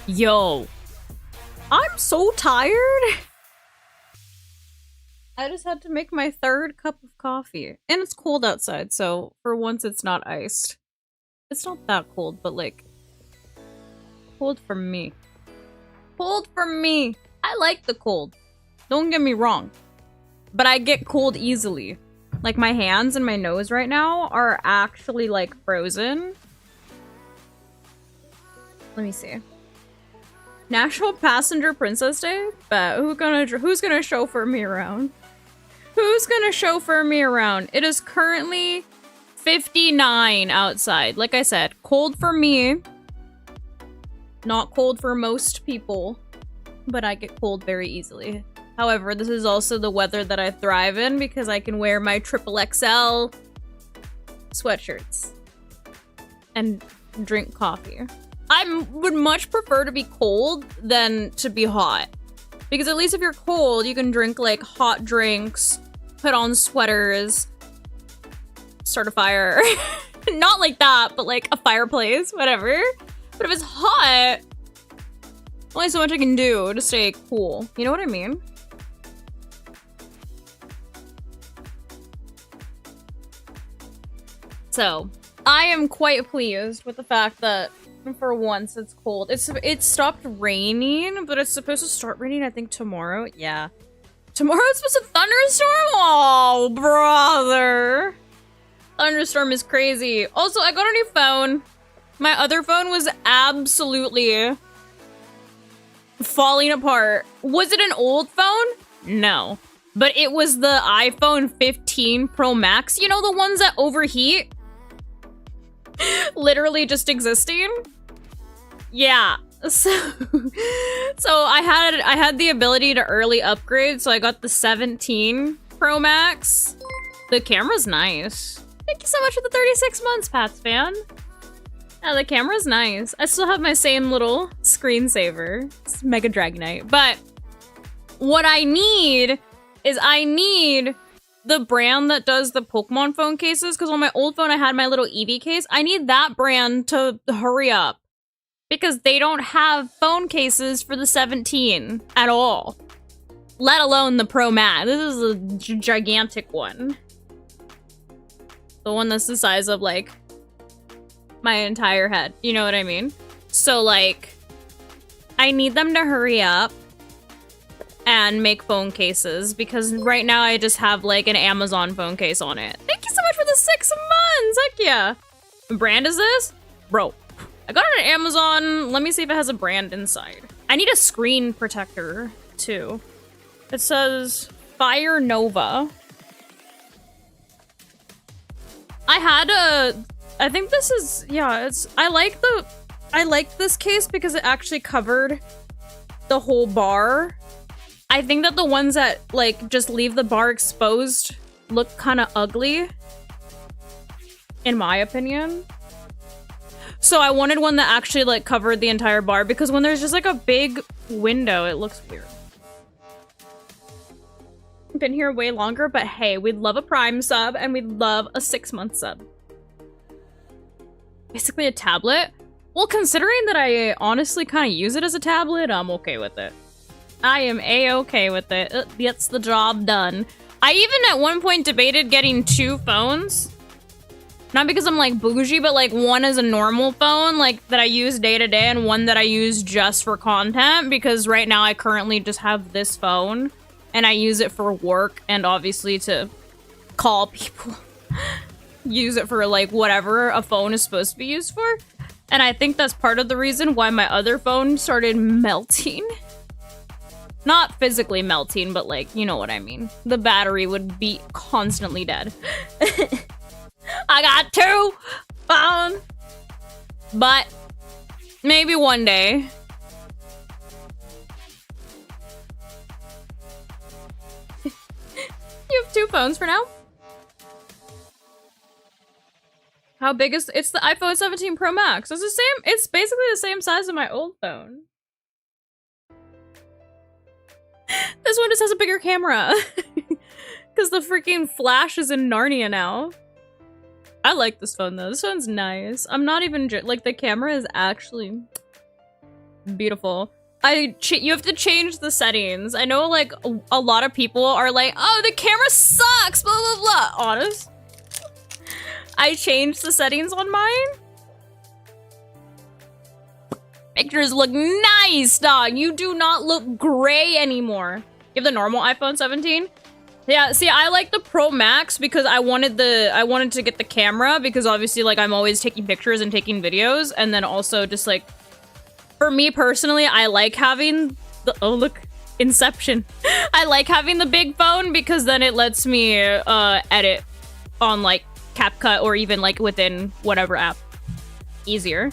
Yo, I'm so tired. I just had to make my third cup of coffee. And it's cold outside, so for once it's not iced. It's not that cold, but like, cold for me. Cold for me. I like the cold. Don't get me wrong. But I get cold easily. Like my hands and my nose right now are actually like frozen. Let me see. National Passenger Princess Day? But who's gonna chauffeur me around? Who's gonna chauffeur me around? It is currently 59 outside. Like I said, cold for me. Not cold for most people. But I get cold very easily. However, this is also the weather that I thrive in because I can wear my XXL sweatshirts and drink coffee. I would much prefer to be cold than to be hot. Because at least if you're cold, you can drink like hot drinks, put on sweaters, start a fire. Not like that, but like a fireplace, whatever. But if it's hot, only so much I can do to stay cool. You know what I mean? So, I am quite pleased with the fact that for once it's cold. It stopped raining, but it's supposed to start raining I think tomorrow. Yeah. Tomorrow it's supposed to thunderstorm? Oh, brother. Thunderstorm is crazy. Also, I got a new phone. My other phone was absolutely falling apart. Was it an old phone? No. But it was the iPhone 15 Pro Max. You know, the ones that overheat? Literally just existing. Yeah. So I had the ability to early upgrade, so I got the 17 Pro Max. The camera's nice. Thank you so much for the 36 months, Pats fan. Yeah, the camera's nice. I still have my same little screensaver. It's Mega Dragonite. But what I need is the brand that does the Pokemon phone cases, because on my old phone I had my little Eevee case. I need that brand to hurry up. Because they don't have phone cases for the 17 at all. Let alone the Pro Max. This is a gigantic one. The one that's the size of, like, my entire head. You know what I mean? So, like, I need them to hurry up and make phone cases, because right now I just have, like, an Amazon phone case on it. Thank you so much for the 6 months! Heck yeah! What brand is this? Bro. I got it on Amazon. Let me see if it has a brand inside. I need a screen protector, too. It says Fire Nova. I think this is, yeah, I like this case because it actually covered the whole bar. I think that the ones that, like, just leave the bar exposed look kind of ugly. In my opinion. So I wanted one that actually, like, covered the entire bar, because when there's just, like, a big window, it looks weird. Been here way longer, but hey, we'd love a Prime sub, and we'd love a 6-month sub. Basically a tablet? Well, considering that I honestly kind of use it as a tablet, I'm okay with it. I am a-okay with it. It gets the job done. I even at one point debated getting 2 phones. Not because I'm, like, bougie, but, like, one is a normal phone, like, that I use day to day, and one that I use just for content, because right now I currently just have this phone, and I use it for work, and obviously to call people. Use it for, like, whatever a phone is supposed to be used for. And I think that's part of the reason why my other phone started melting. Not physically melting, but, like, you know what I mean. The battery would be constantly dead. I got 2 phones. But maybe one day. You have 2 phones for now? How big is it's the iPhone 17 Pro Max? It's the same, it's basically the same size as my old phone. This one just has a bigger camera. Because the freaking Flash is in Narnia now. I like this phone though. This phone's nice. I'm not even like, the camera is actually Beautiful. You have to change the settings. I know, like, a lot of people are like, oh, the camera sucks, blah, blah, blah. Honest. I changed the settings on mine. Pictures look nice, dog. You do not look gray anymore. You have the normal iPhone 17? Yeah, see, I like the Pro Max because I wanted to get the camera because obviously, like, I'm always taking pictures and taking videos, and then also just, like, for me personally, I like having the- oh, look. Inception. I like having the big phone because then it lets me, edit on, like, CapCut or even, like, within whatever app. Easier.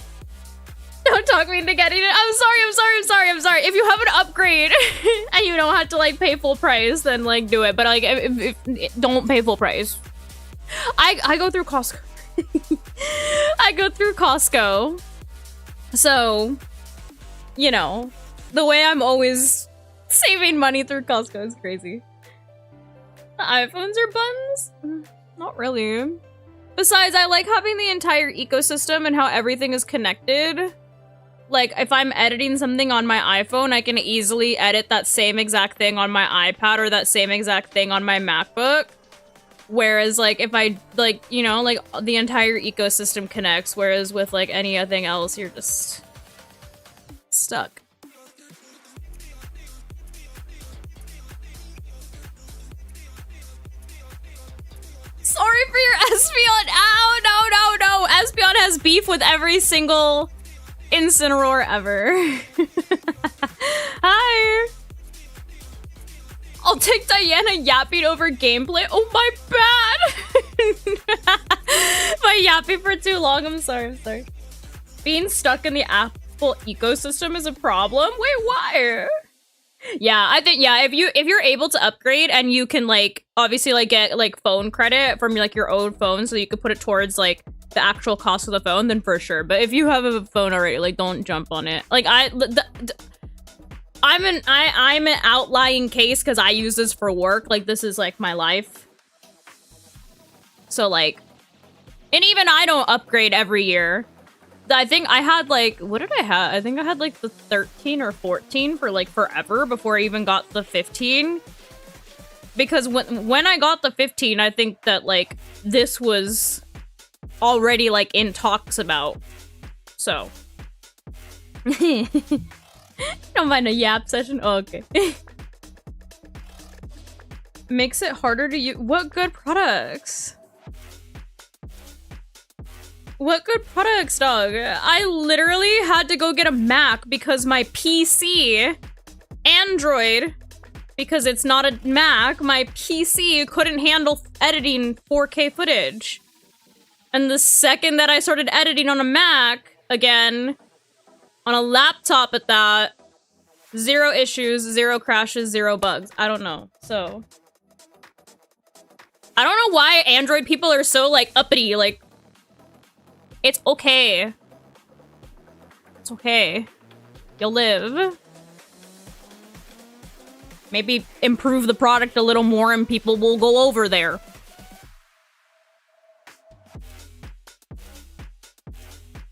Don't talk me into getting it. I'm sorry. If you have an upgrade and you don't have to, like, pay full price, then, like, do it. But, like, if don't pay full price. I go through Costco. I go through Costco. So, you know, the way I'm always saving money through Costco is crazy. The iPhones are buns? Not really. Besides, I like having the entire ecosystem and how everything is connected. Like, if I'm editing something on my iPhone, I can easily edit that same exact thing on my iPad or that same exact thing on my MacBook. Whereas, like, if I, like, you know, like, the entire ecosystem connects, whereas with, like, anything else, you're just stuck. Sorry for your Espeon. Ow, no. Espeon has beef with every single Incineroar ever. Hi. I'll take Diana yapping over gameplay. Oh, my bad. My yapping for too long. I'm sorry. Being stuck in the Apple ecosystem is a problem. Wait, why? Yeah, I think, yeah, if you're able to upgrade and you can, like, obviously, like, get, like, phone credit from, like, your own phone so you could put it towards, like, the actual cost of the phone, then for sure. But if you have a phone already, like, don't jump on it. Like, I'm an outlying case because I use this for work. Like, this is, like, my life. So, like, and even I don't upgrade every year. I think I had, like, what did I have? I think I had, like, the 13 or 14 for, like, forever before I even got the 15. Because when I got the 15, I think that, like, this was already, like, in talks about. So. Don't mind a yap session? Oh, okay. Makes it harder to use. What good products? What good products, dog? I literally had to go get a Mac because my PC, Android, because it's not a Mac, my PC couldn't handle editing 4K footage. And the second that I started editing on a Mac, again, on a laptop at that, 0 issues, 0 crashes, 0 bugs. I don't know, so. I don't know why Android people are so, like, uppity, like, it's okay. It's okay. You'll live. Maybe improve the product a little more and people will go over there.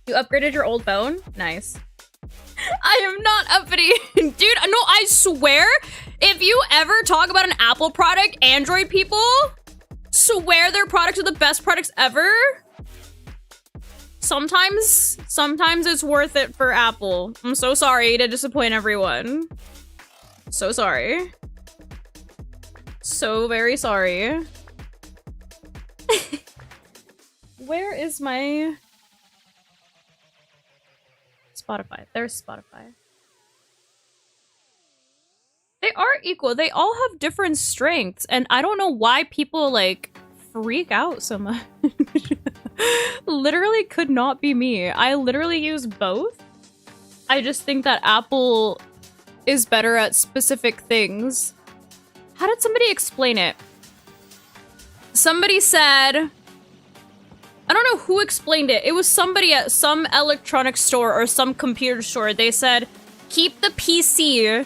You upgraded your old phone? Nice. I am not uppity. Dude, no, I swear, if you ever talk about an Apple product, Android people swear their products are the best products ever. Sometimes it's worth it for Apple. I'm so sorry to disappoint everyone. So sorry. So very sorry. Where is my Spotify? There's Spotify. They are equal. They all have different strengths, and I don't know why people, like, freak out so much. Literally could not be me. I literally use both. I just think that Apple is better at specific things. How did somebody explain it? Somebody said, I don't know who explained it. It was somebody at some electronics store or some computer store. They said, keep the PC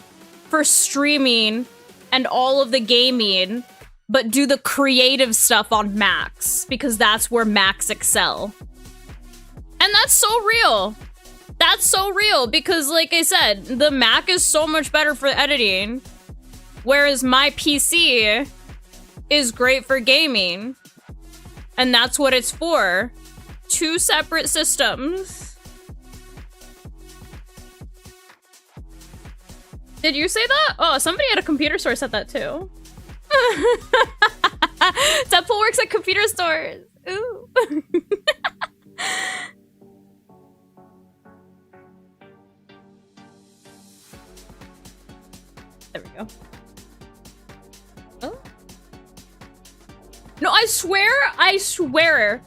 for streaming and all of the gaming, but do the creative stuff on Macs, because that's where Macs excel. And that's so real. That's that's so real because like I said, the Mac is so much better for editing, whereas my PC is great for gaming. And that's what it's for. Two separate systems. Did you say that? Oh, somebody at a computer store said that too. Deadpool works at computer stores. Ooh. There we go. Oh. No, I swear.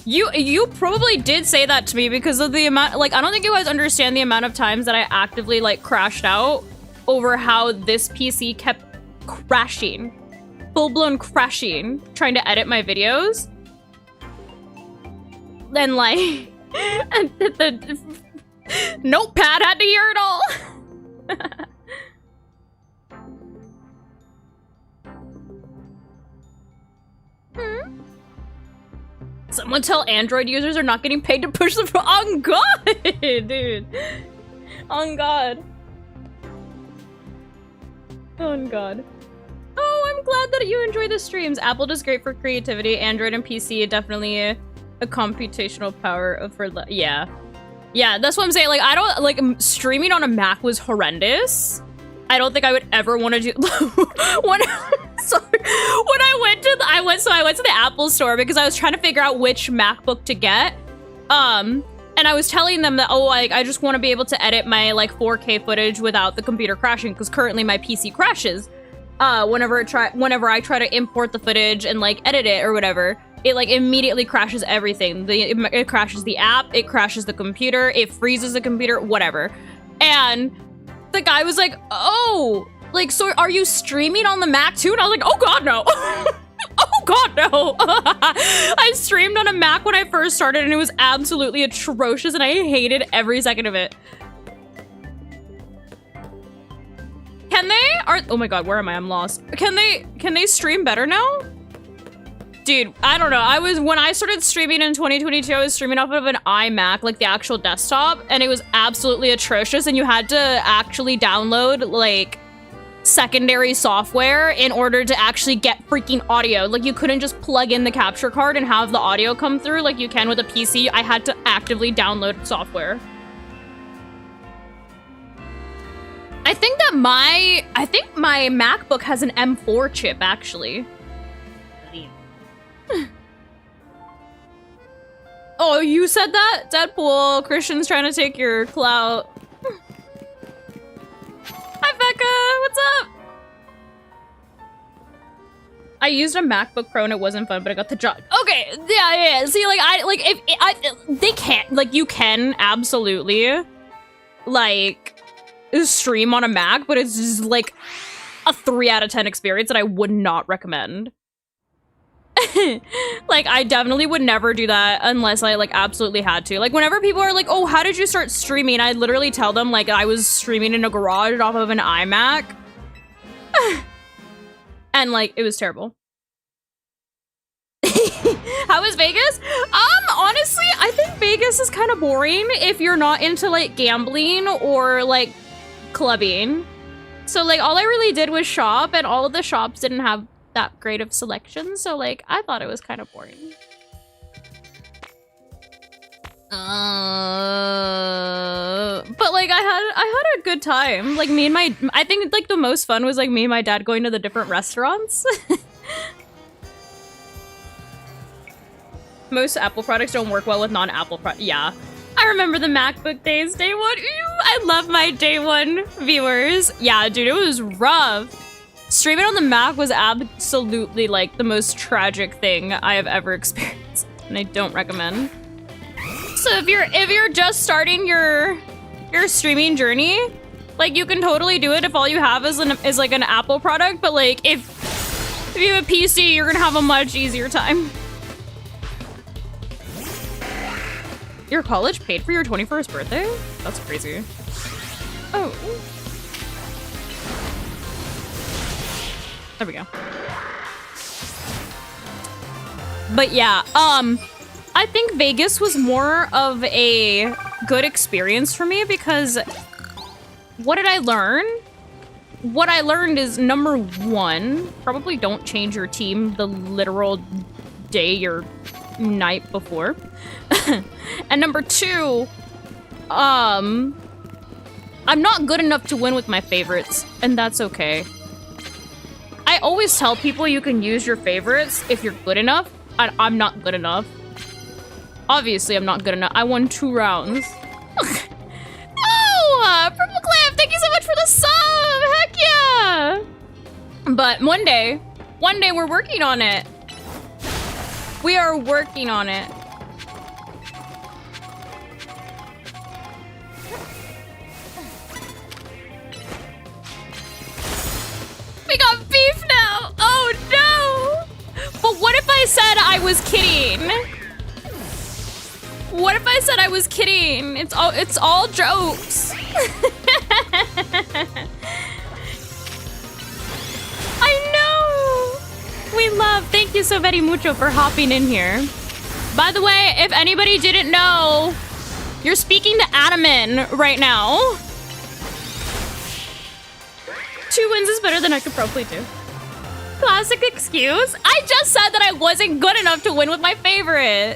You probably did say that to me because of the amount, like, I don't think you guys understand the amount of times that I actively, like, crashed out over how this PC kept crashing. Full-blown crashing, trying to edit my videos. Then, like, and the notepad had to hear it all. Someone tell Android users are not getting paid to push the on God, dude. On God. On God. Oh, I'm glad that you enjoy the streams. Apple does great for creativity. Android and PC definitely a computational power for yeah. Yeah, that's what I'm saying. Like, I don't like streaming on a Mac was horrendous. I don't think I would ever want to do when I went to the Apple store because I was trying to figure out which MacBook to get. And I was telling them that, oh, like, I just want to be able to edit my like 4K footage without the computer crashing because currently my PC crashes. Whenever I try to import the footage and like edit it or whatever, it like immediately crashes everything. It crashes the app, it crashes the computer, it freezes the computer, whatever. And the guy was like, oh, like, so are you streaming on the Mac too? And I was like, oh God, no. Oh God, no. I streamed on a Mac when I first started and it was absolutely atrocious and I hated every second of it. Can they? Oh my God, where am I? I'm lost. Can they stream better now? Dude, I don't know. When I started streaming in 2022, I was streaming off of an iMac, like the actual desktop, and it was absolutely atrocious and you had to actually download like secondary software in order to actually get freaking audio. Like you couldn't just plug in the capture card and have the audio come through like you can with a PC. I had to actively download software. I think my MacBook has an M4 chip actually. Oh, you said that? Deadpool, Christian's trying to take your clout. Hi, Becca, what's up? I used a MacBook Pro and it wasn't fun, but I got the job. Okay, yeah. See, like, they can't, like, you can absolutely, like, stream on a Mac, but it's just, like, a 3 out of 10 experience that I would not recommend. Like, I definitely would never do that unless I, like, absolutely had to. Like, whenever people are like, oh, how did you start streaming? I literally tell them, like, I was streaming in a garage off of an iMac. And, like, it was terrible. How is Vegas? Honestly, I think Vegas is kind of boring if you're not into, like, gambling or, like, clubbing. So, like, all I really did was shop, and all of the shops didn't have that great of selection, so like I thought it was kind of boring. But like I had a good time. Like I think like the most fun was like me and my dad going to the different restaurants. Most Apple products don't work well with non-Apple products. Yeah. I remember the MacBook days, day one. Ew, I love my day one viewers. Yeah, dude, it was rough. Streaming on the Mac was absolutely like the most tragic thing I have ever experienced, and I don't recommend. So if you're just starting your streaming journey, like you can totally do it if all you have is like an Apple product, but like if you have a PC, you're gonna have a much easier time. Your college paid for your 21st birthday? That's crazy. Oh. There we go. But yeah, I think Vegas was more of a good experience for me because what did I learn? What I learned is, number one, probably don't change your team the literal day or night before. And number two, I'm not good enough to win with my favorites, and that's okay. I always tell people you can use your favorites if you're good enough. I'm not good enough. Obviously, I'm not good enough. I won 2 rounds. Oh, Purple Cliff, thank you so much for the sub. Heck yeah. But one day we're working on it. We are working on it. We got beef now. Oh no. But what if I said I was kidding? What if I said I was kidding? It's all jokes. I know. We love. Thank you so very mucho for hopping in here. By the way, if anybody didn't know, you're speaking to Adamin right now. 2 wins is better than I could probably do. Classic excuse. I just said that I wasn't good enough to win with my favorite.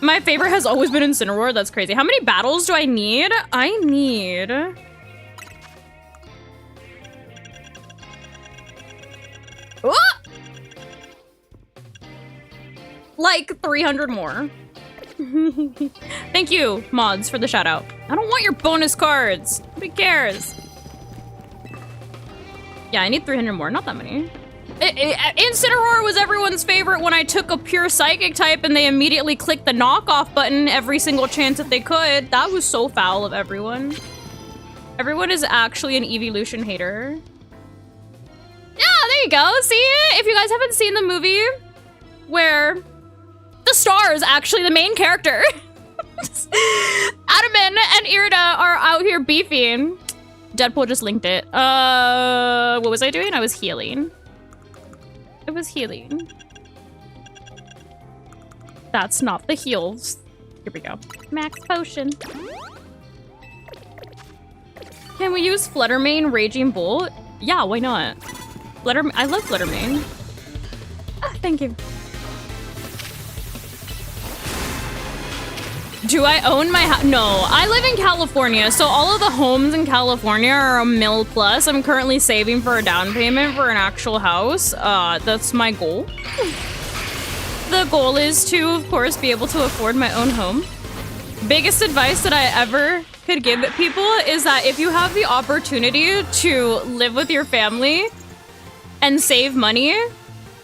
My favorite has always been Incineroar. That's crazy. How many battles do I need? I need... Ah! Like 300 more. Thank you, mods, for the shout out. I don't want your bonus cards. Nobody cares. Yeah, I need 300 more. Not that many. Incineroar was everyone's favorite when I took a pure psychic type and they immediately clicked the knockoff button every single chance that they could. That was so foul of everyone. Everyone is actually an evolution hater. Yeah, there you go. See it? If you guys haven't seen the movie where the star is actually the main character. Adamin and Irida are out here beefing. Deadpool just linked it. What was I doing? I was healing. It was healing. That's not the heals. Here we go. Max potion. Can we use Fluttermane Raging Bolt? Yeah, why not? I love Fluttermane. Ah, thank you. Do I own my house? No, I live in California, so all of the homes in California are $1 million plus. I'm currently saving for a down payment for an actual house. That's my goal. The goal is to, of course, be able to afford my own home. Biggest advice that I ever could give people is that if you have the opportunity to live with your family and save money,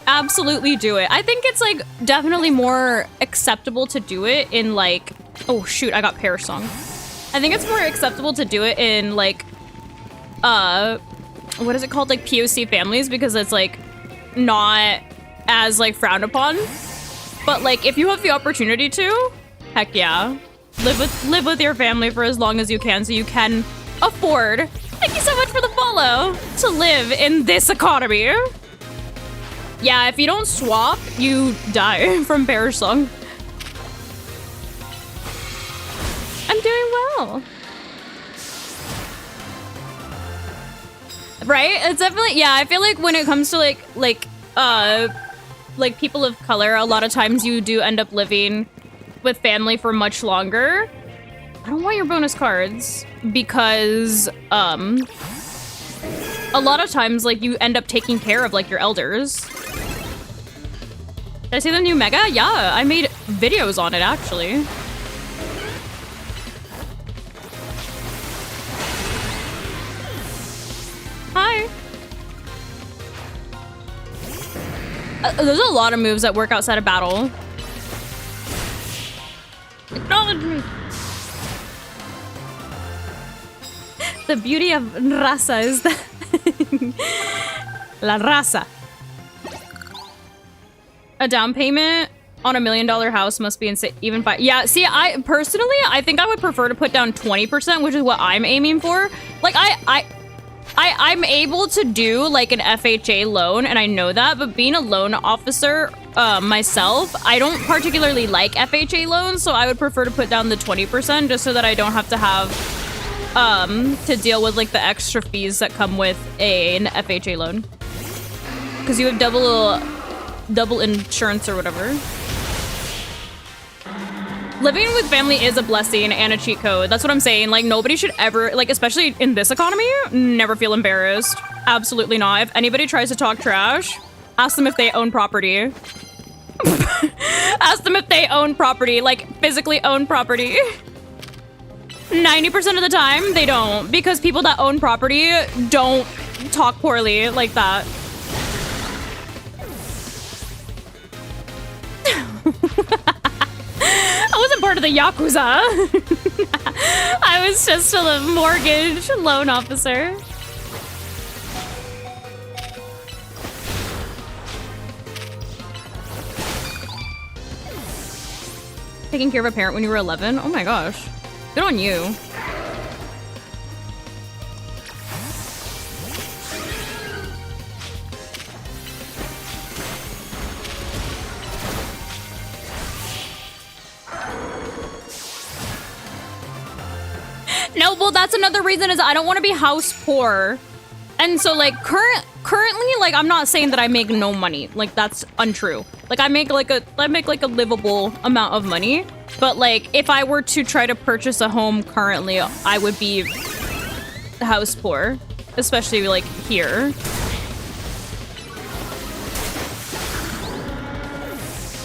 absolutely do it. I think it's like definitely more acceptable to do it in like, oh shoot, I got Pear Song. I think it's more acceptable to do it in like, what is it called? Like POC families, because it's like not as like frowned upon. But like if you have the opportunity to, heck yeah. Live with your family for as long as you can so you can afford, thank you so much for the follow, to live in this economy. Yeah, if you don't swap, you die from Pear Song. I'm doing well. Right? It's definitely, yeah, I feel like when it comes to like people of color, a lot of times you do end up living with family for much longer. I don't want your bonus cards because a lot of times like you end up taking care of like your elders. Did I see the new Mega? Yeah, I made videos on it actually. Hi. There's a lot of moves that work outside of battle. Acknowledge me. The beauty of raza is that la raza. A down payment on $1 million house must be insane. Even by yeah. See, I personally, I think I would prefer to put down 20%, which is what I'm aiming for. Like I'm able to do like an FHA loan, and I know that. But being a loan officer myself, I don't particularly like FHA loans, so I would prefer to put down the 20% just so that I don't have to have to deal with like the extra fees that come with an FHA loan. Because you have double insurance or whatever. Living with family is a blessing and a cheat code. That's what I'm saying. Like, nobody should ever, like, especially in this economy, never feel embarrassed. Absolutely not. If anybody tries to talk trash, ask them if they own property. Ask them if they own property, like, physically own property. 90% of the time, they don't. Because people that own property don't talk poorly like that. I wasn't part of the Yakuza. I was just a mortgage loan officer. Taking care of a parent when you were 11? Oh my gosh. Good on you. No, well, that's another reason is I don't want to be house poor. And so, like, currently, like, I'm not saying that I make no money. Like, that's untrue. Like, I make like a livable amount of money. But, like, if I were to try to purchase a home currently, I would be house poor. Especially, like, here.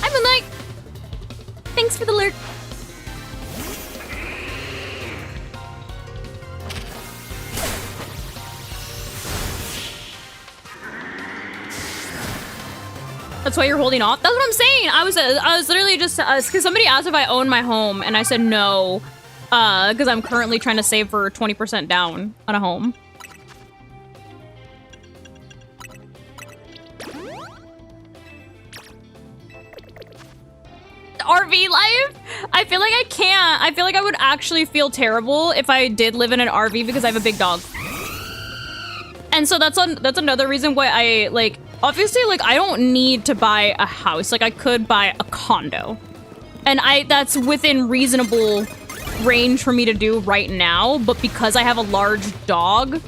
I've been like, thanks for the lurk. That's why you're holding off? That's what I'm saying. I was literally just, because somebody asked if I own my home, and I said no, because I'm currently trying to save for 20% down on a home. RV life? I feel like I can't. I feel like I would actually feel terrible if I did live in an RV because I have a big dog. And so that's another reason why I, like, obviously, like, I don't need to buy a house. Like, I could buy a condo. And that's within reasonable range for me to do right now. But because I have a large dog,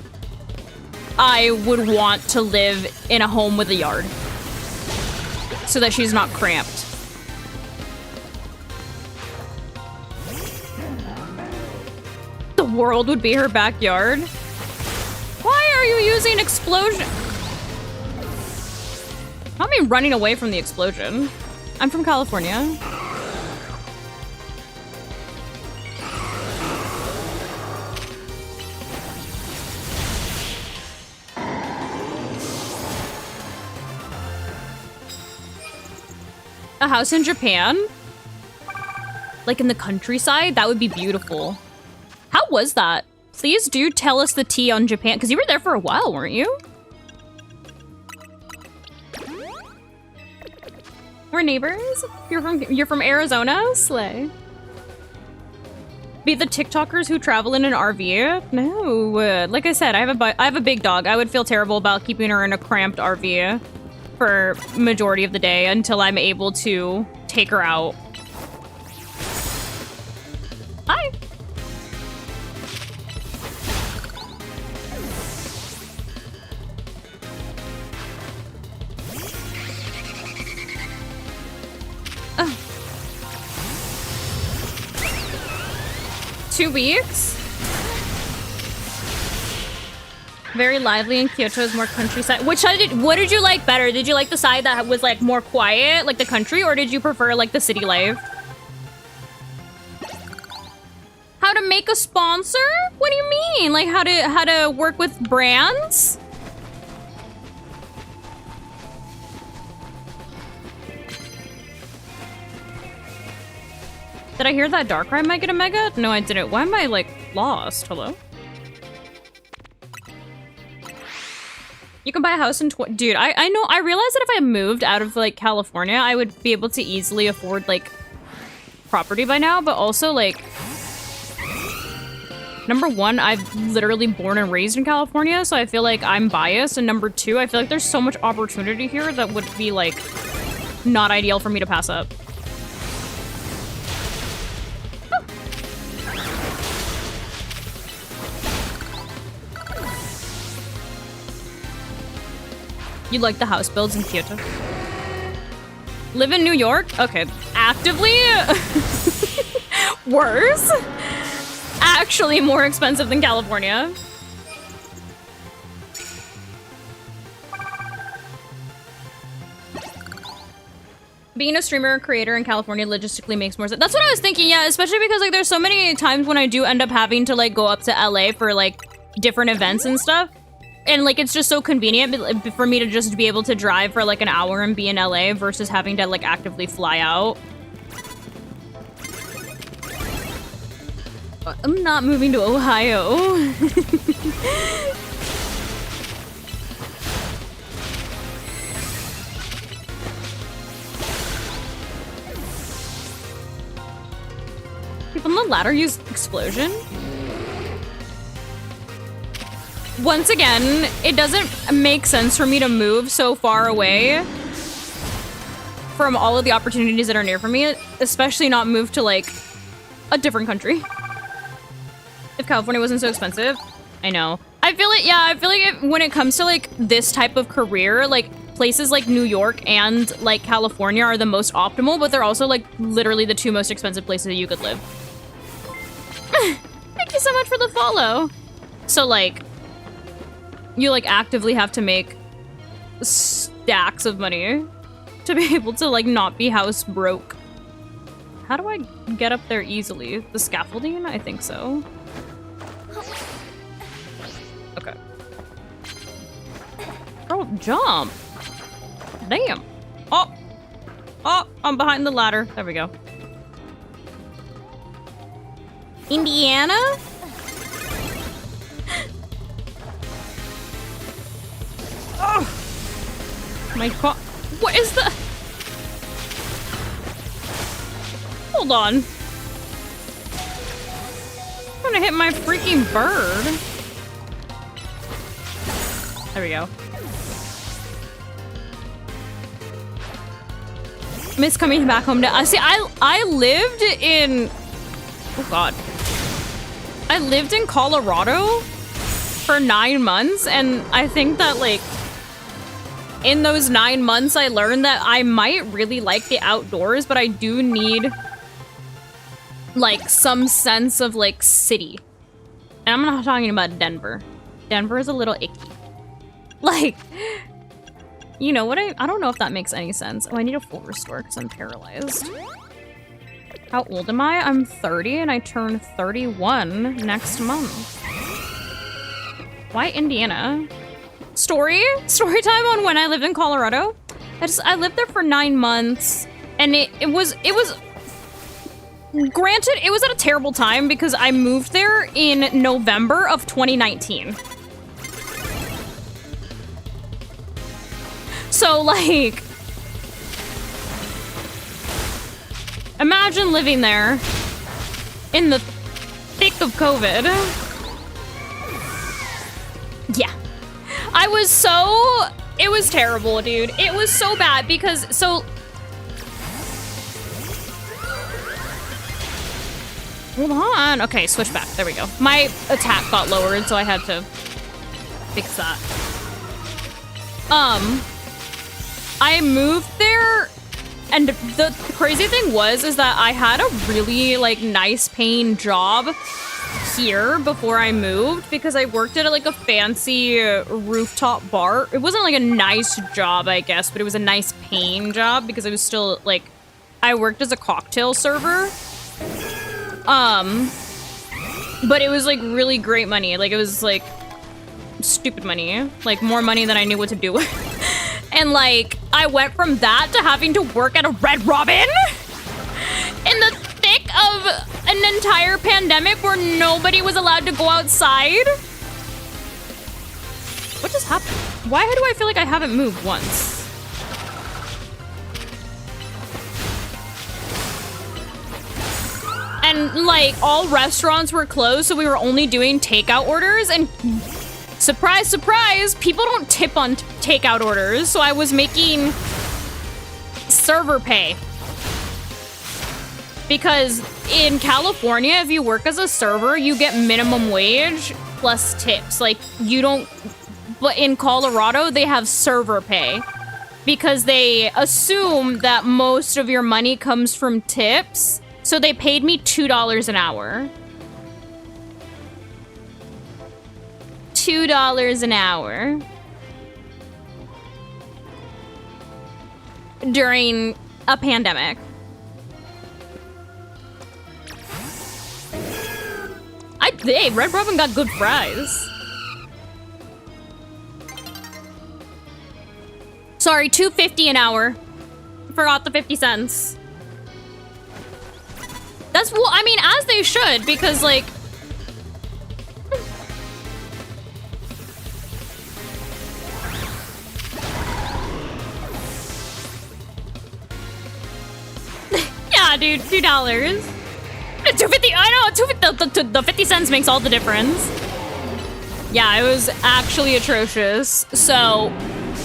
I would want to live in a home with a yard. So that she's not cramped. The world would be her backyard. Why are you using explosion? Not me running away from the explosion. I'm from California. A house in Japan? Like in the countryside? That would be beautiful. How was that? Please do tell us the tea on Japan, because you were there for a while, weren't you? We're neighbors? You're from Arizona? Slay. Be the TikTokers who travel in an RV? No. Like I said, I have a big dog. I would feel terrible about keeping her in a cramped RV for majority of the day until I'm able to take her out. Hi. Oh. 2 weeks? Very lively and Kyoto is more countryside. What did you like better? Did you like the side that was like more quiet, like the country, or did you prefer like the city life? How to make a sponsor? What do you mean? Like how to work with brands? Did I hear that Darkrai might get a mega? No, I didn't. Why am I like lost? Hello? You can buy a house in dude, I know, I realized that if I moved out of like California, I would be able to easily afford like property by now, but also like, number one, I've literally born and raised in California, so I feel like I'm biased, and number two, I feel like there's so much opportunity here that would be like not ideal for me to pass up. You like the house builds in Kyoto? Live in New York? Okay. Actively? Worse? Actually more expensive than California. Being a streamer or creator in California logistically makes more sense. That's what I was thinking, yeah, especially because like there's so many times when I do end up having to like go up to LA for like different events and stuff. And like it's just so convenient for me to just be able to drive for like an hour and be in LA versus having to like actively fly out. I'm not moving to Ohio. People on the ladder use explosion. Once again, it doesn't make sense for me to move so far away from all of the opportunities that are near for me, especially not move to like a different country. If California wasn't so expensive, I know. I feel like, yeah, I feel like when it comes to like this type of career, like places like New York and like California are the most optimal, but they're also like literally the two most expensive places that you could live. Thank you so much for the follow. So like, you like actively have to make stacks of money to be able to like not be house broke. How do I get up there easily? The scaffolding? I think so. Okay. Oh, jump. Damn. Oh. Oh, I'm behind the ladder. There we go. Indiana? Oh. My god. What is the... Hold on. I'm gonna hit my freaking bird. There we go. Miss coming back home to... see, I lived in... Oh god. I lived in Colorado for 9 months, and I think that, like, in those 9 months, I learned that I might really like the outdoors, but I do need, like, some sense of, like, city. And I'm not talking about Denver. Denver is a little icky. Like, you know what? I don't know if that makes any sense. Oh, I need a full restore because I'm paralyzed. How old am I? I'm 30 and I turn 31 next month. Why Indiana? Story time on when I lived in Colorado. I lived there for 9 months, and it was granted, it was at a terrible time because I moved there in November of 2019. So like, imagine living there in the thick of COVID. Yeah. It was terrible, dude. It was so bad because, hold on. Okay, switch back. There we go. My attack got lowered, so I had to fix that. I moved there, and the crazy thing is that I had a really, like, nice paying job here before I moved because I worked at like a fancy rooftop bar. It wasn't like a nice job, I guess, but it was a nice paying job because it was still like, I worked as a cocktail server. But it was like really great money. Like it was like stupid money, like more money than I knew what to do with. And like, I went from that to having to work at a Red Robin in the thick of an entire pandemic where nobody was allowed to go outside. What just happened? Why do I feel like I haven't moved once? And like all restaurants were closed, so we were only doing takeout orders, and surprise, surprise, people don't tip on takeout orders. So I was making server pay. Because in California, if you work as a server, you get minimum wage plus tips. Like, you don't... But in Colorado, they have server pay. Because they assume that most of your money comes from tips. So they paid me $2 an hour. $2 an hour. During a pandemic. Hey, Red Robin got good fries. Sorry, $2.50 an hour. Forgot the 50 cents. That's, well, I mean, as they should, because, like... yeah, dude, $2. $2.50, I know, the 50 cents makes all the difference. Yeah, it was actually atrocious. So,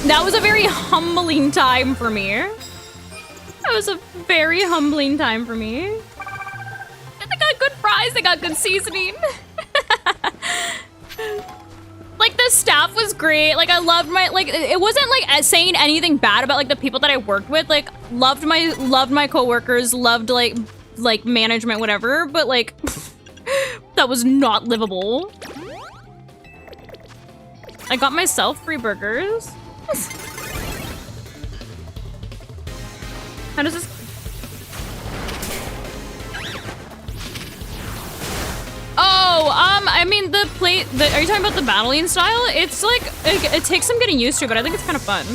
that was a very humbling time for me. That was a very humbling time for me. They got good fries, they got good seasoning. Like, the staff was great. Like, I loved my, like, it wasn't like saying anything bad about like the people that I worked with. Like, loved my coworkers, loved like management, whatever, but like that was not livable. I got myself free burgers. How does this? Oh, I mean the plate. Are you talking about the battling style? It's like it takes some getting used to, but I think it's kind of fun.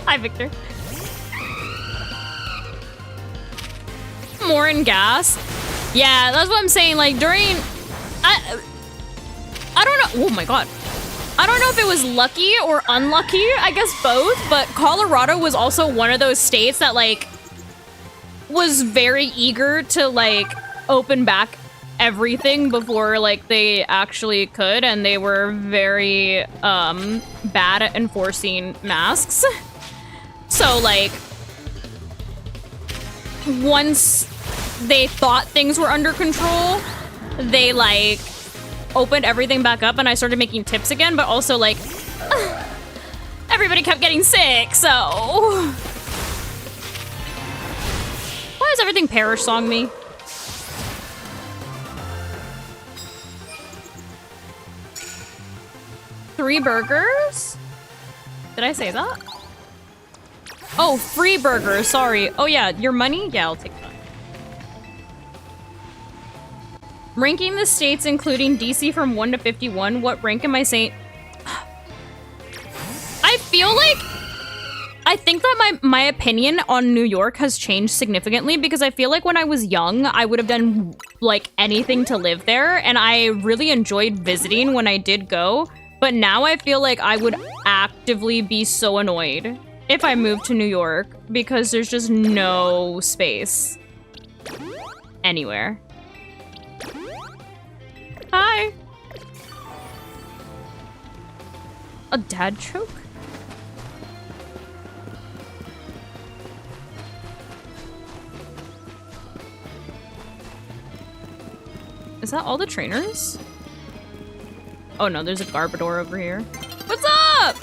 Hi, Victor. More in gas. Yeah, that's what I'm saying. Like during, I don't know. Oh my god. I don't know if it was lucky or unlucky. I guess both. But Colorado was also one of those states that like was very eager to like open back everything before like they actually could, and they were very bad at enforcing masks. So like once they thought things were under control, they like opened everything back up and I started making tips again, but also like everybody kept getting sick, so why does everything perish song me? Three burgers? Did I say that? Oh, free burgers, sorry. Oh yeah, your money? Yeah, I'll take that. Ranking the states, including DC from 1 to 51, what rank am I saying? I feel like... I think that my opinion on New York has changed significantly because I feel like when I was young, I would have done, like, anything to live there, and I really enjoyed visiting when I did go, but now I feel like I would actively be so annoyed if I moved to New York because there's just no space anywhere. Hi. A dad joke? Is that all the trainers? Oh no, there's a Garbodor over here. What's up?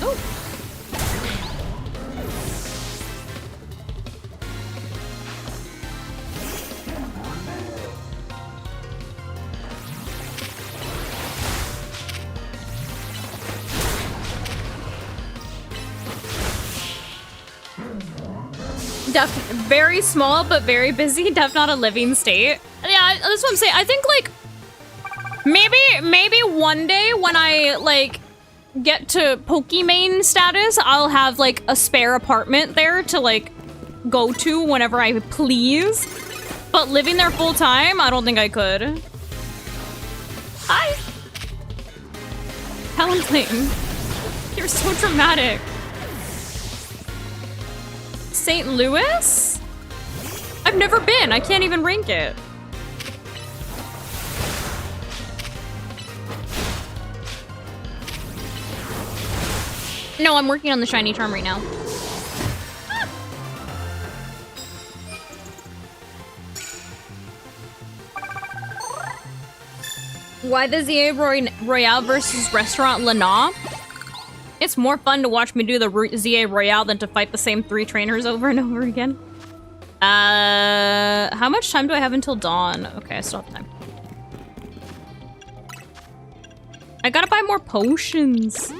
Oh. Very small, but very busy. Def not a living state. Yeah, that's what I'm saying. I think, like, maybe one day when I, like, get to Pokimane status, I'll have, like, a spare apartment there to, like, go to whenever I please. But living there full time, I don't think I could. Hi. Talonflame. You're so dramatic. St. Louis? I've never been. I can't even rank it. No, I'm working on the shiny charm right now. Why the ZA Royale versus Restaurant Lana? It's more fun to watch me do the ZA Royale than to fight the same 3 trainers over and over again. How much time do I have until dawn? Okay, I still have time. I gotta buy more potions.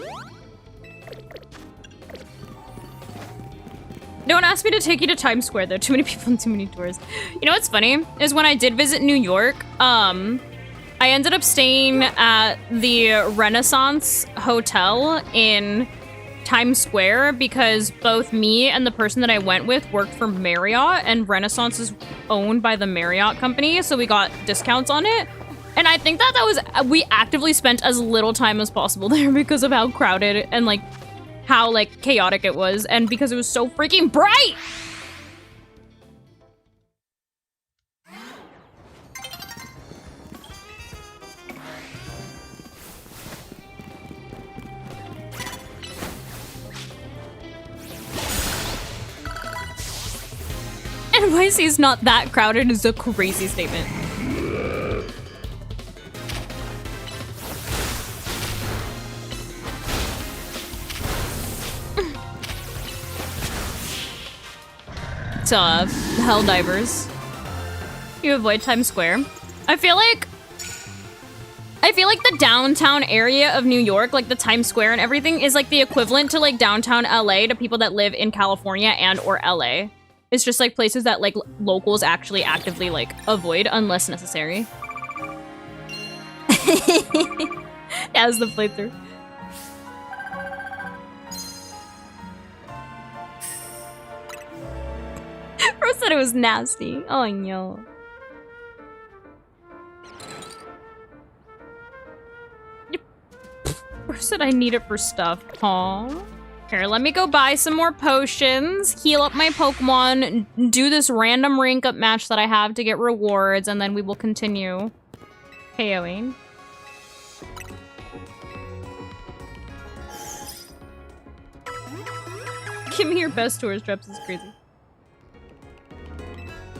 Don't ask me to take you to Times Square though. Too many people and too many tours. You know what's funny? Is when I did visit New York, I ended up staying at the Renaissance Hotel in Times Square because both me and the person that I went with worked for Marriott, and Renaissance is owned by the Marriott company, so we got discounts on it. And I think that was, we actively spent as little time as possible there because of how crowded and like how like chaotic it was, and because it was so freaking bright. NYC is not that crowded is a crazy statement. Helldivers. You avoid Times Square. I feel like the downtown area of New York, like the Times Square and everything, is like the equivalent to like downtown LA to people that live in California and or LA. It's just like places that like locals actually actively like avoid unless necessary. That was the playthrough. Rose said it was nasty. Oh no. Rose said I need it for stuff. Aw. Here, let me go buy some more potions, heal up my Pokemon, do this random rank up match that I have to get rewards, and then we will continue KOing. Give me your best tourist traps, is crazy.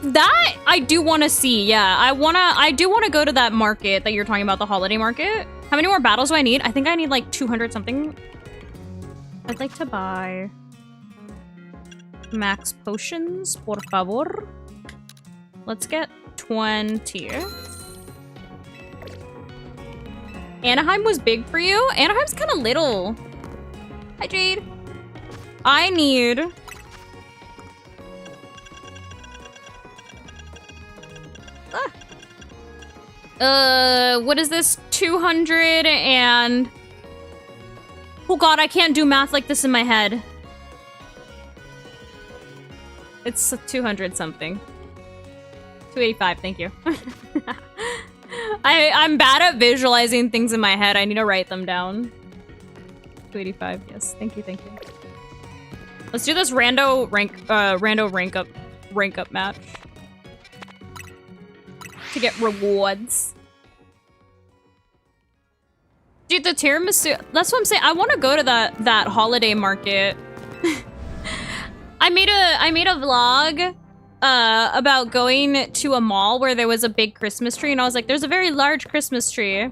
That I do want to see, yeah. I do want to go to that market that you're talking about, the holiday market. How many more battles do I need? I think I need like 200 something. I'd like to buy max potions, por favor. Let's get 20. Anaheim was big for you? Anaheim's kind of little. Hi, Jade. I need... what is this? 200 and... Oh god, I can't do math like this in my head. It's 200 something. 285, thank you. I'm bad at visualizing things in my head. I need to write them down. 285, yes. Thank you, thank you. Let's do this rando rank up match. To get rewards. Dude, the tiramisu, that's what I'm saying. I want to go to that holiday market. I made a vlog about going to a mall where there was a big Christmas tree, and I was like, there's a very large Christmas tree.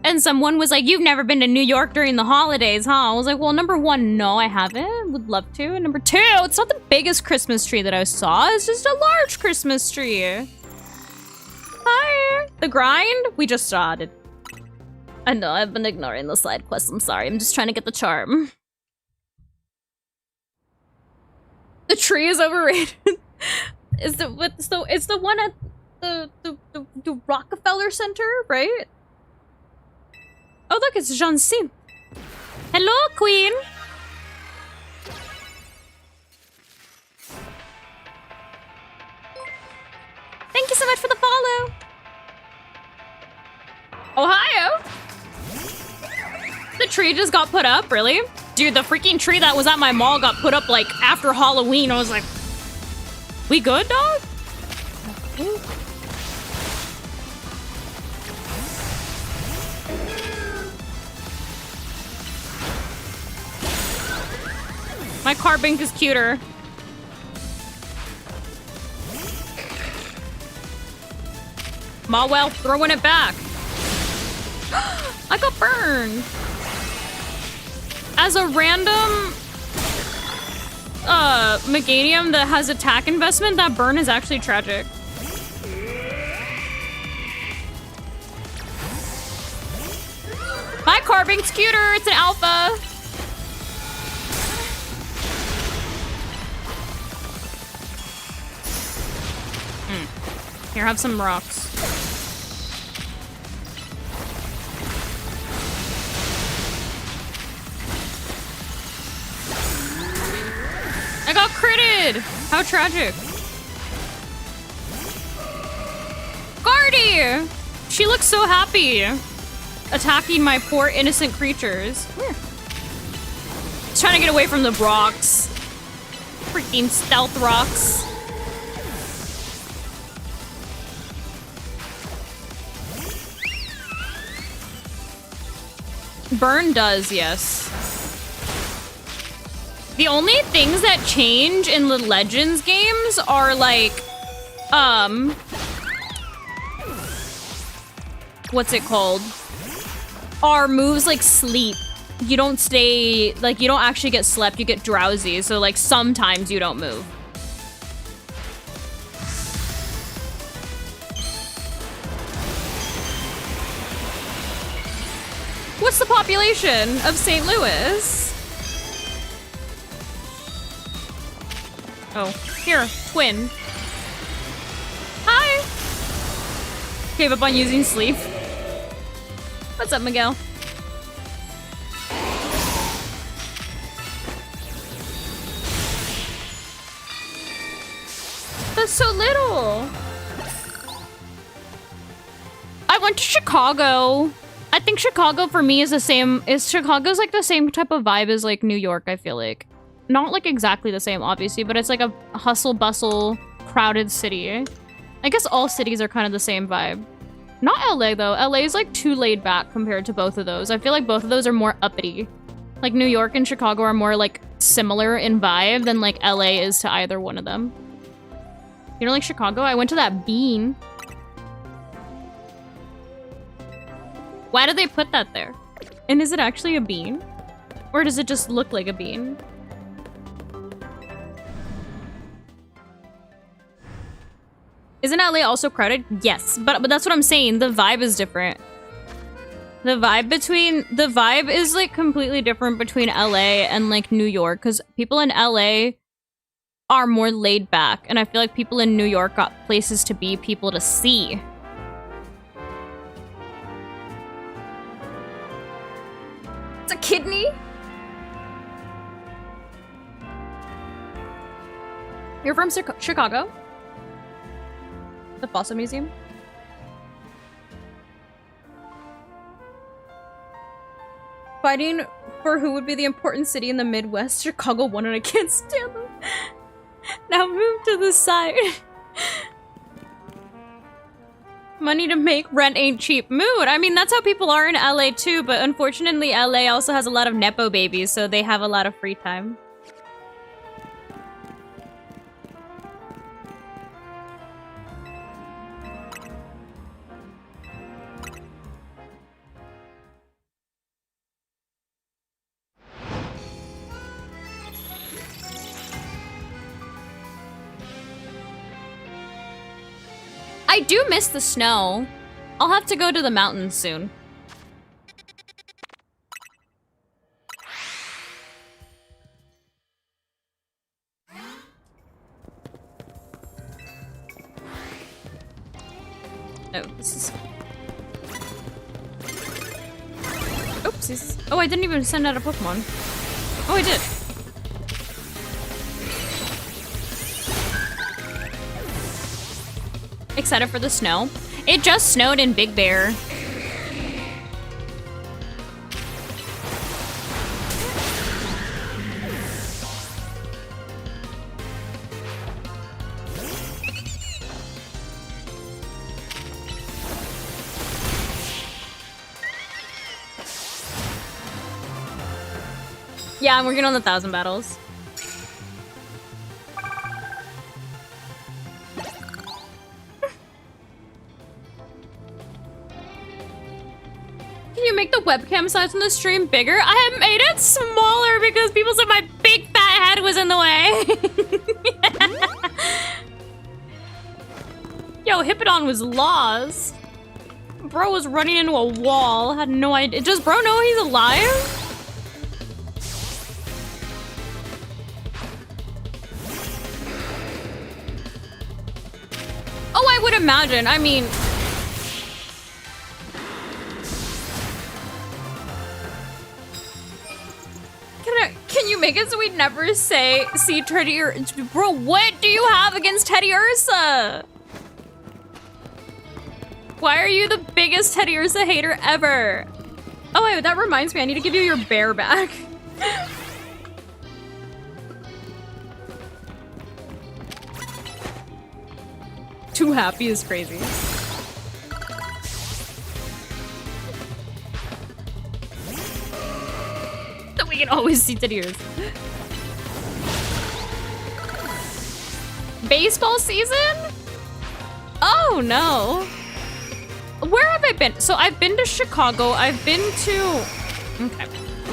And someone was like, you've never been to New York during the holidays, huh? I was like, well, number one, no, I haven't. Would love to. And number two, it's not the biggest Christmas tree that I saw. It's just a large Christmas tree. Hi. The grind? We just started. I know, I've been ignoring the side quests. I'm sorry. I'm just trying to get the charm. The tree is overrated. It's the one at the Rockefeller Center, right? Oh look, it's Jean-Sim. Hello, Queen. Thank you so much for the follow. Ohio. The tree just got put up, really? Dude, the freaking tree that was at my mall got put up like after Halloween. I was like, we good, dog? My Carbink is cuter. Mawel throwing it back. I got burned. As a random Meganium that has attack investment, that burn is actually tragic. My Carbink's cuter, it's an alpha. Here, have some rocks. I got critted! How tragic. Guardy! She looks so happy. Attacking my poor innocent creatures. Here. Just trying to get away from the rocks. Freaking stealth rocks. Burn does, yes. The only things that change in the Legends games are like, what's it called? Are moves like sleep. You don't stay, like you don't actually get slept, you get drowsy. So like sometimes you don't move. What's the population of St. Louis? Oh, here, twin. Hi! Gave up on using sleep. What's up, Miguel? That's so little. I went to Chicago. I think Chicago for me is the same. Chicago's like the same type of vibe as like New York, I feel like. Not like exactly the same, obviously, but it's like a hustle bustle, crowded city. I guess all cities are kind of the same vibe. Not LA though. LA is like too laid back compared to both of those. I feel like both of those are more uppity. Like New York and Chicago are more like similar in vibe than like LA is to either one of them. You know, like Chicago, I went to that bean. Why did they put that there? And is it actually a bean? Or does it just look like a bean? Isn't LA also crowded? Yes, but that's what I'm saying. The vibe is different. The vibe is like completely different between LA and like New York, because people in LA are more laid back, and I feel like people in New York got places to be, people to see. It's a kidney? You're from Chicago? The Fossil Museum? Fighting for who would be the important city in the Midwest. Chicago won and I can't stand them. Now move to the side. Money to make, rent ain't cheap. Mood. I mean, that's how people are in LA too, but unfortunately LA also has a lot of Nepo babies, so they have a lot of free time. I do miss the snow. I'll have to go to the mountains soon. Oh, this is... Oopsies. Oh, I didn't even send out a Pokemon. Oh, I did. Excited for the snow. It just snowed in Big Bear. Yeah, I'm working on the 1,000 battles. make the webcam size on the stream bigger? I have made it smaller because people said my big fat head was in the way. Yo, Hippodon was lost. Bro was running into a wall. Had no idea. Does bro know he's alive? Oh, I would imagine. I mean... Can you make it so we never see Teddy Ursa? Bro, what do you have against Teddy Ursa? Why are you the biggest Teddy Ursa hater ever? Oh wait, that reminds me, I need to give you your bear back. Too happy is crazy. So we can always see Teddy Ursa. Baseball season? Oh no. Where have I been? So I've been to Chicago. I've been to... Okay.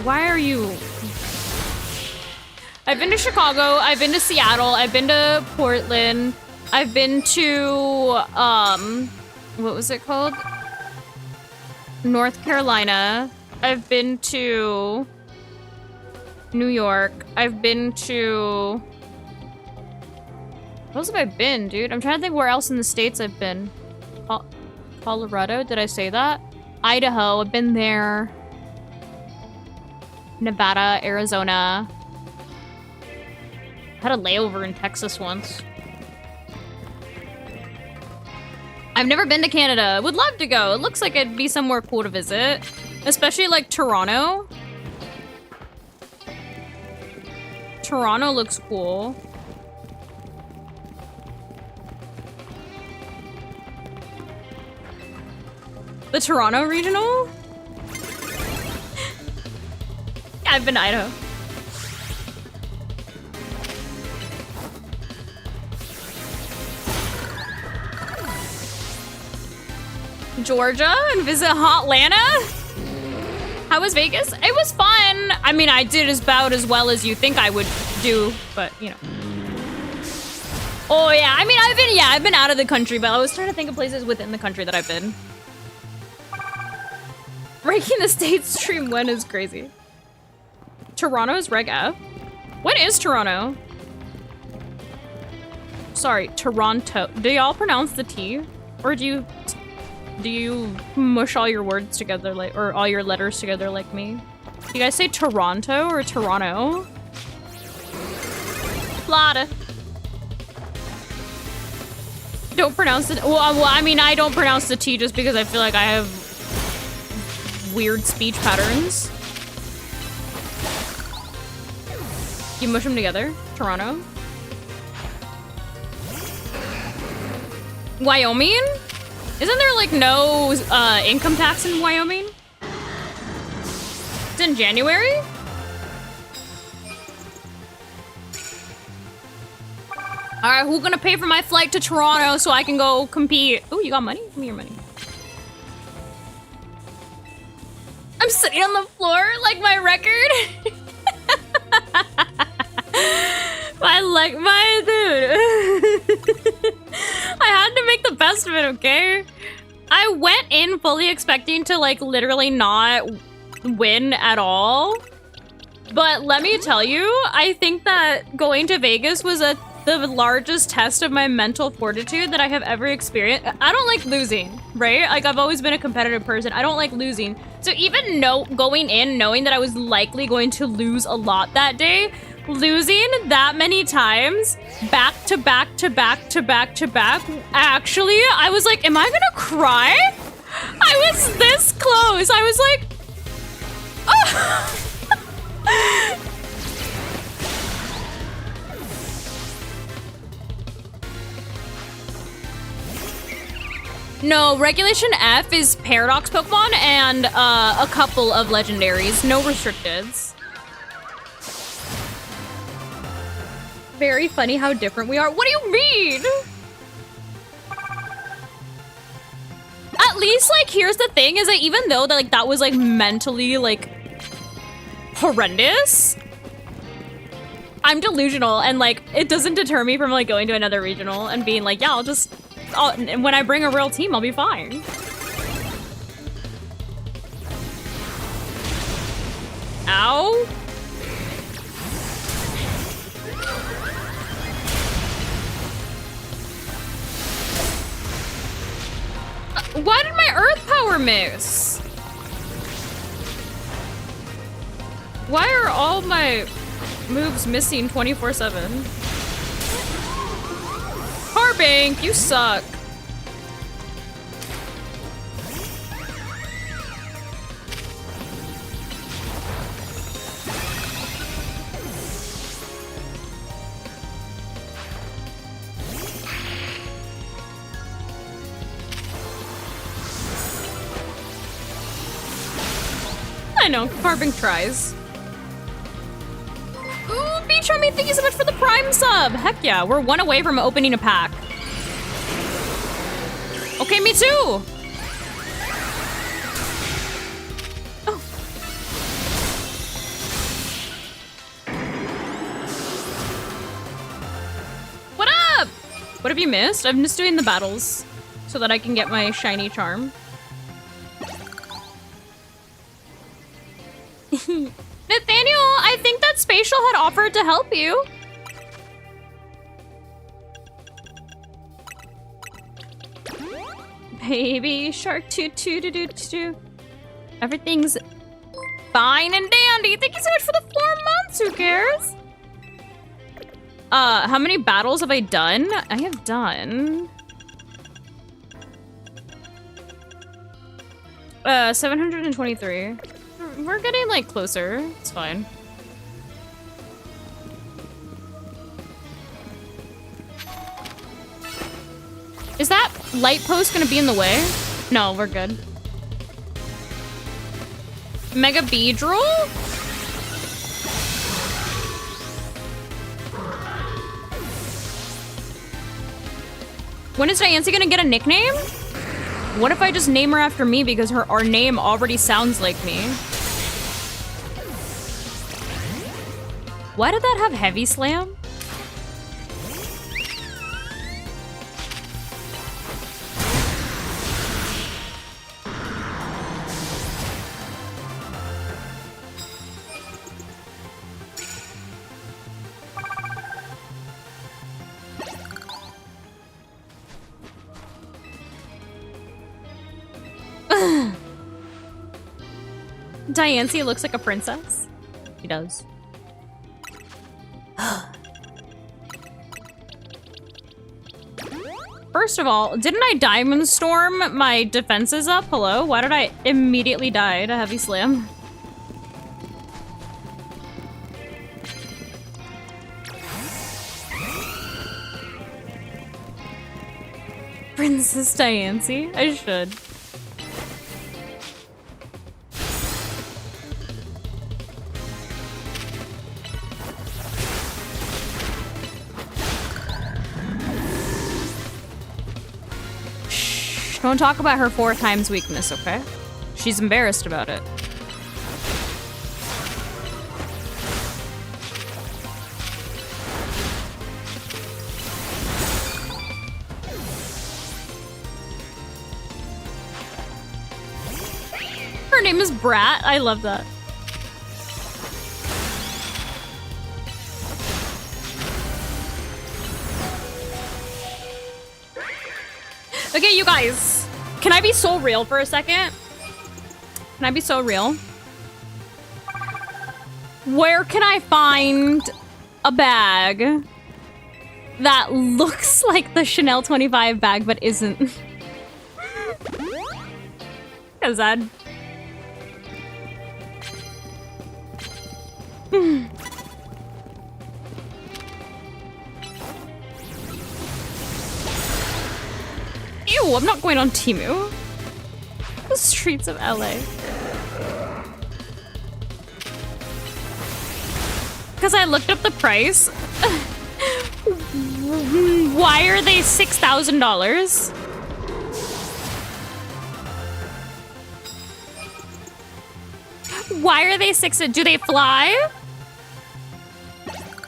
Why are you... I've been to Chicago. I've been to Seattle. I've been to Portland. I've been to... What was it called? North Carolina. I've been to... New York. I've been to... Where else have I been, dude? I'm trying to think where else in the States I've been. Colorado? Did I say that? Idaho. I've been there. Nevada, Arizona. Had a layover in Texas once. I've never been to Canada. Would love to go. It looks like it'd be somewhere cool to visit. Especially like Toronto. Toronto looks cool. The Toronto Regional? Yeah, I've been to Idaho. Georgia and visit Hotlanta? How was Vegas? It was fun. I mean, I did about as well as you think I would do, but you know. Oh yeah, I mean, I've been out of the country, but I was trying to think of places within the country that I've been. Breaking the state stream when is crazy. Toronto's Reg F? What is Toronto? Sorry, Toronto. Do y'all pronounce the T? Or do you mush all your words together like, or all your letters together like me? Do you guys say Toronto or Toronto? Florida. Don't pronounce it. Well, I mean, I don't pronounce the T just because I feel like I have weird speech patterns. You mush them together? Toronto? Wyoming? Isn't there like no income tax in Wyoming? It's in January? Alright, who's gonna pay for my flight to Toronto so I can go compete? Oh, you got money? Give me your money. I'm sitting on the floor like my record. my dude. I had to make the best of it, okay? I went in fully expecting to like literally not win at all. But let me tell you, I think that going to Vegas was the largest test of my mental fortitude that I have ever experienced. I don't like losing, right? Like I've always been a competitive person. I don't like losing. So even going in, knowing that I was likely going to lose a lot that day, losing that many times, back to back to back to back to back, actually, I was like, am I gonna cry? I was this close. I was like, oh. No, Regulation F is Paradox Pokemon and a couple of legendaries, no restricteds. Very funny how different we are. What do you mean? At least, like, here's the thing, is that even though that, like, that was, like, mentally, like, horrendous, I'm delusional, and, like, it doesn't deter me from, like, going to another regional and being like, yeah, when I bring a real team, I'll be fine. Ow. Why did my earth power miss? Why are all my moves missing 24/7? Carbank, you suck. I know, Carbank tries. Ooh, Beach Army, thank you so much for the Prime sub. Heck yeah, we're one away from opening a pack. Okay, me too. Oh. What up? What have you missed? I'm just doing the battles so that I can get my shiny charm. Nathaniel, I think that Spatial had offered to help you. Baby shark toot. Everything's fine and dandy. Thank you so much for the 4 months. Who cares? How many battles have I done? I have done 723. We're getting, like, closer. It's fine. Is that light post gonna be in the way? No, we're good. Mega Beedrill? When is Diancie gonna get a nickname? What if I just name her after me because our name already sounds like me? Why did that have Heavy Slam? Diancie looks like a princess. She does. First of all, didn't I Diamond Storm my defenses up? Hello? Why did I immediately die to Heavy Slam? Princess Diancie? I should. Don't talk about her 4 times weakness, okay? She's embarrassed about it. Her name is Brat. I love that. Okay, you guys, can I be so real for a second? Can I be so real? Where can I find a bag that looks like the Chanel 25 bag but isn't? Cause I'd... Ew, I'm not going on Temu. The streets of LA. Because I looked up the price. Why are they $6,000? Why are they 6? Do they fly?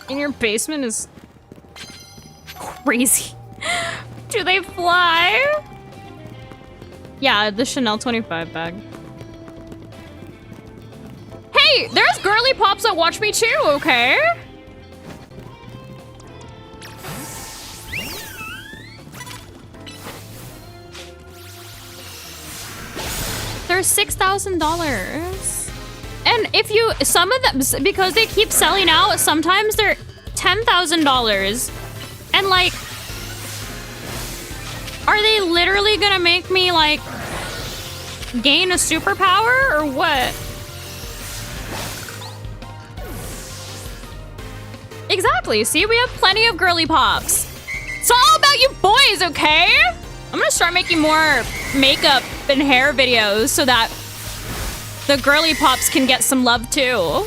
In your basement is crazy. Do they fly? Yeah, the Chanel 25 bag. Hey, there's girly pops that watch me too, okay? They're $6,000. And if you, some of them, because they keep selling out, sometimes they're $10,000. And like, are they literally gonna make me like gain a superpower or what? Exactly. See, we have plenty of girly pops. It's all about you boys, okay? I'm gonna start making more makeup and hair videos so that the girly pops can get some love too.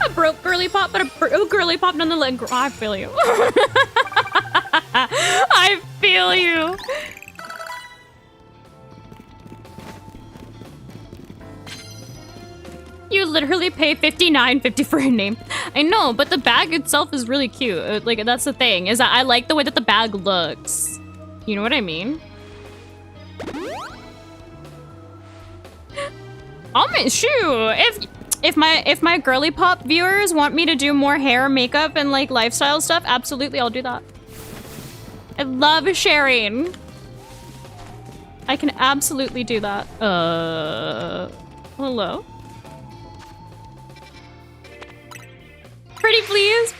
A broke girly pop, but a girly pop nonetheless. I feel you. I feel you. You literally pay $59.50 for a name. I know, but the bag itself is really cute. Like, that's the thing, is that I like the way that the bag looks. You know what I mean? Shoot, if my girly pop viewers want me to do more hair, makeup, and like lifestyle stuff, absolutely, I'll do that. I love sharing. I can absolutely do that. Hello? Pretty please?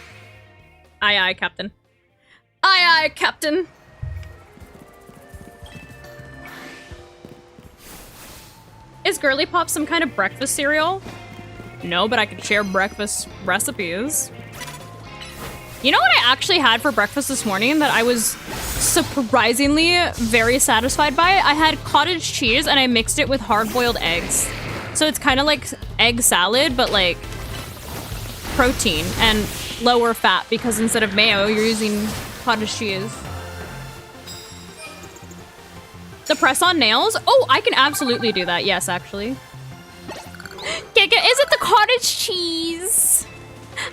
Aye aye, Captain. Aye aye, Captain. Is Girly Pop some kind of breakfast cereal? No, but I could share breakfast recipes. You know what I actually had for breakfast this morning that I was surprisingly very satisfied by? I had cottage cheese and I mixed it with hard-boiled eggs. So it's kind of like egg salad, but like protein and lower fat because instead of mayo, you're using cottage cheese. The press-on nails? Oh, I can absolutely do that. Yes, actually. Giga, is it the cottage cheese?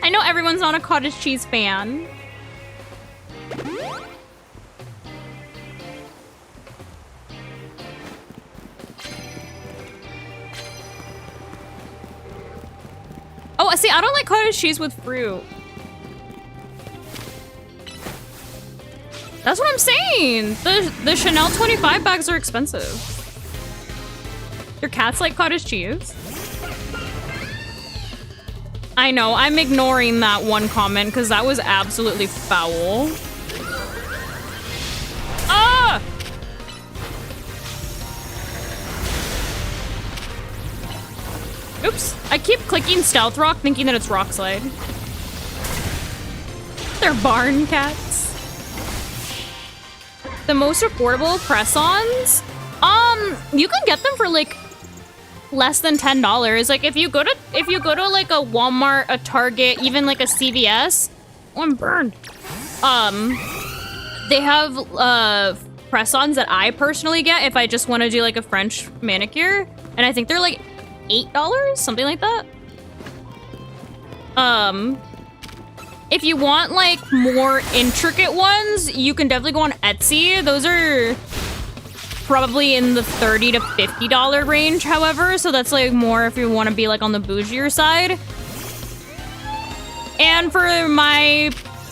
I know everyone's not a cottage cheese fan. Oh, see, I don't like cottage cheese with fruit. That's what I'm saying. The Chanel 25 bags are expensive. Your cats like cottage cheese? I know, I'm ignoring that one comment because that was absolutely foul. Ah! Oops, I keep clicking Stealth Rock thinking that it's Rock Slide. They're barn cats. The most affordable press-ons? You can get them for like less than $10. Like if you go to like a Walmart, a Target, even like a CVS. Oh, I'm burned. They have press-ons that I personally get if I just want to do like a French manicure, and I think they're like $8, something like that. If you want like more intricate ones, you can definitely go on Etsy. Those are probably in the $30 to $50 range, however, so that's like more if you want to be like on the bougier side. And for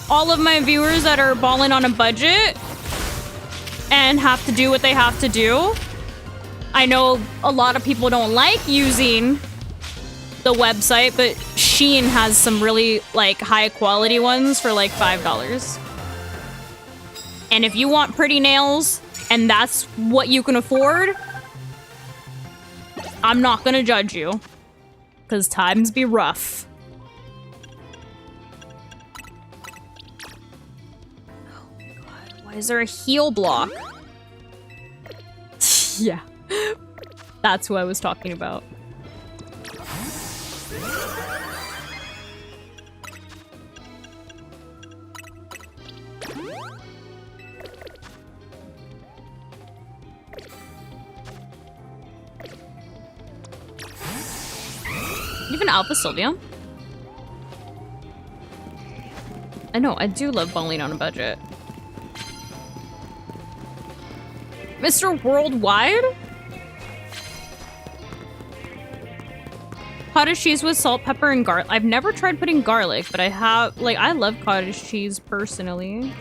all of my viewers that are balling on a budget and have to do what they have to do, I know a lot of people don't like using the website, but Shein has some really like high quality ones for like $5. And if you want pretty nails and that's what you can afford, I'm not gonna judge you, because times be rough. Oh my god, why is there a heel block? Yeah, that's who I was talking about. Alpha Sylvia. I know, I do love balling on a budget. Mr. Worldwide? Cottage cheese with salt, pepper, and garlic. I've never tried putting garlic, but I have, like, I love cottage cheese personally.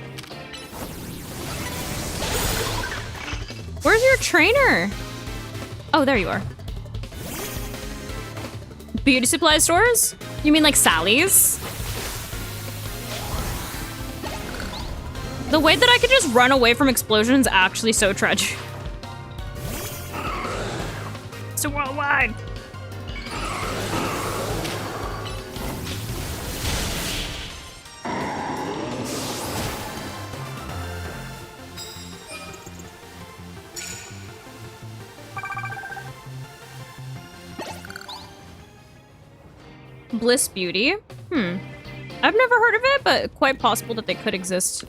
Where's your trainer? Oh, there you are. Beauty supply stores? You mean like Sally's? The way that I could just run away from explosions is actually so tragic. So worldwide. Bliss Beauty? I've never heard of it, but quite possible that they could exist.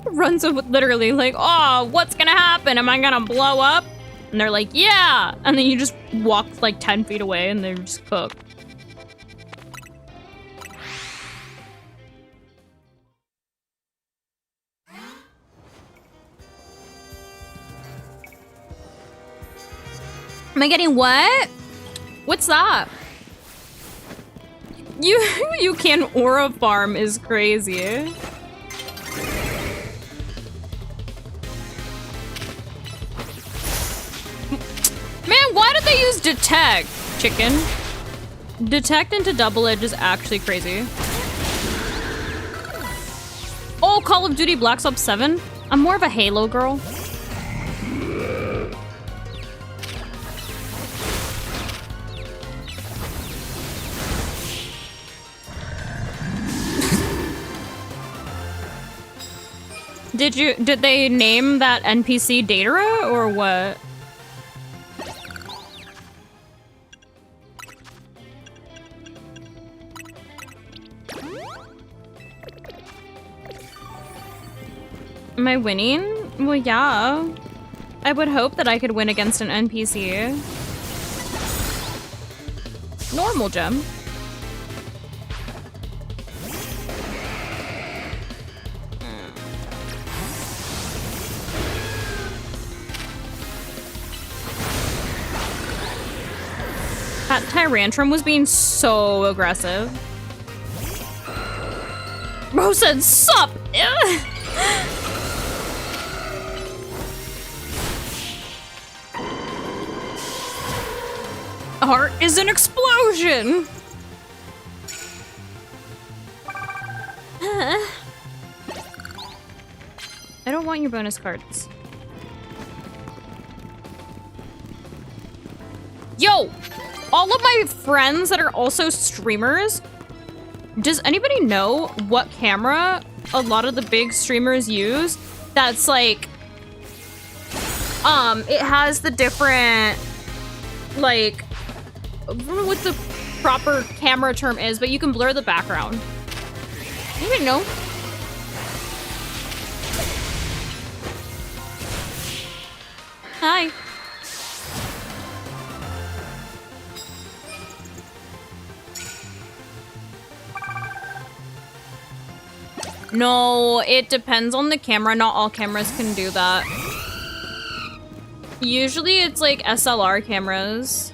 Runs up literally like, oh, what's gonna happen? Am I gonna blow up? And they're like, yeah! And then you just walk like 10 feet away and they're just cooked. Am I getting what? What's that? You can aura farm is crazy. Man, why did they use detect, chicken? Detect into double edge is actually crazy. Oh, Call of Duty Black Ops 7? I'm more of a Halo girl. Did they name that NPC Datara or what? Am I winning? Well, yeah. I would hope that I could win against an NPC. Normal gem. That Tyrantrum was being so aggressive. Bro said, sup! Heart is an explosion! I don't want your bonus cards. Yo! All of my friends that are also streamers, does anybody know what camera a lot of the big streamers use? That's like, it has the different, like, I don't know what the proper camera term is, but you can blur the background. Anybody know? Hi. No, it depends on the camera. Not all cameras can do that. Usually it's like SLR cameras.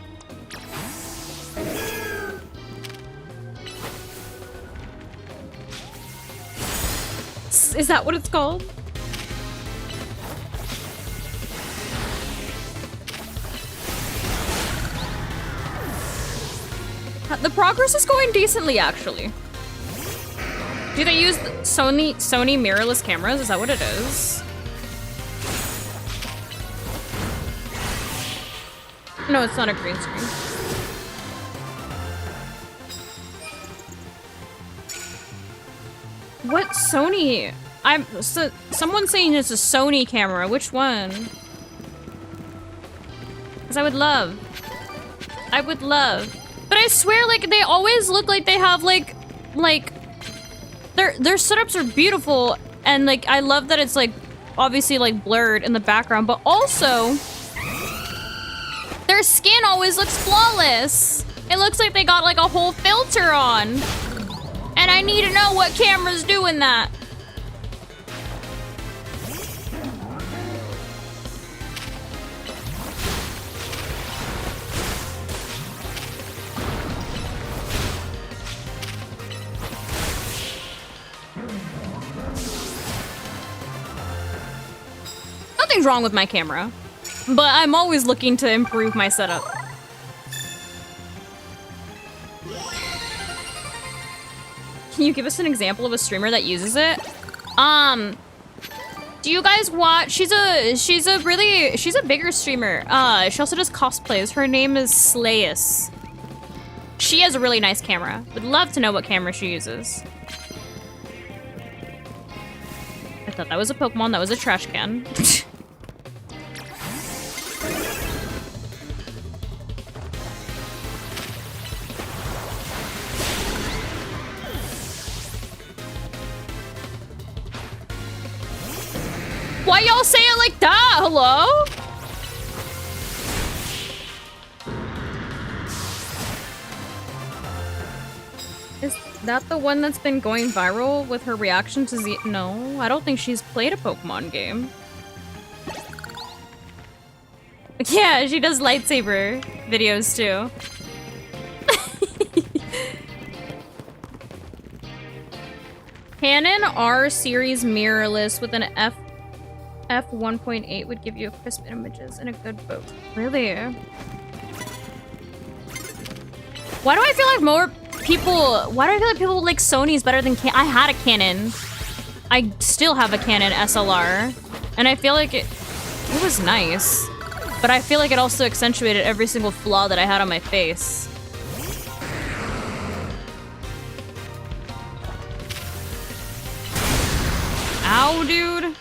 Is that what it's called? The progress is going decently, actually. Do they use Sony mirrorless cameras? Is that what it is? No, it's not a green screen. What Sony? Someone's saying it's a Sony camera. Which one? Because I would love. But I swear, like, they always look like they have like their setups are beautiful, and like I love that it's like obviously like blurred in the background, but also Their skin always looks flawless. It looks like they got like a whole filter on. And I need to know what camera's doing that. Nothing's wrong with my camera, but I'm always looking to improve my setup. Can you give us an example of a streamer that uses it? Do you guys watch? She's a bigger streamer. She also does cosplays. Her name is Slayus. She has a really nice camera. Would love to know what camera she uses. I thought that was a Pokemon. That was a trash can. Why y'all say it like that? Hello? Is that the one that's been going viral with her reaction to Z? No, I don't think she's played a Pokemon game. Yeah, she does lightsaber videos too. Canon R series mirrorless with an f1.8 would give you crisp images and a good boat. Really? Why do I feel like people like Sony's better than Canon? I had a Canon. I still have a Canon SLR. And I feel like it was nice. But I feel like it also accentuated every single flaw that I had on my face. Ow, dude.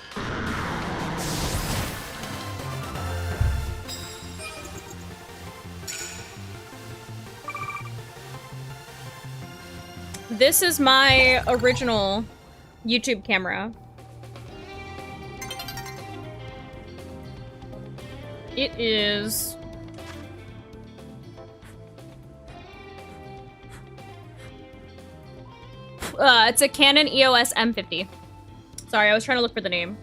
This is my original YouTube camera. It is... it's a Canon EOS M50. Sorry, I was trying to look for the name.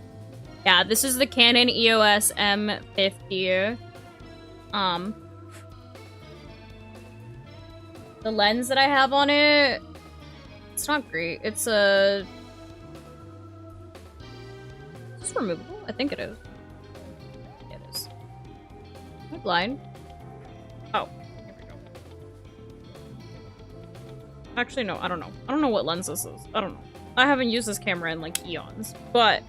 Yeah, this is the Canon EOS M50. The lens that I have on it... It's not great. It's a... Is this removable? I think it is. Yeah, it is. Am I blind? Oh. Here we go. Actually, no. I don't know. I don't know what lens this is. I don't know. I haven't used this camera in, like, eons. But...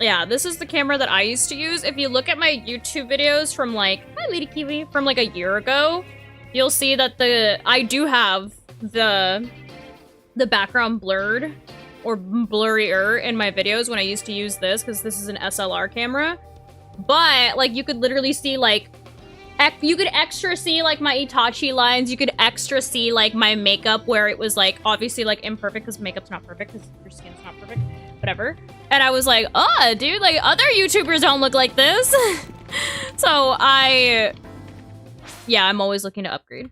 Yeah, this is the camera that I used to use. If you look at my YouTube videos from, like... Hi, Lady Kiwi. From, like, a year ago... You'll see that I do have the background blurred or blurrier in my videos when I used to use this because this is an SLR camera. But like you could literally see like you could extra see like my Itachi lines. You could extra see like my makeup where it was like obviously like imperfect because makeup's not perfect because your skin's not perfect. Whatever. And I was like, oh, dude, like other YouTubers don't look like this. So yeah, I'm always looking to upgrade.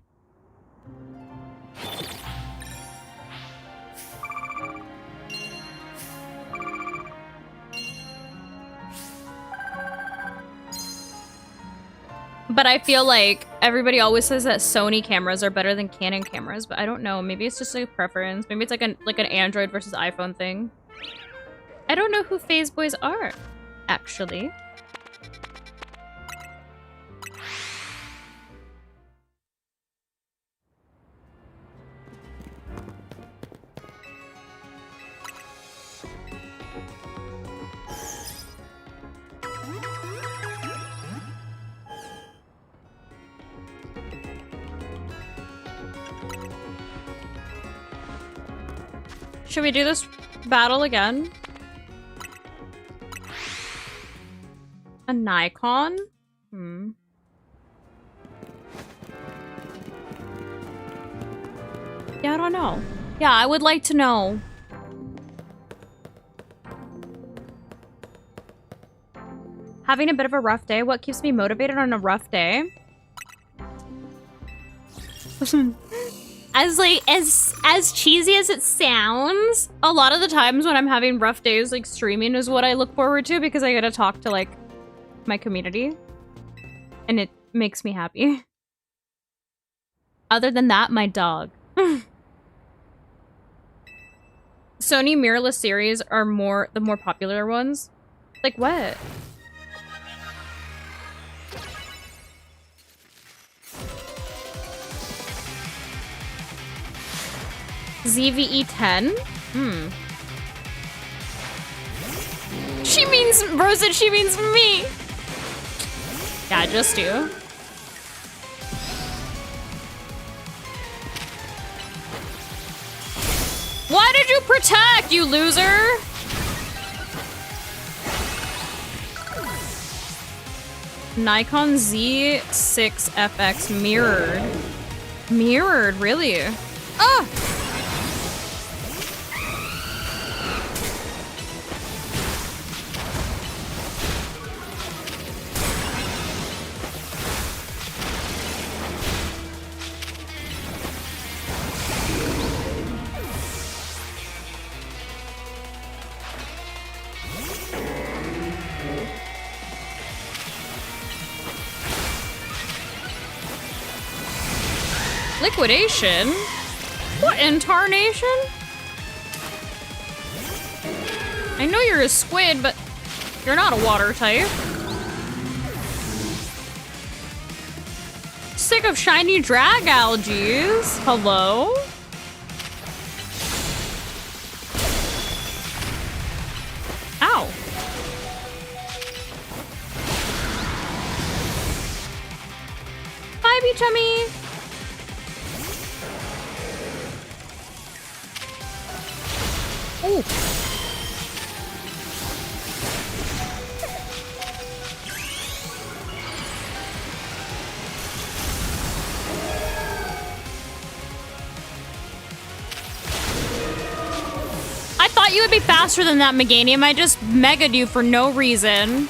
But I feel like everybody always says that Sony cameras are better than Canon cameras, but I don't know. Maybe it's just like a preference. Maybe it's like an Android versus iPhone thing. I don't know who phase boys are, actually. Should we do this battle again? A Nikon? Yeah, I don't know. Yeah, I would like to know. Having a bit of a rough day. What keeps me motivated on a rough day? As cheesy as it sounds, a lot of the times when I'm having rough days, like streaming is what I look forward to because I get to talk to like my community and it makes me happy. Other than that, my dog. Sony mirrorless series are the more popular ones. Like what? ZVE 10? She means, bro said she means me. Yeah, just do. Why did you protect, you loser? Nikon Z6FX mirrored. Mirrored, really? Ah! Liquidation? What in tarnation? I know you're a squid, but you're not a water type. Sick of shiny drag algaes. Hello? Ow. Bye, Bee Chummy. Ooh. I thought you would be faster than that, Meganium. I just megaed you for no reason.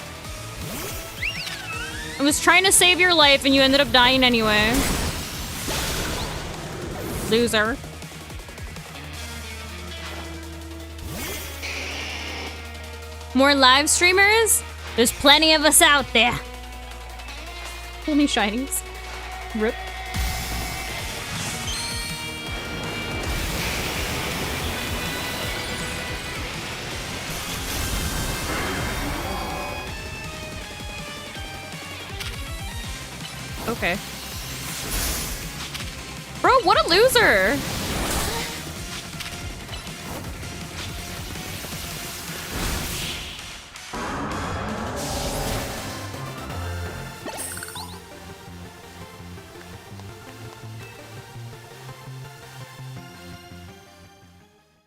I was trying to save your life and you ended up dying anyway. Loser. More live streamers? There's plenty of us out there. Only shinies. Rip. Okay. Bro, what a loser!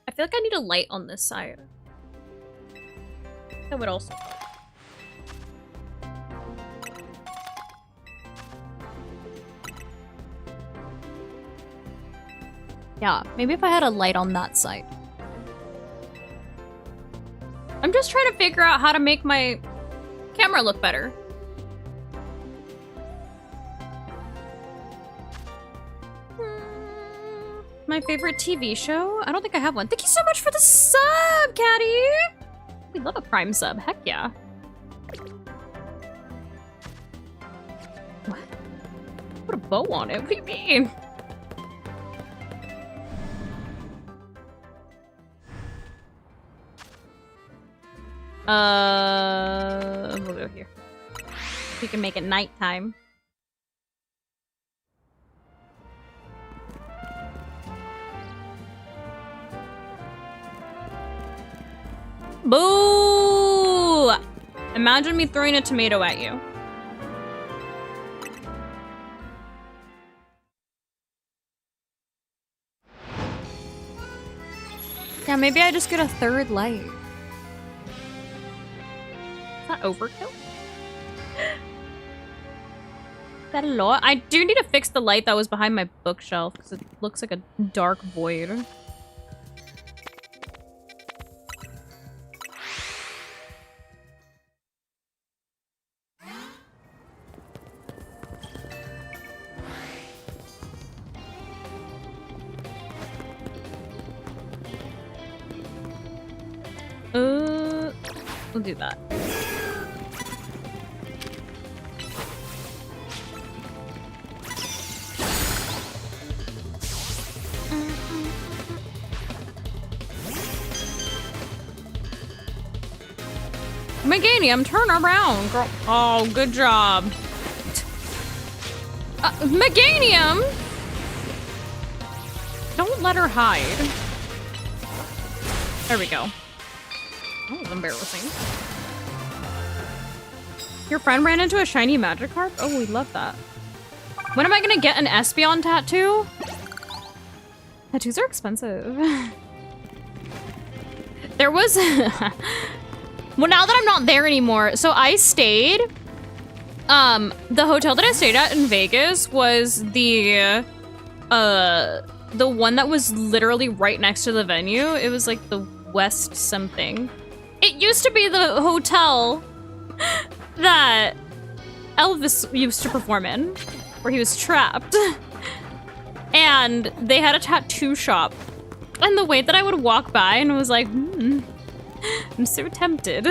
I feel like I need a light on this side. That would also help. Yeah, maybe if I had a light on that side. I'm just trying to figure out how to make my camera look better. My favorite TV show? I don't think I have one. Thank you so much for the sub, Caddy! We love a Prime sub. Heck yeah. What? Put a bow on it. What do you mean? We'll go here. We can make it nighttime. Boo! Imagine me throwing a tomato at you. Yeah, maybe I just get a third light. Is that overkill? Is that a lot? I do need to fix the light that was behind my bookshelf because it looks like a dark void. We'll do that. Meganium, turn around, girl. Oh, good job. Meganium! Don't let her hide. There we go. That was embarrassing. Your friend ran into a shiny Magikarp? Oh, we love that. When am I gonna get an Espeon tattoo? Tattoos are expensive. There was... Well, now that I'm not there anymore, so I stayed... the hotel that I stayed at in Vegas was the one that was literally right next to the venue. It was like the West something. It used to be the hotel that Elvis used to perform in, where he was trapped. And they had a tattoo shop. And the way that I would walk by and was like, I'm so tempted.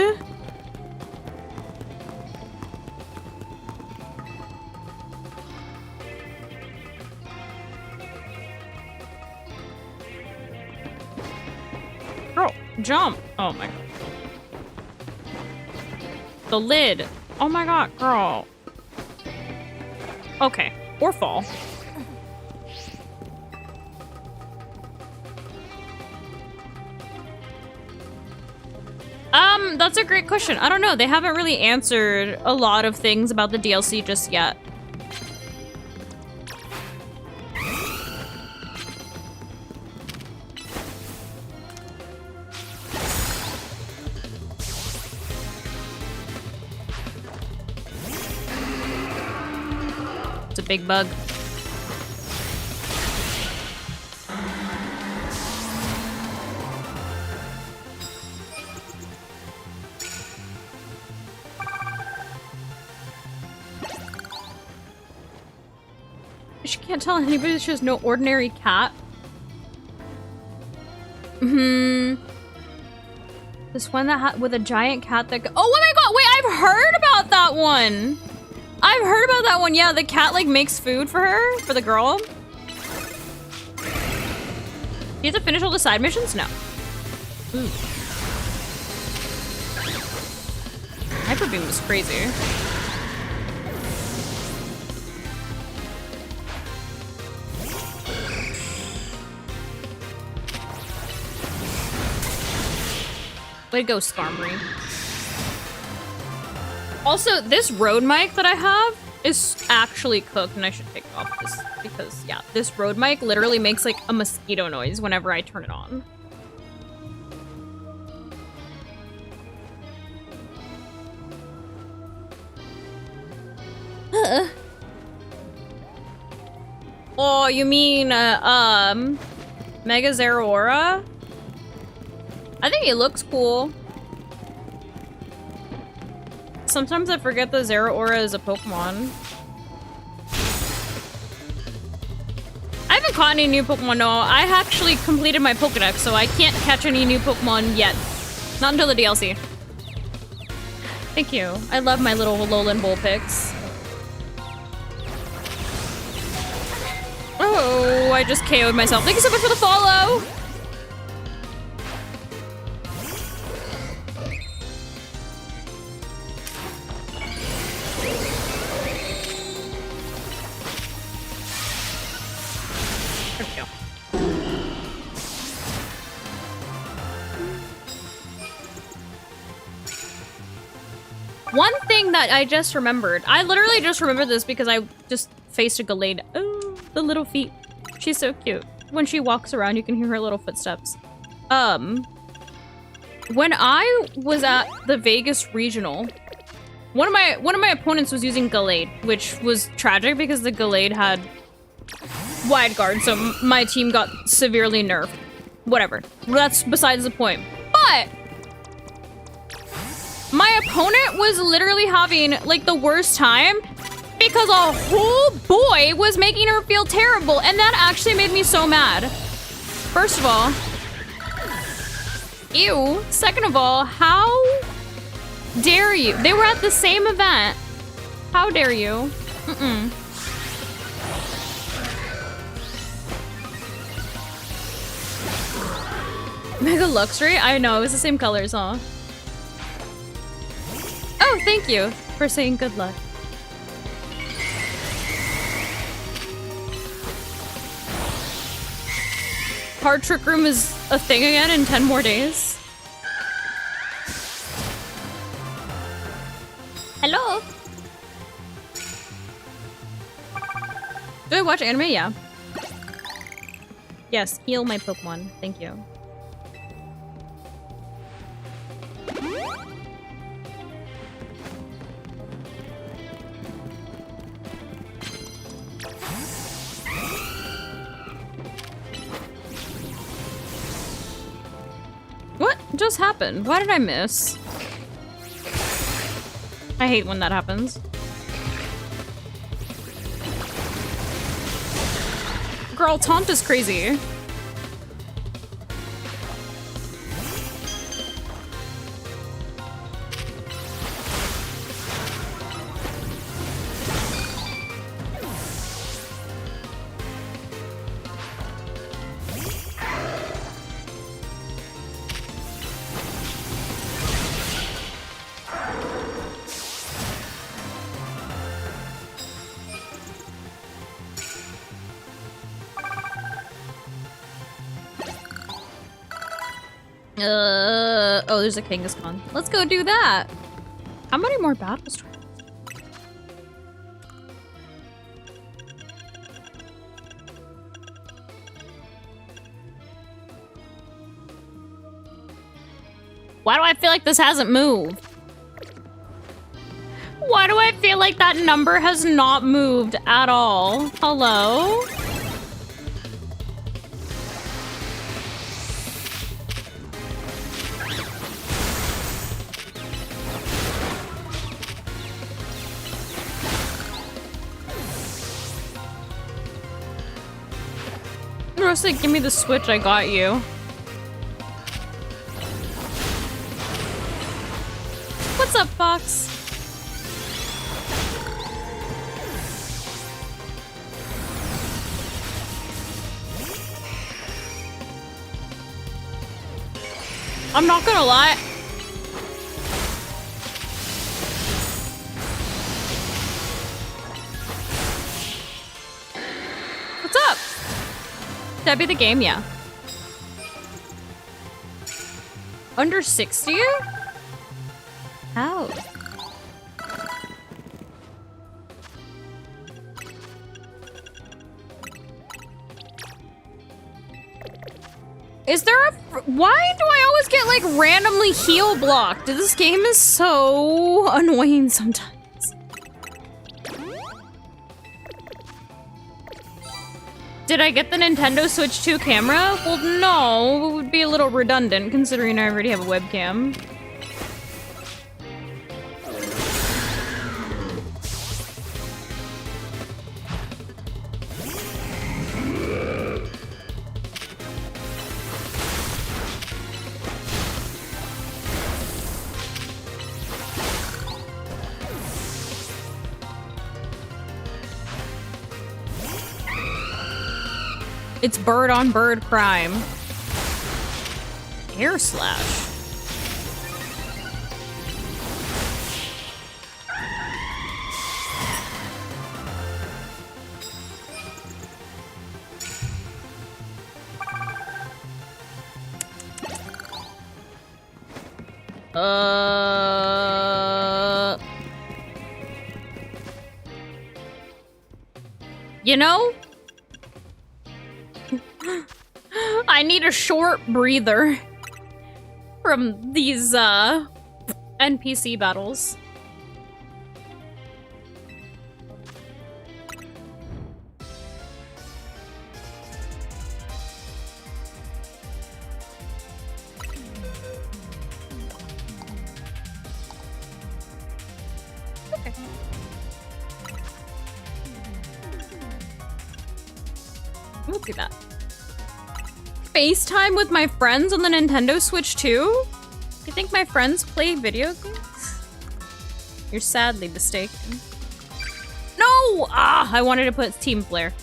Girl, jump. Oh my god. The lid. Oh my god, girl. Okay, or fall. That's a great question. I don't know. They haven't really answered a lot of things about the DLC just yet. It's a big bug. She can't tell anybody that she has no ordinary cat. This one that with a giant cat that oh my god, wait, I've heard about that one. I've heard about that one. Yeah, the cat like makes food for her, for the girl. You have to finish all the side missions? No. Ooh. Hyper Beam was crazy. Way to go, Skarmory. Also, this Rode mic that I have is actually cooked, and I should take off this because, yeah, this Rode mic literally makes like a mosquito noise whenever I turn it on. Oh, you mean, Mega Zeraora? I think it looks cool. Sometimes I forget that Zeraora is a Pokemon. I haven't caught any new Pokemon, no. I actually completed my Pokedex, so I can't catch any new Pokemon yet. Not until the DLC. Thank you. I love my little Alolan Vulpix. Oh, I just KO'd myself. Thank you so much for the follow! One thing that I just remembered. I literally just remembered this because I just faced a Gallade. Oh, the little feet. She's so cute. When she walks around, you can hear her little footsteps. When I was at the Vegas regional, one of my opponents was using Gallade, which was tragic because the Gallade had wide guard, so my team got severely nerfed. Whatever. That's besides the point. But my opponent was literally having, like, the worst time because a whole boy was making her feel terrible, and that actually made me so mad. First of all, ew. Second of all, how dare you? They were at the same event. How dare you? Mega Luxury? I know, it was the same colors, huh? Oh, thank you for saying good luck. Card Trick Room is a thing again in 10 more days. Hello? Do I watch anime? Yeah. Yes, heal my Pokemon. Thank you. What just happened? Why did I miss? I hate when that happens. Girl, taunt is crazy. Oh, there's a Kangaskhan. Let's go do that. How many more battles? Why do I feel like this hasn't moved? Why do I feel like that number has not moved at all? Hello? Rosa, give me the Switch, I got you. What's up, Fox? I'm not gonna lie. What's up? That'd be the game, yeah. Under 60? How? Is there a... Why do I always get, like, randomly heal blocked? This game is so annoying sometimes. Did I get the Nintendo Switch 2 camera? Well, no. It would be a little redundant, considering I already have a webcam. It's bird on bird crime. Air slash. You know? I need a short breather from these NPC battles. Okay. We'll do that. FaceTime with my friends on the Nintendo Switch 2? You think my friends play video games? You're sadly mistaken. No! Ah, I wanted to put Team Flare.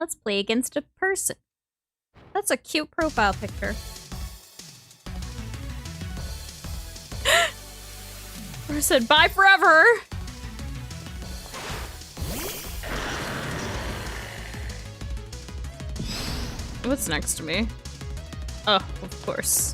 Let's play against a person. That's a cute profile picture. Person, bye forever! What's next to me? Oh, of course.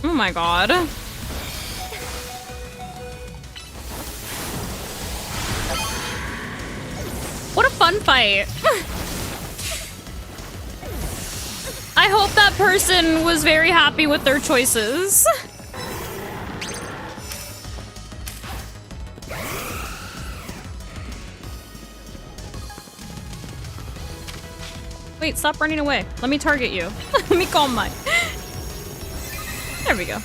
Oh my god. What a fun fight. I hope that person was very happy with their choices. Wait, stop running away. Let me target you. Let me calm mine. There we go.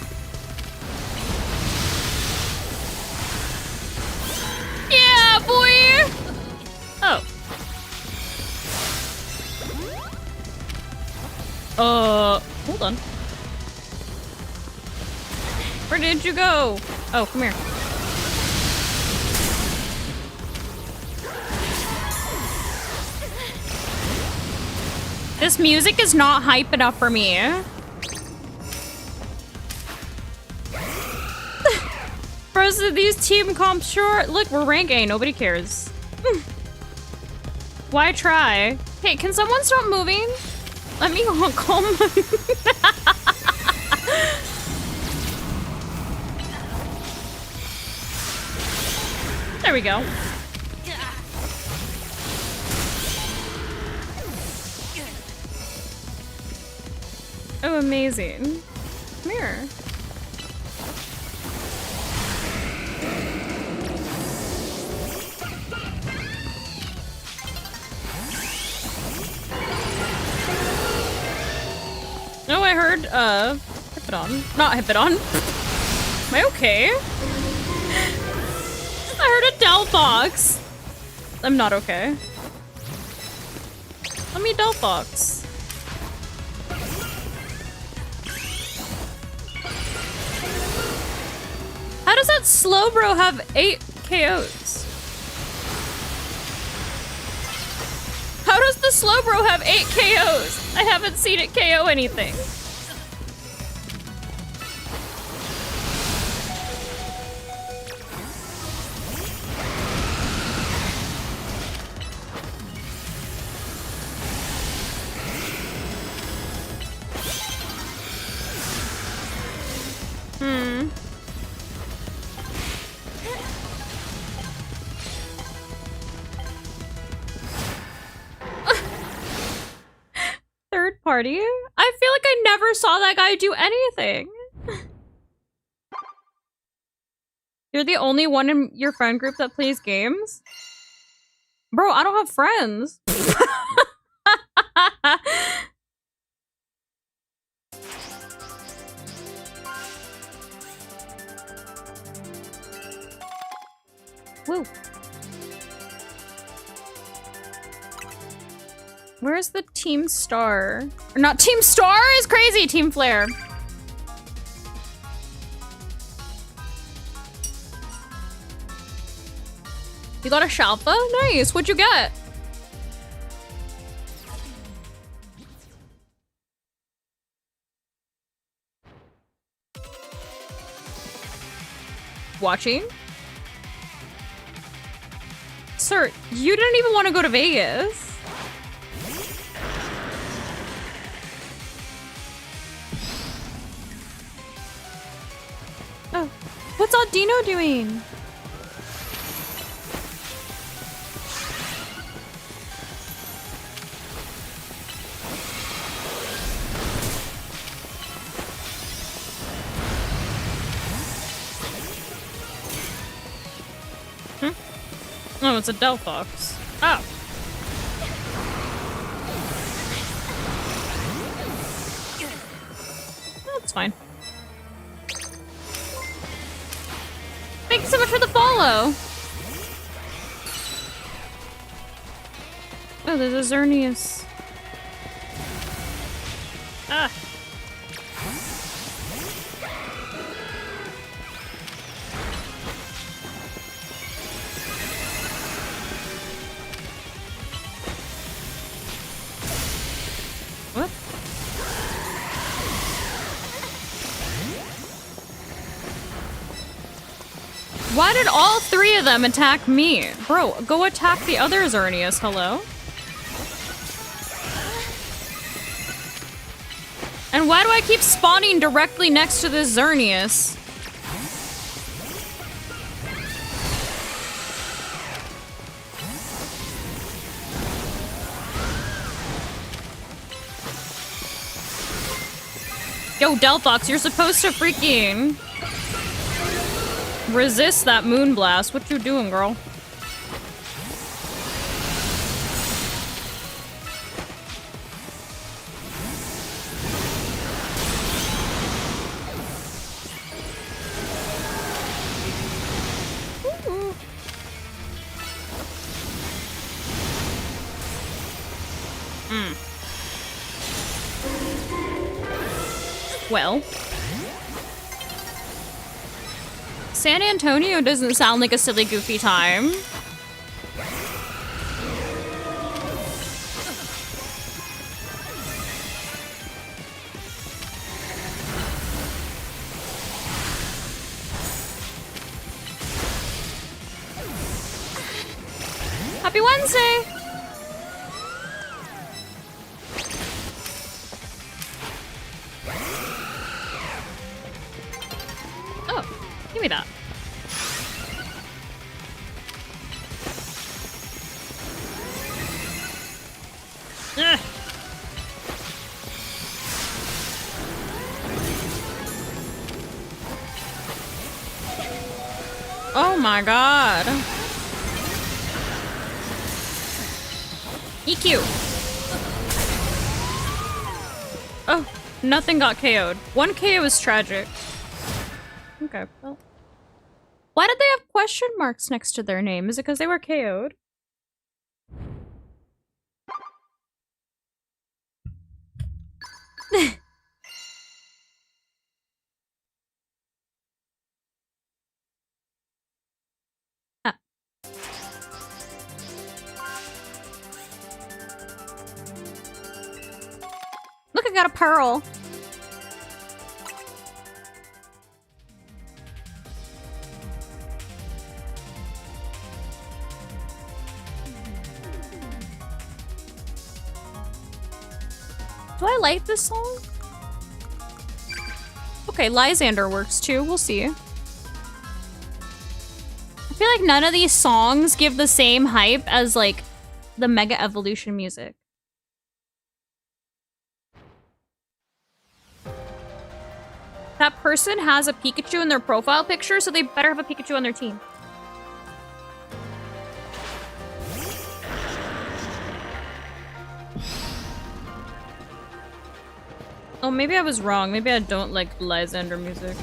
Yeah, boy! Oh. Hold on. Where did you go? Oh, come here. This music is not hype enough for me. Bros, these team comps sure. Look, we're rank A, nobody cares. Why try? Hey, can someone stop moving? Let me calm. There we go. Oh, amazing. Come here. Oh, I heard, Hippodon. Not Hippodon. Am I okay? I heard a Delphox. I'm not okay. Let me Delphox. How does that Slowbro have 8 KOs? How does the Slowbro have 8 KOs? I haven't seen it KO anything. Third party? I feel like I never saw that guy do anything. You're the only one in your friend group that plays games? Bro, I don't have friends. Woo. Where's the Team Star? Or not Team Star is crazy, Team Flare. You got a Shalpa? Nice, what'd you get? Watching? Sir, you didn't even want to go to Vegas. Oh, what's Audino doing? it's a Delphox. Oh. That's fine. Thank you so much for the follow. Oh, there's a Xerneas. Ah. What? Why did all three of them attack me? Bro, go attack the other Xerneas, hello? And why do I keep spawning directly next to this Xerneas? Yo, Delphox, you're supposed to freaking resist that moonblast. What you doing, girl? Well, San Antonio doesn't sound like a silly, goofy time. Happy Wednesday! Give me that. Ugh. Oh my god. EQ. Oh, nothing got KO'd. One KO is tragic. Okay, well. Why did they have question marks next to their name? Is it because they were KO'd? Ah. Look, I got a pearl. Do I like this song? Okay, Lysander works too. We'll see. I feel like none of these songs give the same hype as, like, the Mega Evolution music. That person has a Pikachu in their profile picture, so they better have a Pikachu on their team. Oh, maybe I was wrong. Maybe I don't like Lysander music.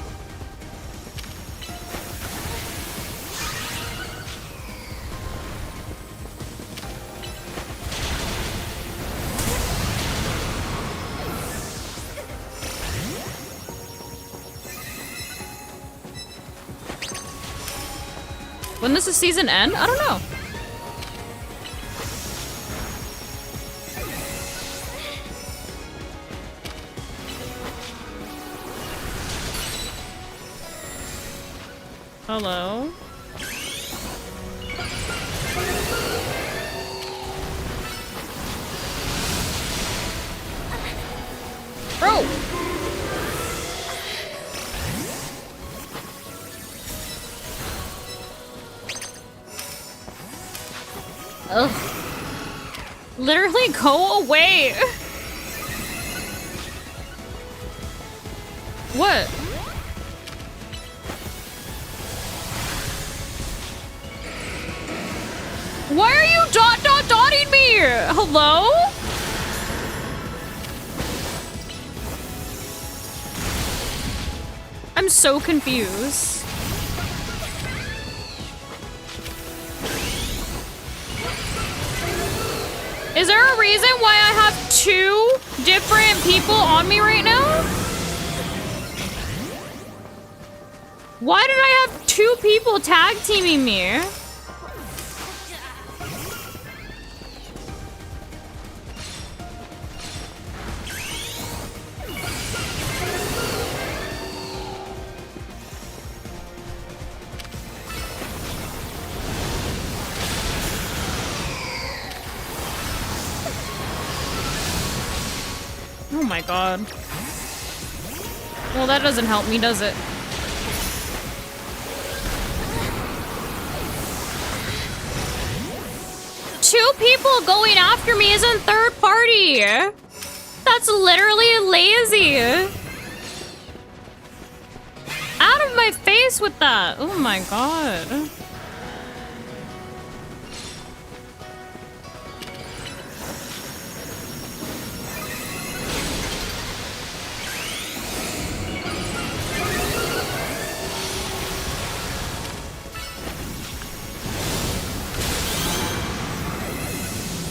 When does the season end? I don't know. Hello? Bro! Ugh. Literally go away! What? dotting me? Hello? I'm so confused. Is there a reason why I have 2 different people on me right now? Why did I have 2 people tag teaming me? Oh my god. Well, that doesn't help me, does it? Two people going after me isn't third party. That's literally lazy. Out of my face with that. Oh my god.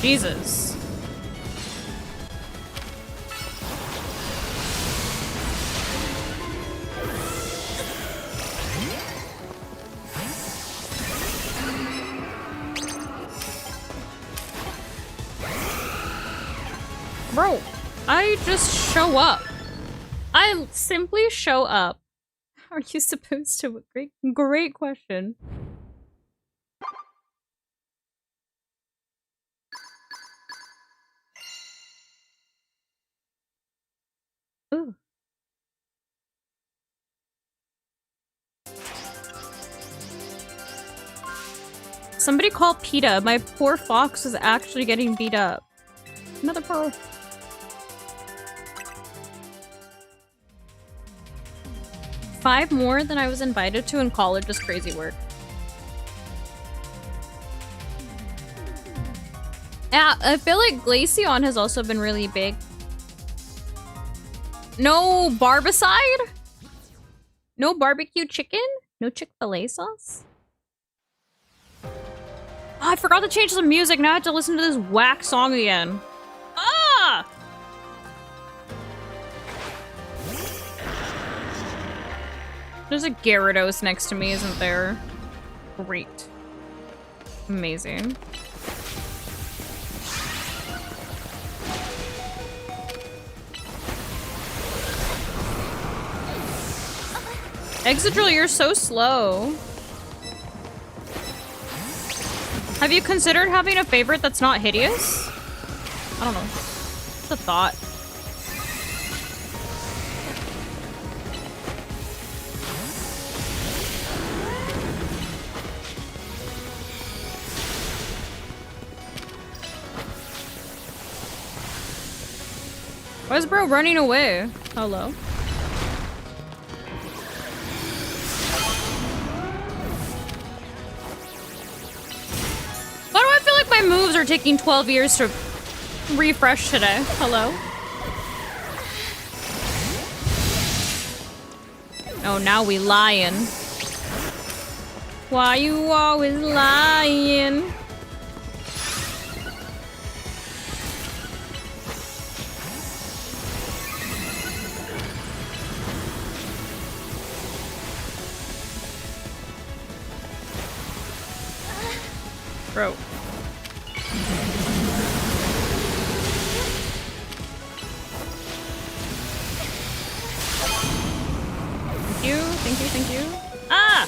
Jesus. Bro, I just show up. I simply show up. How are you supposed to? Great question. Ooh. Somebody call PETA. My poor fox is actually getting beat up. Another pearl. Five more than I was invited to in college is crazy work. Yeah, I feel like Glaceon has also been really big. No barbicide? No barbecue chicken? No Chick-fil-A sauce? Oh, I forgot to change the music. Now I have to listen to this whack song again. Ah! There's a Gyarados next to me, isn't there? Great. Amazing. Exegil, you're so slow. Have you considered having a favorite that's not hideous? I don't know. It's a thought. Why is bro running away? Hello? Why do I feel like my moves are taking 12 years to refresh today? Hello? Oh, now we lying. Why you always lying? Bro. Thank you, thank you, thank you. Ah!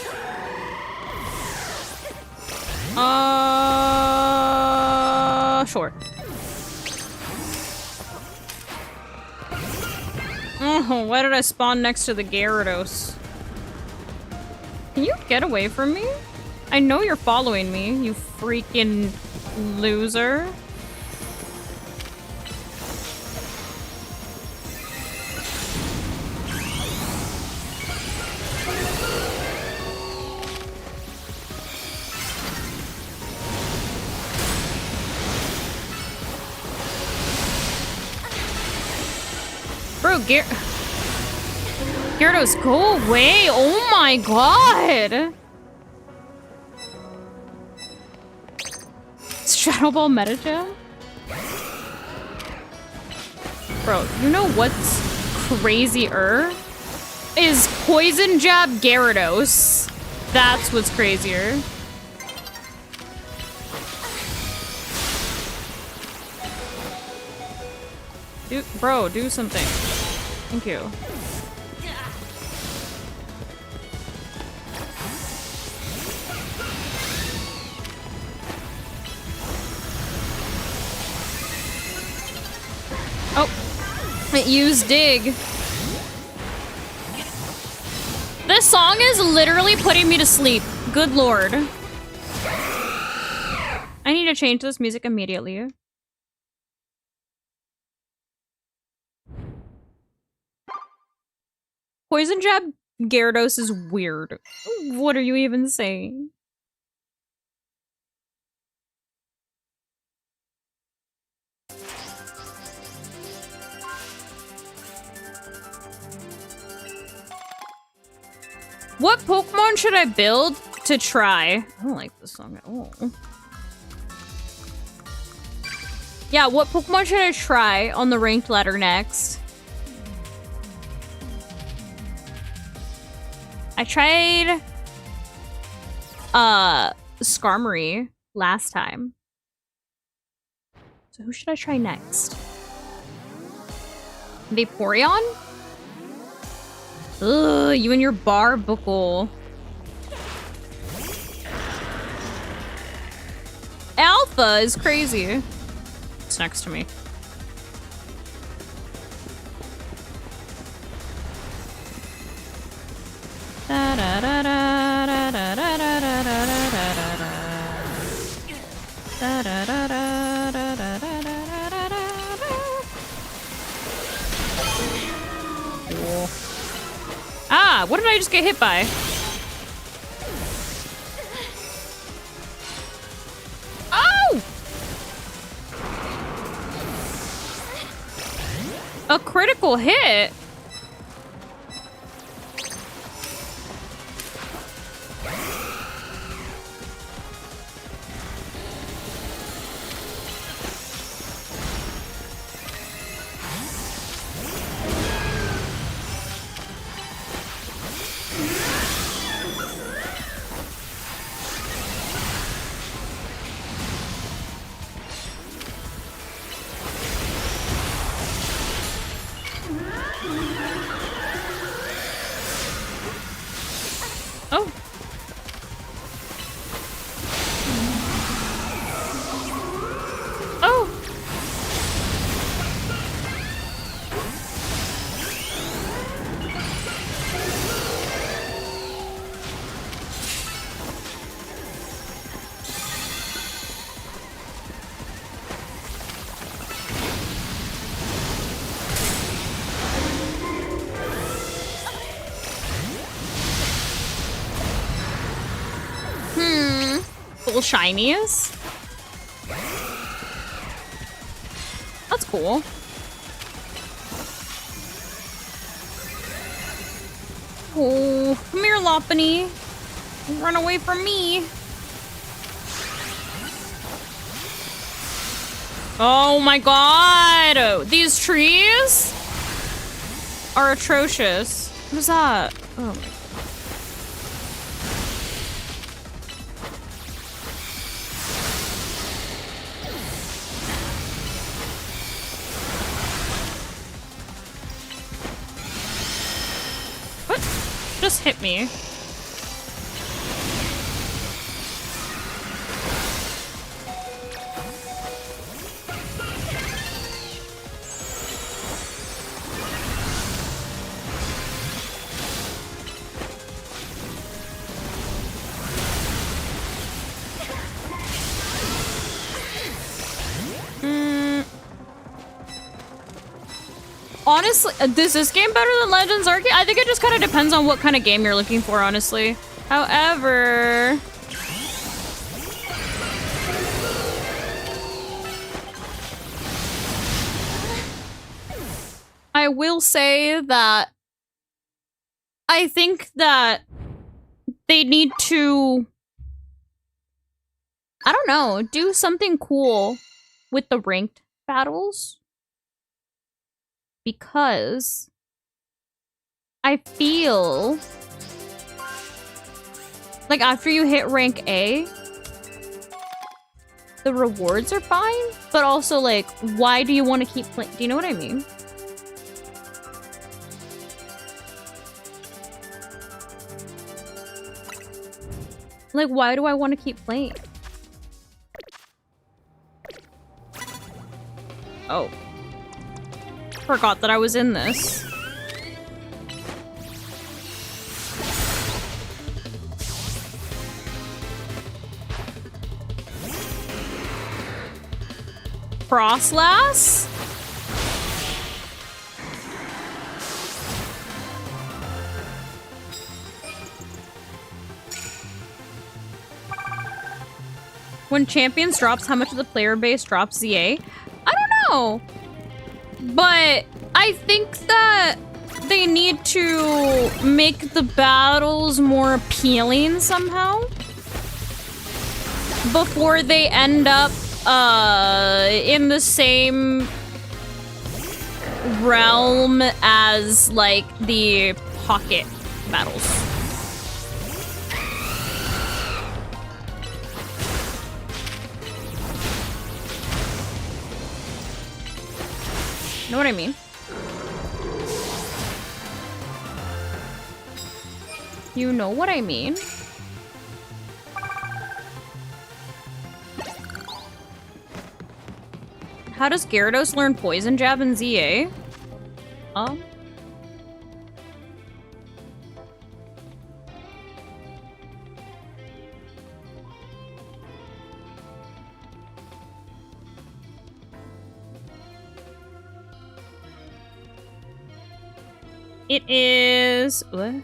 Sure. Oh, why did I spawn next to the Gyarados? Can you get away from me? I know you're following me, you freaking loser. Bro, Gyarados, go away! Oh my god! Shadow Ball meta jam? Bro, you know what's crazier? Is Poison Jab Gyarados. That's what's crazier. Bro, do something. Thank you. Oh, it used dig. This song is literally putting me to sleep. Good lord. I need to change this music immediately. Poison Jab Gyarados is weird. What are you even saying? What Pokemon should I build to try? I don't like this song at all. Yeah, what Pokemon should I try on the ranked ladder next? I tried Skarmory last time. So who should I try next? Vaporeon? Ugh, you and your Barbuckle. Alpha is crazy. It's next to me. Da da da da da da da da da da da da da da da. Ah, what did I just get hit by? Oh! A critical hit? Full shinies? That's cool. Oh, come here, Lopunny. Run away from me. Oh my god! These trees are atrocious. What is that? Oh my god. Just hit me. Honestly, is this game better than Legends Arceus? I think it just kind of depends on what kind of game you're looking for, honestly. However... I will say that I think that they need to, I don't know, do something cool with the ranked battles. Because I feel like after you hit rank A, the rewards are fine, but also like, why do you want to keep playing? Do you know what I mean? Like, why do I want to keep playing? Oh. Forgot that I was in this. Frostlass? When champions drops, how much of the player base drops ZA? I don't know. But I think that they need to make the battles more appealing somehow before they end up in the same realm as like the pocket battles. Know what I mean? You know what I mean? How does Gyarados learn Poison Jab in ZA? It is... what?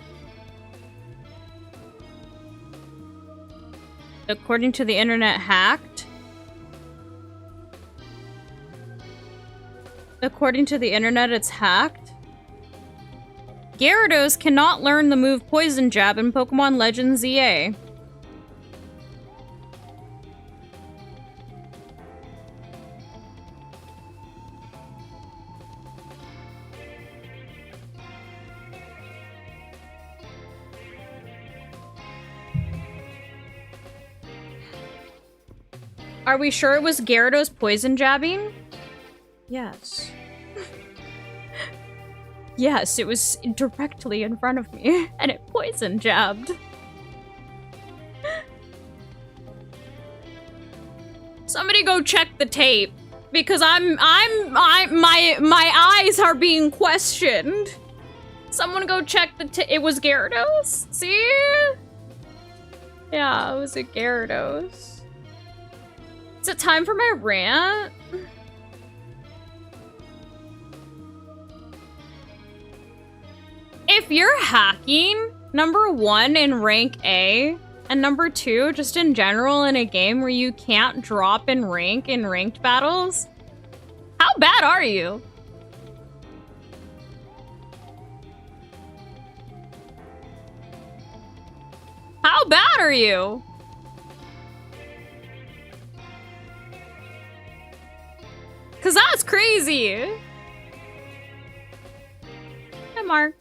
According to the internet, hacked. According to the internet, it's hacked. Gyarados cannot learn the move Poison Jab in Pokemon Legends ZA. Are we sure it was Gyarados poison jabbing? Yes. Yes, it was directly in front of me, and it poison jabbed. Somebody go check the tape, because my eyes are being questioned. Someone go check the tape. It was Gyarados? See? Yeah, it was a Gyarados. Is it time for my rant? If you're hacking, number one, in rank A, and number two, just in general in a game where you can't drop in rank in ranked battles, how bad are you? How bad are you? Cause that's crazy. Hi, Mark.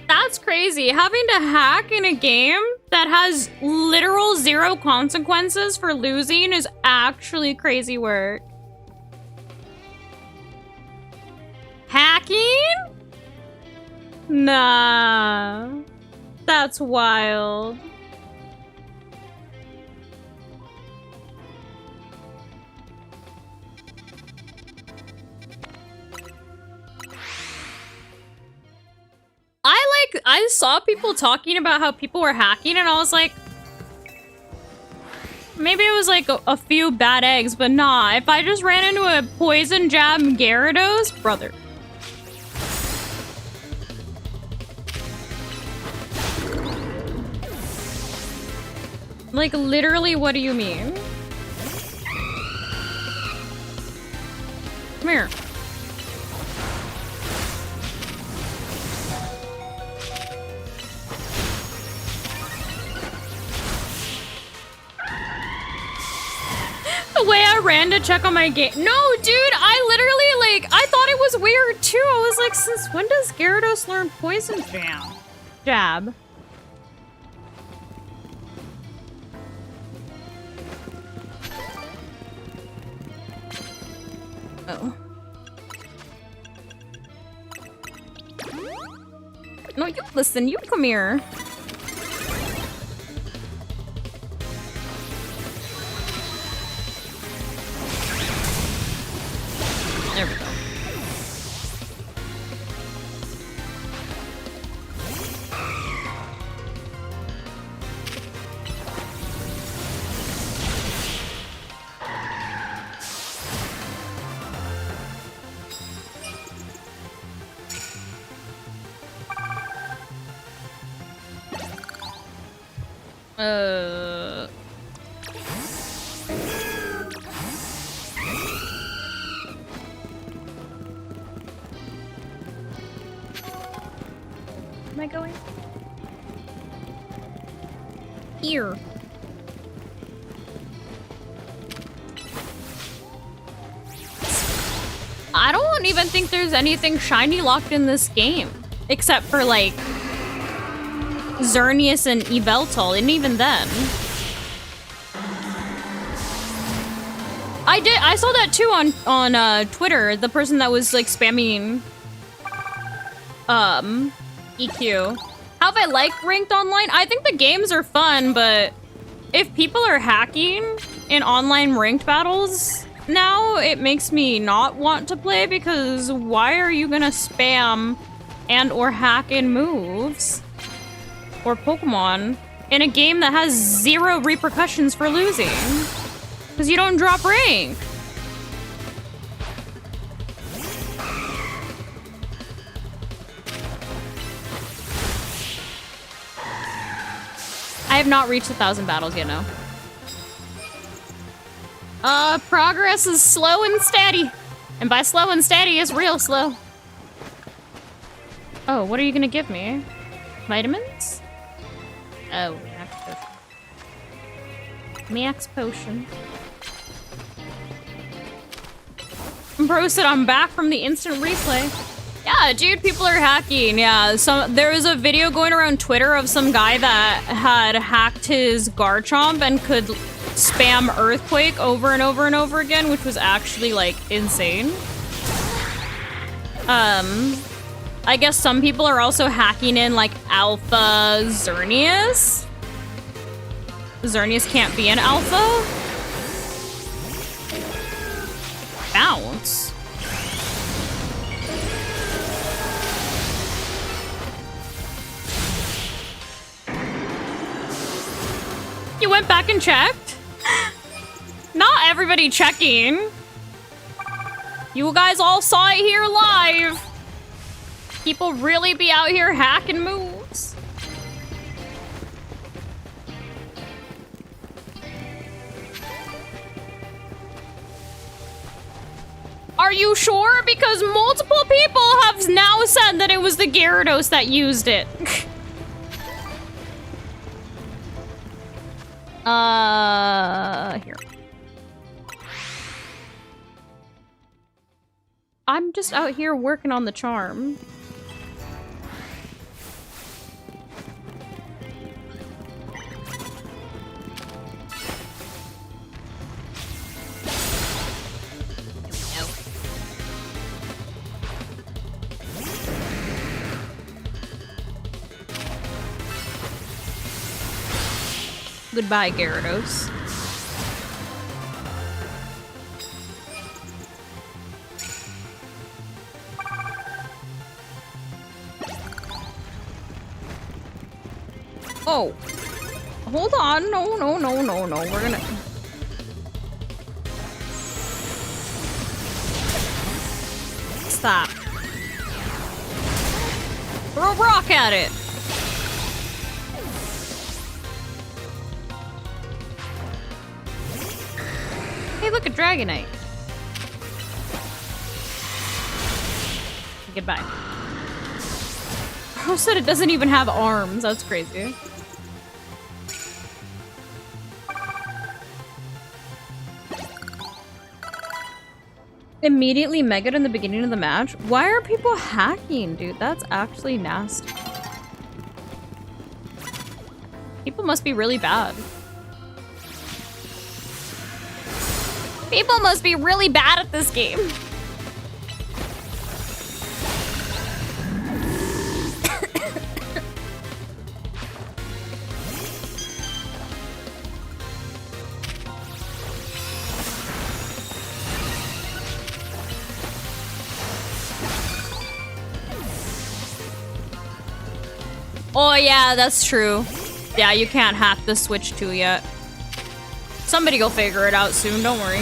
That's crazy. Having to hack in a game that has literal 0 consequences for losing is actually crazy work. Hacking? Nah. That's wild. I saw people talking about how people were hacking, and I was like, maybe it was like a few bad eggs, but nah, if I just ran into a poison jab Gyarados, brother. Like, literally, what do you mean? Come here. ran to check on my game. No, dude, I literally, like, I thought it was weird, too. I was like, since when does Gyarados learn Poison Jab? Oh. No, you listen, you come here. There we go. Am I going? Here. I don't even think there's anything shiny locked in this game. Except for, like, Xerneas and Yveltal, and even then. I saw that too on Twitter, the person that was, like, spamming, EQ. How have I liked ranked online? I think the games are fun, but if people are hacking in online ranked battles now, it makes me not want to play because why are you gonna spam and or hack in moves or Pokemon in a game that has 0 repercussions for losing? Because you don't drop rank. I have not reached 1,000 battles yet, no. Progress is slow and steady. And by slow and steady, it's real slow. Oh, what are you gonna give me? Vitamins? Oh, max potion. Max potion. Bro said I'm back from the instant replay. Yeah, dude, people are hacking. Yeah, there was a video going around Twitter of some guy that had hacked his Garchomp and could spam Earthquake over and over and over again, which was actually, like, insane. I guess some people are also hacking in, like, Alpha Xerneas. Xerneas can't be an Alpha. Bounce. You went back and checked? Not everybody checking. You guys all saw it here live. People really be out here hacking moves. Are you sure? Because multiple people have now said that it was the Gyarados that used it. Here. I'm just out here working on the charm. Goodbye, Gyarados. Oh. Hold on. No. We're gonna... Stop. Throw a rock at it. Hey, look, a Dragonite. Goodbye. Bro said it doesn't even have arms. That's crazy. Immediately megaed in the beginning of the match? Why are people hacking, dude? That's actually nasty. People must be really bad. People must be really bad at this game. Oh yeah, that's true. Yeah, you can't hack the Switch 2 yet. Somebody will figure it out soon, don't worry.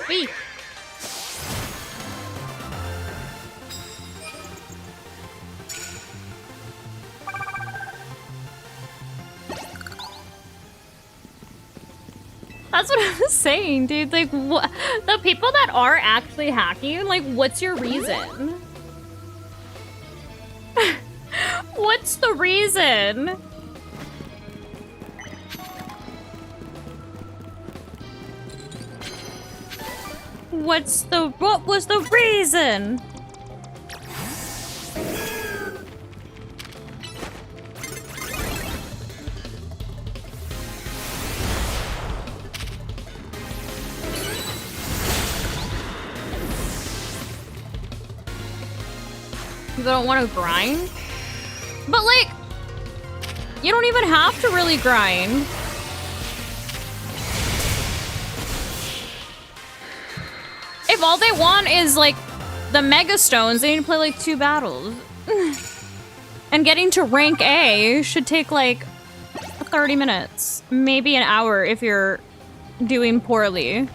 Wee. That's what I was saying, dude. Like, what? The people that are actually hacking, like, what's your reason? What's the reason? What was the reason? You don't want to grind? But like, you don't even have to really grind. If all they want is like the Mega Stones, they need to play like 2 battles. And getting to rank A should take like 30 minutes, maybe an hour if you're doing poorly.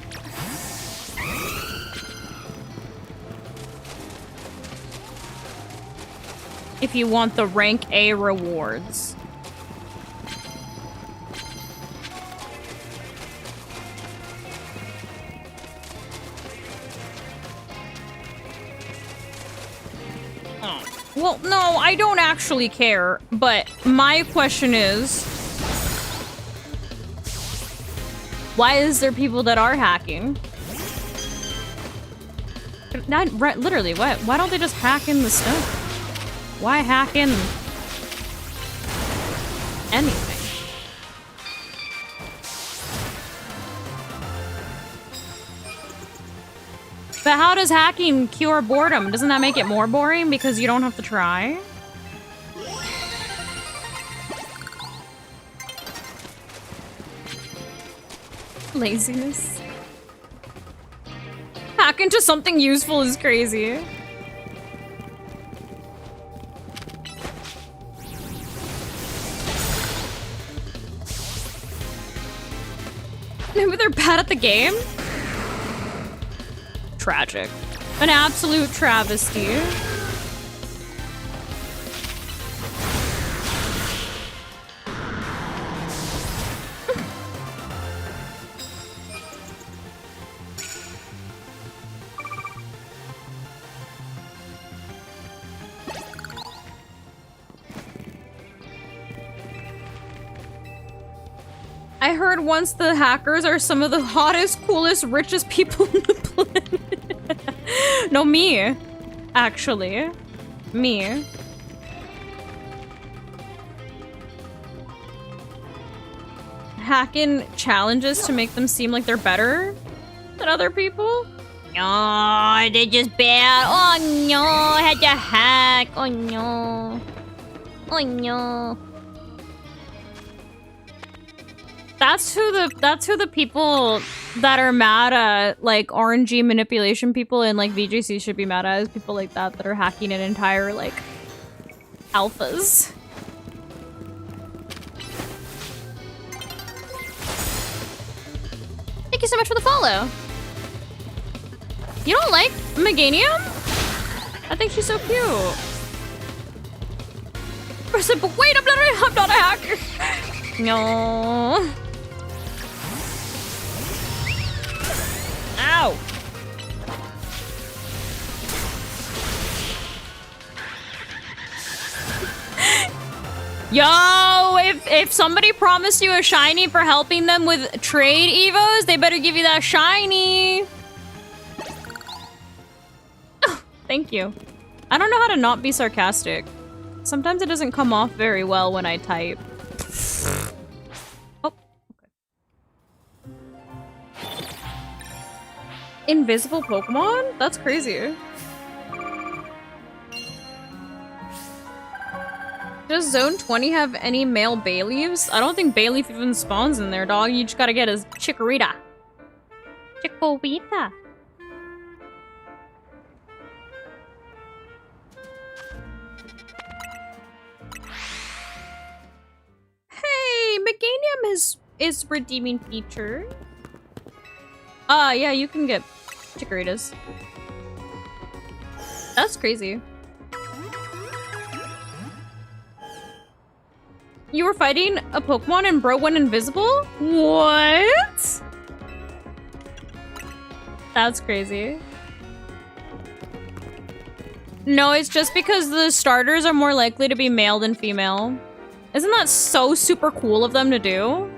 If you want the rank A rewards. Oh. Well, no, I don't actually care, but my question is, why is there people that are hacking? Not, literally, what? Why don't they just hack in the stuff? Why hack in anything? But how does hacking cure boredom? Doesn't that make it more boring because you don't have to try? Laziness. Hack into something useful is crazy. Maybe they're bad at the game? Tragic. An absolute travesty. I heard once the hackers are some of the hottest, coolest, richest people on the planet. No, me. Actually. Me. Hacking challenges to make them seem like they're better than other people? Oh, they're just bad. Oh no, I had to hack. Oh no. Oh no. That's who the people that are mad at like RNG manipulation people in like VGC should be mad at, is people like that are hacking an entire like alphas. Thank you so much for the follow. You don't like Meganium? I think she's so cute. I said, but wait, I'm not a hacker. No. Ow. Yo, if somebody promised you a shiny for helping them with trade evos, they better give you that shiny. Oh, thank you. I don't know how to not be sarcastic. Sometimes it doesn't come off very well when I type. Oh, okay. Invisible Pokemon? That's crazy. Does Zone 20 have any male Bayleaves? I don't think Bayleaf even spawns in there, dog. You just gotta get his Chikorita. Chikorita. Hey, Meganium is redeeming feature. Yeah, you can get Chikoritas. That's crazy. You were fighting a Pokemon and bro went invisible? What? That's crazy. No, it's just because the starters are more likely to be male than female. Isn't that so super cool of them to do?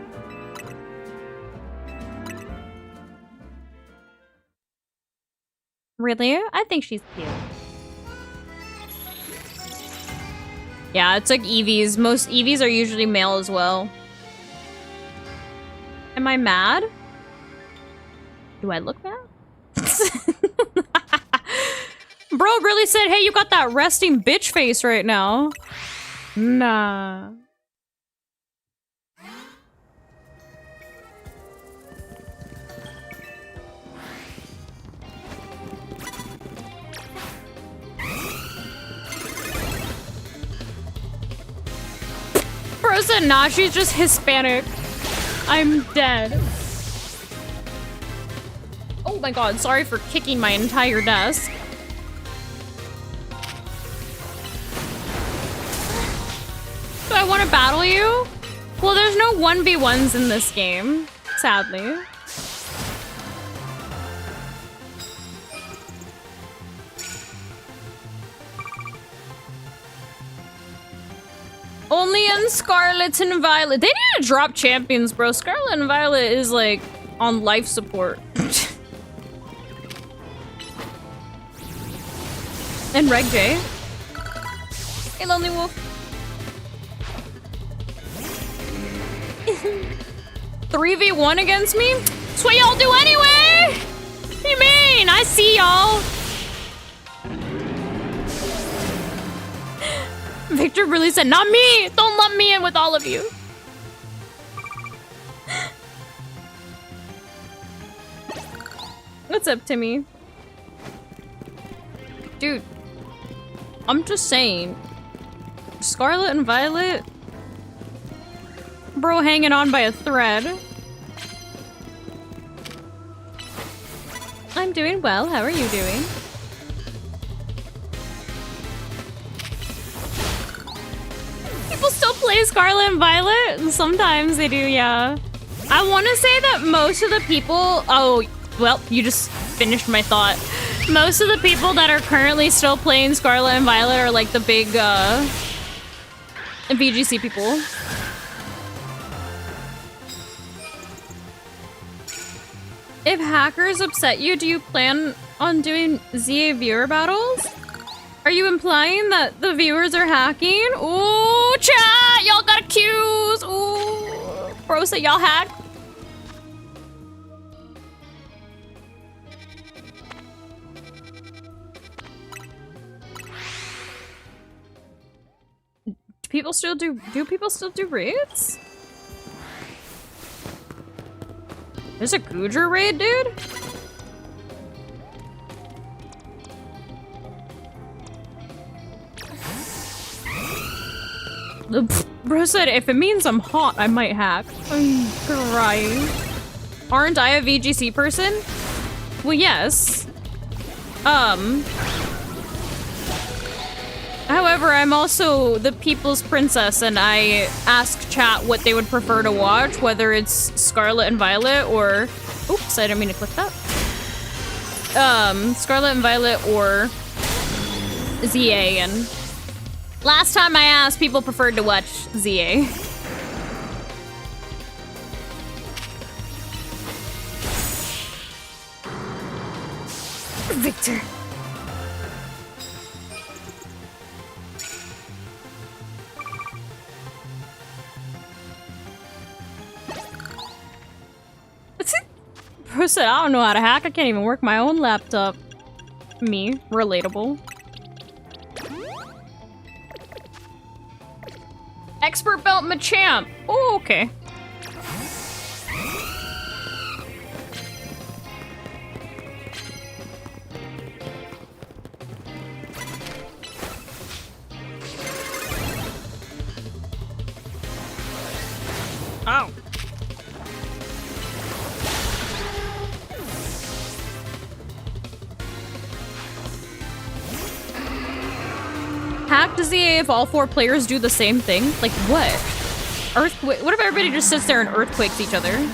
Really? I think she's cute. Yeah, it's like Eevees. Most Eevees are usually male as well. Am I mad? Do I look mad? Bro really said, hey, you got that resting bitch face right now. Nah. Bro said, nah, she's just Hispanic. I'm dead. Oh my god, sorry for kicking my entire desk. Do I want to battle you? Well, there's no 1v1s in this game, sadly. Only in Scarlet and Violet. They need to drop champions, bro. Scarlet and Violet is like on life support. And Reg J. Hey, Lonely Wolf. 3v1 against me? That's what y'all do anyway! What do you mean? I see y'all. Victor really said, not me! Don't lump me in with all of you. What's up, Timmy? Dude, I'm just saying. Scarlet and Violet? Bro hanging on by a thread. I'm doing well. How are you doing? People still play Scarlet and Violet? Sometimes they do, yeah. I want to say that most of the people... Oh, well, you just finished my thought. Most of the people that are currently still playing Scarlet and Violet are like the big VGC people. If hackers upset you, do you plan on doing ZA viewer battles? Are you implying that the viewers are hacking? Ooh, chat! Y'all got accused! Ooh, bro said y'all hack. Do people still do raids? There's a Goodra raid, dude? Bro said, if it means I'm hot, I might hack. I'm crying. Aren't I a VGC person? Well, yes. However, I'm also the people's princess, and I ask chat what they would prefer to watch, whether it's Scarlet and Violet or... Oops, I didn't mean to click that. Scarlet and Violet or ZA, and last time I asked, people preferred to watch ZA. Victor. Bro said, I don't know how to hack. I can't even work my own laptop. Me. Relatable. Expert belt Machamp. Oh, okay. Oh. Hack to see if all 4 players do the same thing? Like what? Earthquake? What if everybody just sits there and earthquakes each other?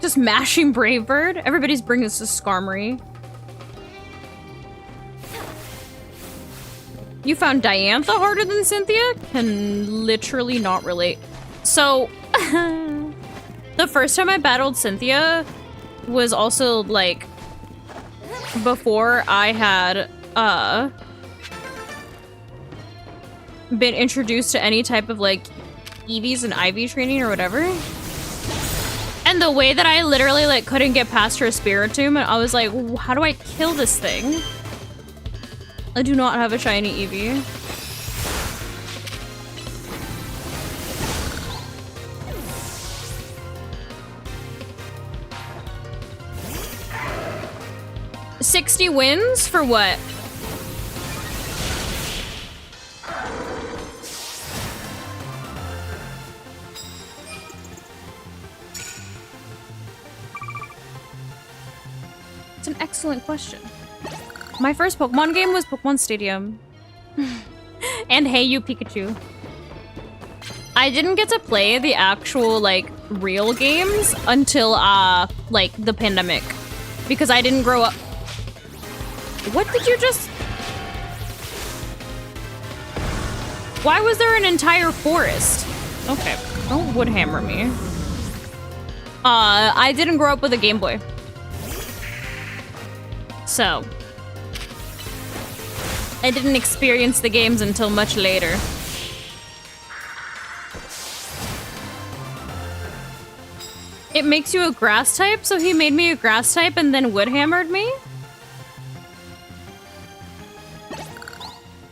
Just mashing Brave Bird. Everybody's bringing us to Skarmory. You found Diantha harder than Cynthia? Can literally not relate. So, the first time I battled Cynthia was also, like, before I had, been introduced to any type of, like, EVs and IV training or whatever. And the way that I literally, like, couldn't get past her Spiritomb, and I was like, how do I kill this thing? I do not have a shiny Eevee. $60 wins for what? It's an excellent question. My first Pokemon game was Pokemon Stadium. And Hey You Pikachu. I didn't get to play the actual, like, real games until, like, the pandemic. Because I didn't grow up. What did you just... Why was there an entire forest? Okay, don't woodhammer me. I didn't grow up with a Game Boy. So... I didn't experience the games until much later. It makes you a grass type, so he made me a grass type and then woodhammered me?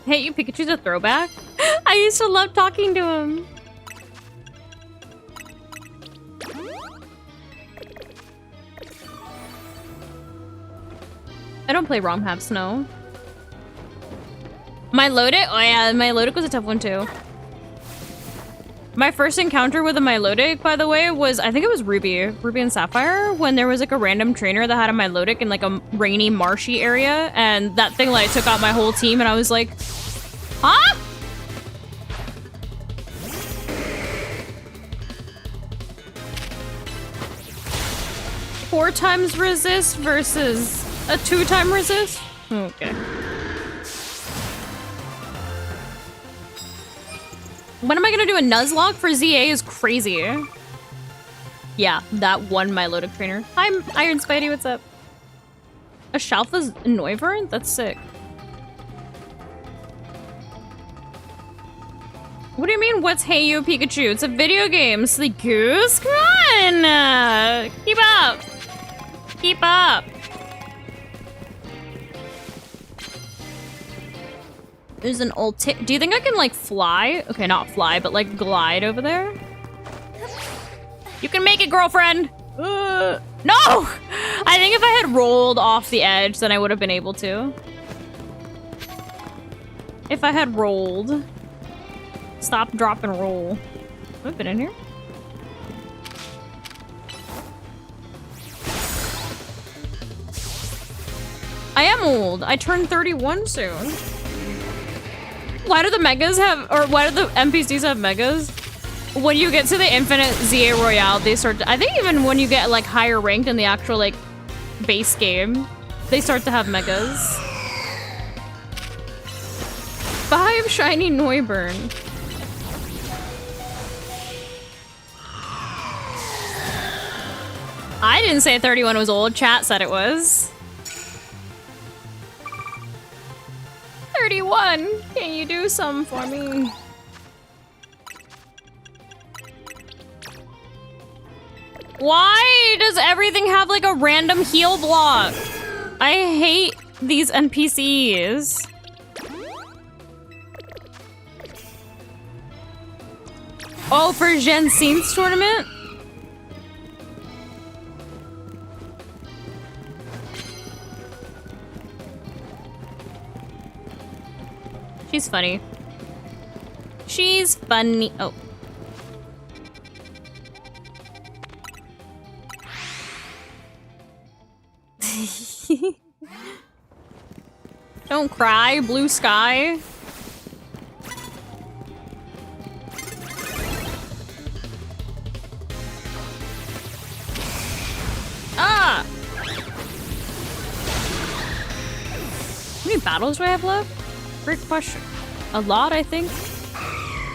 Hey, you Pikachu's a throwback? I used to love talking to him. I don't play ROM hap's, no. Milotic? Oh yeah, Milotic was a tough one too. My first encounter with a Milotic, by the way, was, I think it was Ruby and Sapphire, when there was like a random trainer that had a Milotic in like a rainy, marshy area, and that thing like took out my whole team, and I was like, huh? Four times resist versus a 2-time resist? Okay. When am I gonna do a Nuzlocke for ZA is crazy. Yeah, that one Milotic trainer. Hi, Iron Spidey, what's up? A Shalfa's Noivern? That's sick. What do you mean, what's Hey You Pikachu? It's a video game, silly goose. Come on! Keep up! Keep up! There's an old tip. Do you think I can, like, fly? Okay, not fly, but, like, glide over there? You can make it, girlfriend! No! I think if I had rolled off the edge, then I would have been able to. If I had rolled. Stop, drop, and roll. Have I been in here? I am old. I turn 31 soon. Why do the megas have, or why do the NPCs have megas? when you get to the Infinite ZA Royale, they start to, I think even when you get like higher ranked in the actual like base game, they start to have megas. 5 shiny Neuburn. I didn't say 31 was old, chat said it was. 31, can you do some for me? Why does everything have like a random heal block? I hate these NPCs. Oh, for Jensen's tournament? She's funny. She's funny. Oh. Don't cry, blue sky. Ah! How many battles do I have left? Great question. A lot, I think.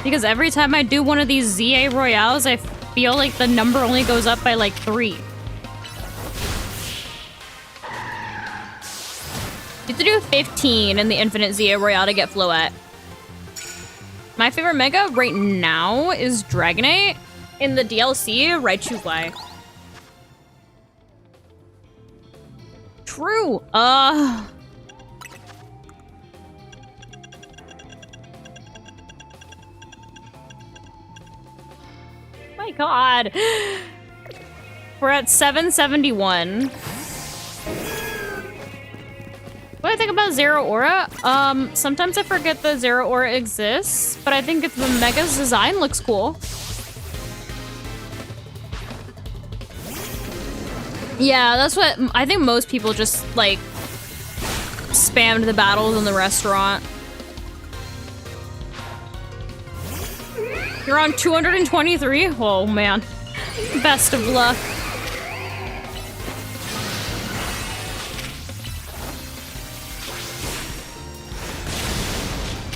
Because every time I do one of these ZA Royales, I feel like the number only goes up by like 3. You have to do 15 in the Infinite ZA Royale to get Floette. My favorite mega right now is Dragonite. In the DLC, Raichu Fly. True. My god. We're at 771. What do I think about Zero Aura? Sometimes I forget that Zero Aura exists, but I think if the Mega's design looks cool. Yeah, that's what I think most people just like spammed the battles in the restaurant. You're on 223? Oh man. Best of luck.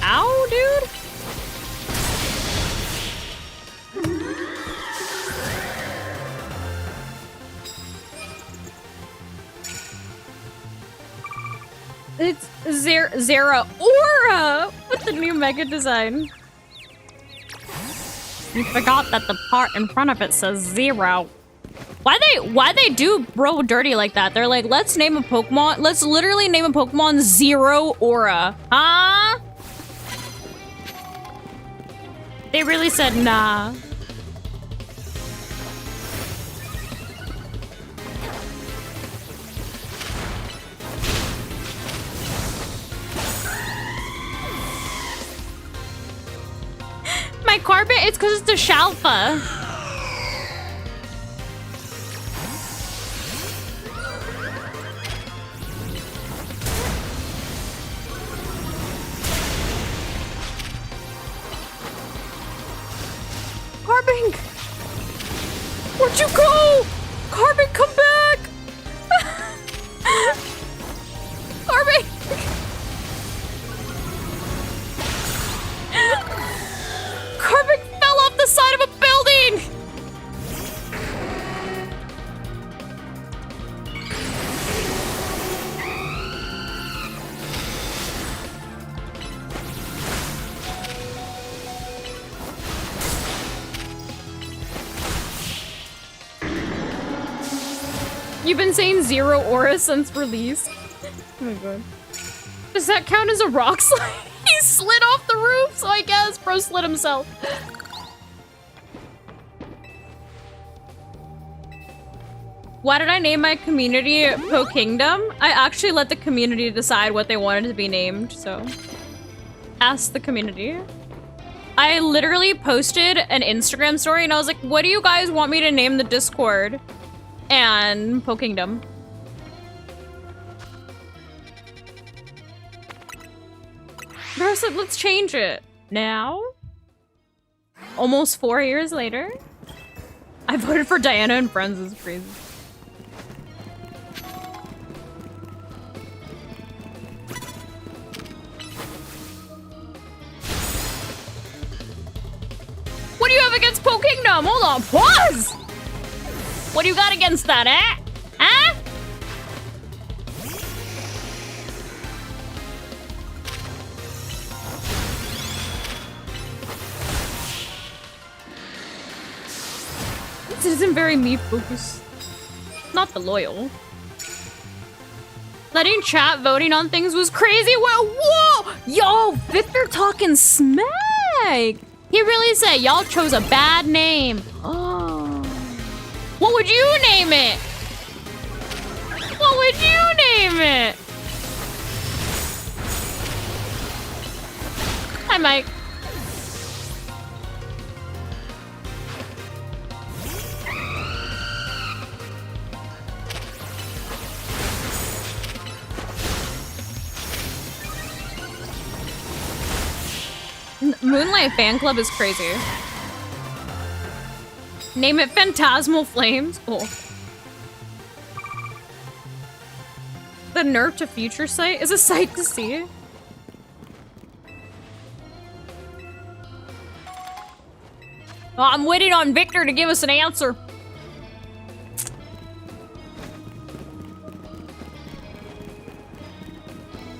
Ow, dude. It's Zera Aura with the new mega design. You forgot that the part in front of it says 0. Why they do bro dirty like that? They're like, let's name a Pokemon. Let's literally name a Pokemon Zero Aura. Huh? They really said nah. My carpet, it's because it's the Shalpa. Carbink! Where'd you go? Carbink, come back! Carbink! Carbink fell off the side of a building! You've been saying Zero Aura since release. Oh my god. Does that count as a rock slide? He slid off the roof, so I guess bro slid himself. Why did I name my community Po Kingdom? I actually let the community decide what they wanted to be named, so. Ask the community. I literally posted an Instagram story and I was like, what do you guys want me to name the Discord? And Po Kingdom. Bro said, let's change it. Now? Almost 4 years later. I voted for Diana and Friends is crazy. What do you have against Po Kingdom? Hold on, pause! What do you got against that, eh? Huh? This isn't very me focused. Not the loyal. Letting chat voting on things was crazy. Whoa! Yo, Victor talking smack. He really said y'all chose a bad name. Oh. What would you name it? What would you name it? Hi, Mike. Moonlight fan club is crazy. Name it Phantasmal Flames. Cool. The Nerf to Future site is a sight to see. Oh, I'm waiting on Victor to give us an answer.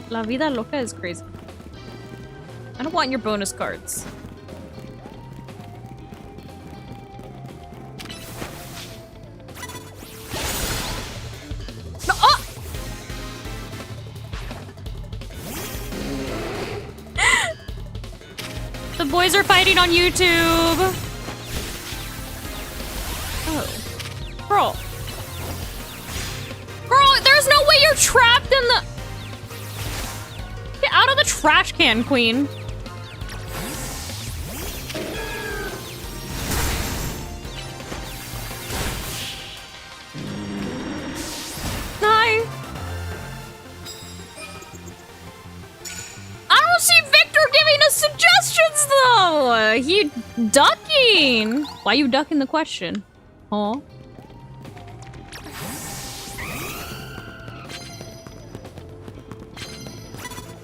La vida loca is crazy. I don't want your bonus cards. No, oh! The boys are fighting on YouTube. Oh. Girl. Girl, there's no way you're trapped in the... Get out of the trash can, queen. Hi. I don't see Victor giving us suggestions, though. He ducking. Why you ducking the question? Huh?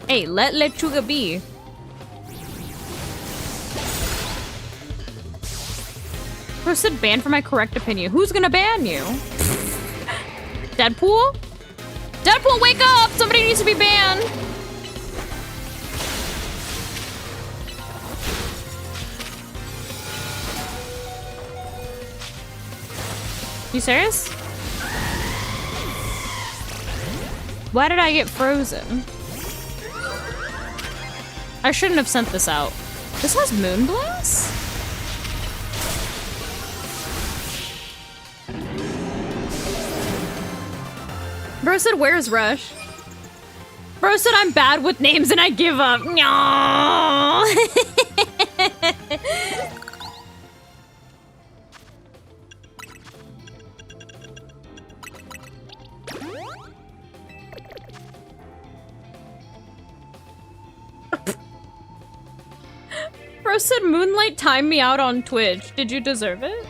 Hey, let Lechuga be. Who said ban for my correct opinion? Who's gonna ban you? Deadpool? Deadpool, wake up! Somebody needs to be banned. You serious? Why did I get frozen? I shouldn't have sent this out. This has Moonblast? Bro said, where's Rush? Bro said, I'm bad with names and I give up. No. Bro said, Moonlight timed me out on Twitch. Did you deserve it?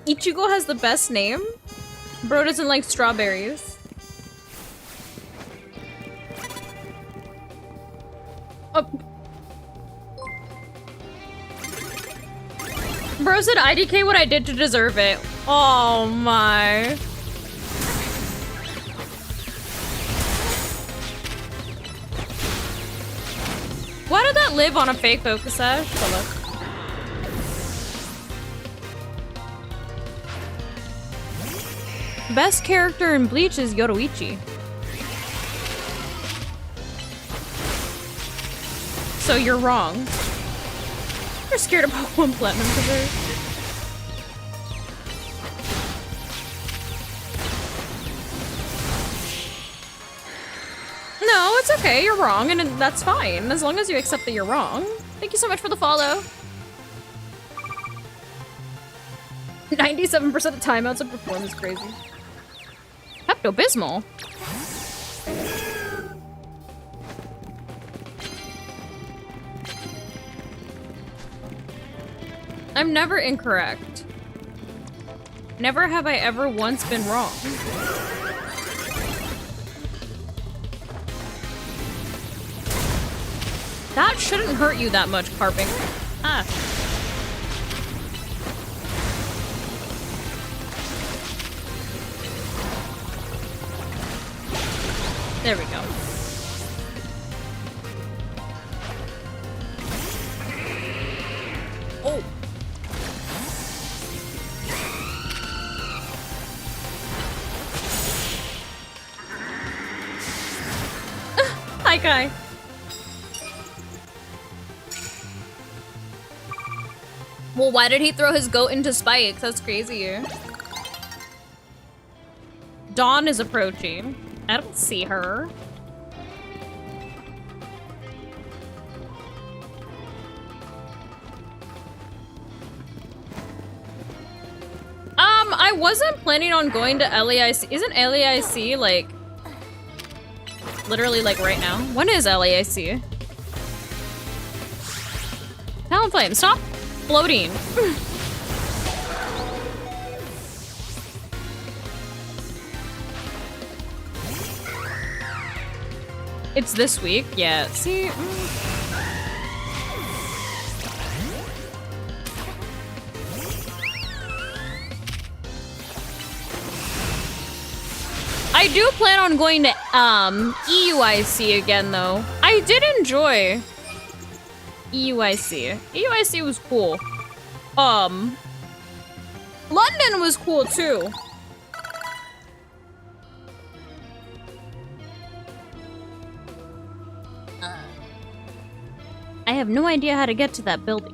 Ichigo has the best name. Bro doesn't like strawberries. Oh. Bro said IDK what I did to deserve it. Oh my. Why did that live on a fake focus sash? Oh, look. Best character in Bleach is Yoruichi. So you're wrong. You're scared of Pokemon Platinum for sure. No, It's okay, you're wrong, and that's fine, as long as you accept that you're wrong. Thank you so much for the follow. 97% of timeouts of performance crazy. Pepto-Bismol. I'm never incorrect. Never have I ever once been wrong. That shouldn't hurt you that much, carping. Ah. There we go. Oh. Hi, Kai. Well, why did he throw his goat into spikes? That's crazy. Dawn is approaching. I don't see her. I wasn't planning on going to LAIC. Isn't LAIC like literally like right now? When is LAIC? Talonflame, stop floating. It's this week? Yeah, see? I do plan on going to EUIC again though. I did enjoy EUIC. EUIC was cool. London was cool too. I have no idea how to get to that building.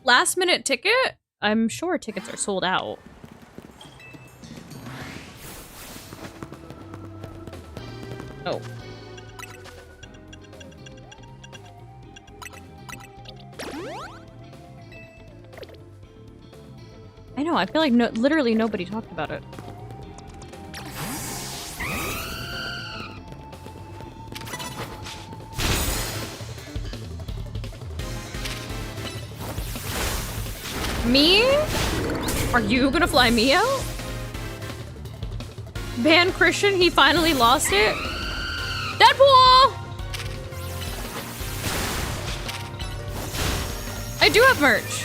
Last minute ticket? I'm sure tickets are sold out. Oh. I know, I feel like literally nobody talked about it. Me? Are you gonna fly me out? Ban Christian, he finally lost it. Deadpool! I do have merch.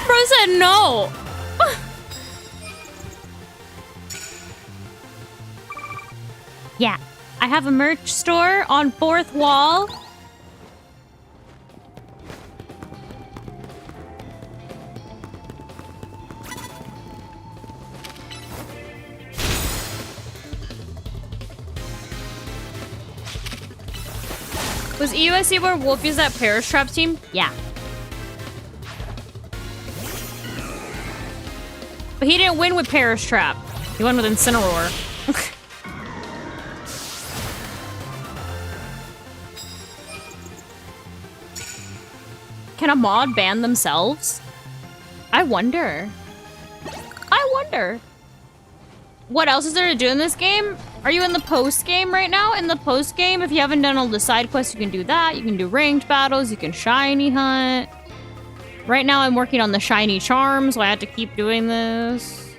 Bro said no. Yeah, I have a merch store on 4th Wall. Was EUSC where Wolf used that Paris Trap team? Yeah. But he didn't win with Paris Trap. He won with Incineroar. Can a mod ban themselves? I wonder. I wonder. What else is there to do in this game? Are you in the post game right now? In the post game, if you haven't done all the side quests, you can do that. You can do ranked battles. You can shiny hunt. Right now, I'm working on the shiny charm, so I have to keep doing this.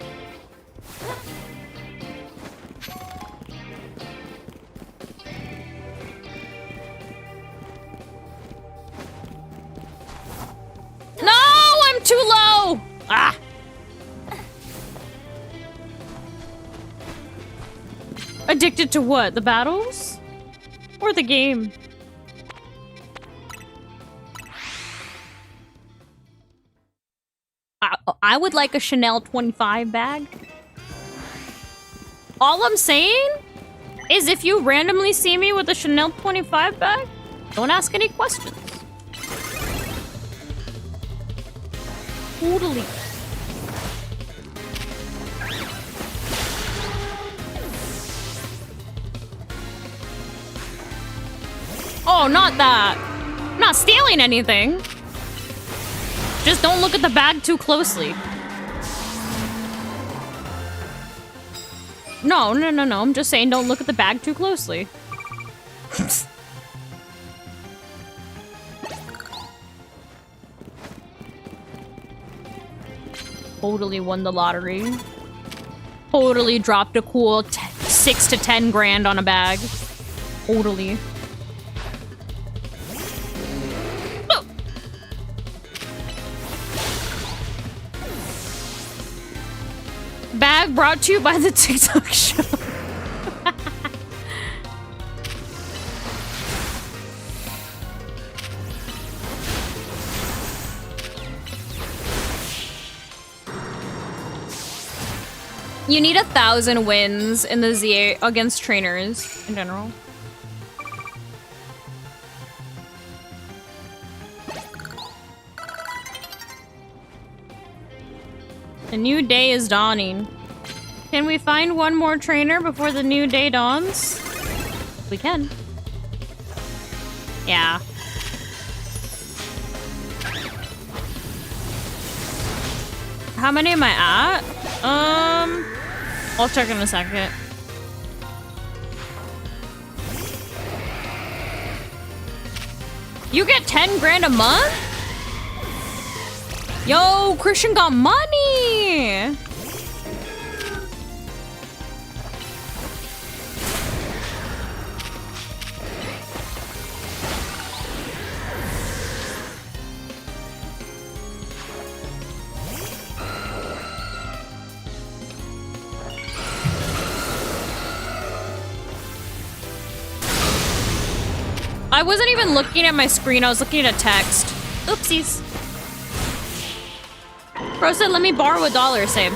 No, I'm too low. Ah. Addicted to what? The battles? Or the game? I would like a Chanel 25 bag. All I'm saying is if you randomly see me with a Chanel 25 bag, don't ask any questions. Totally. Oh, not that. I'm not stealing anything. Just don't look at the bag too closely. No. I'm just saying don't look at the bag too closely. Totally won the lottery. Totally dropped a cool 6 to 10 grand on a bag. Totally. Oh. Bag brought to you by the TikTok shop. You need 1,000 wins in the ZA against trainers in general. A new day is dawning. Can we find one more trainer before the new day dawns? We can. Yeah. How many am I at? I'll check in a second. You get 10 grand a month? Yo, Christian got money! I wasn't even looking at my screen, I was looking at a text. Oopsies. Bro said, let me borrow $1, same.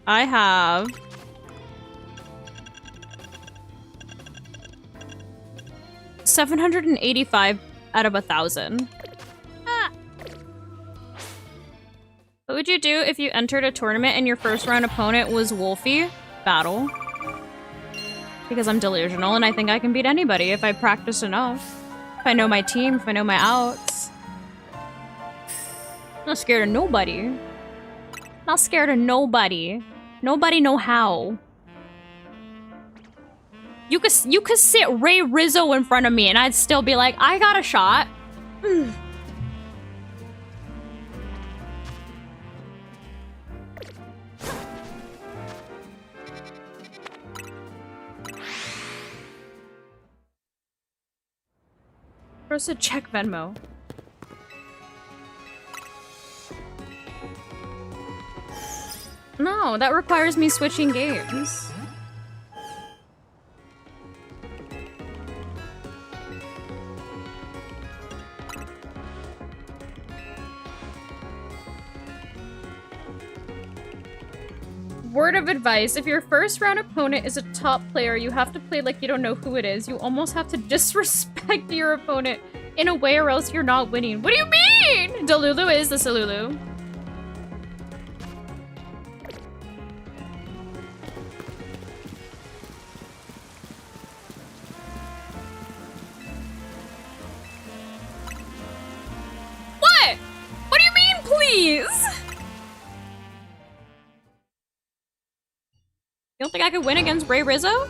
I have... $785 out of 1,000. What would you do if you entered a tournament and your first round opponent was Wolfie? Battle. Because I'm delusional and I think I can beat anybody if I practice enough. If I know my team, if I know my outs. I'm not scared of nobody. Not scared of nobody. Nobody know how. You could sit Ray Rizzo in front of me and I'd still be like, I got a shot. First to check Venmo. No, that requires me switching games. Word of advice, if your first round opponent is a top player, you have to play like you don't know who it is. You almost have to disrespect your opponent in a way or else you're not winning. What do you mean? Delulu is the Salulu. What? What do you mean, please? You don't think I could win against Ray Rizzo?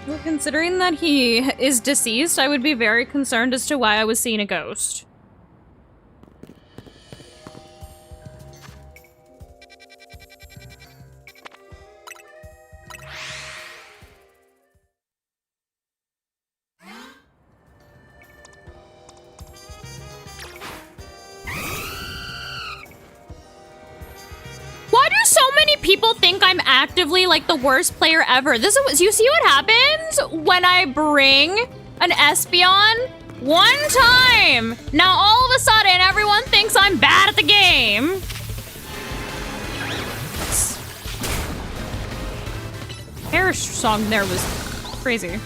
Well, considering that he is deceased, I would be very concerned as to why I was seeing a ghost. People think I'm actively like the worst player ever. This is, you see what happens when I bring an Espeon one time. Now all of a sudden everyone song there was crazy.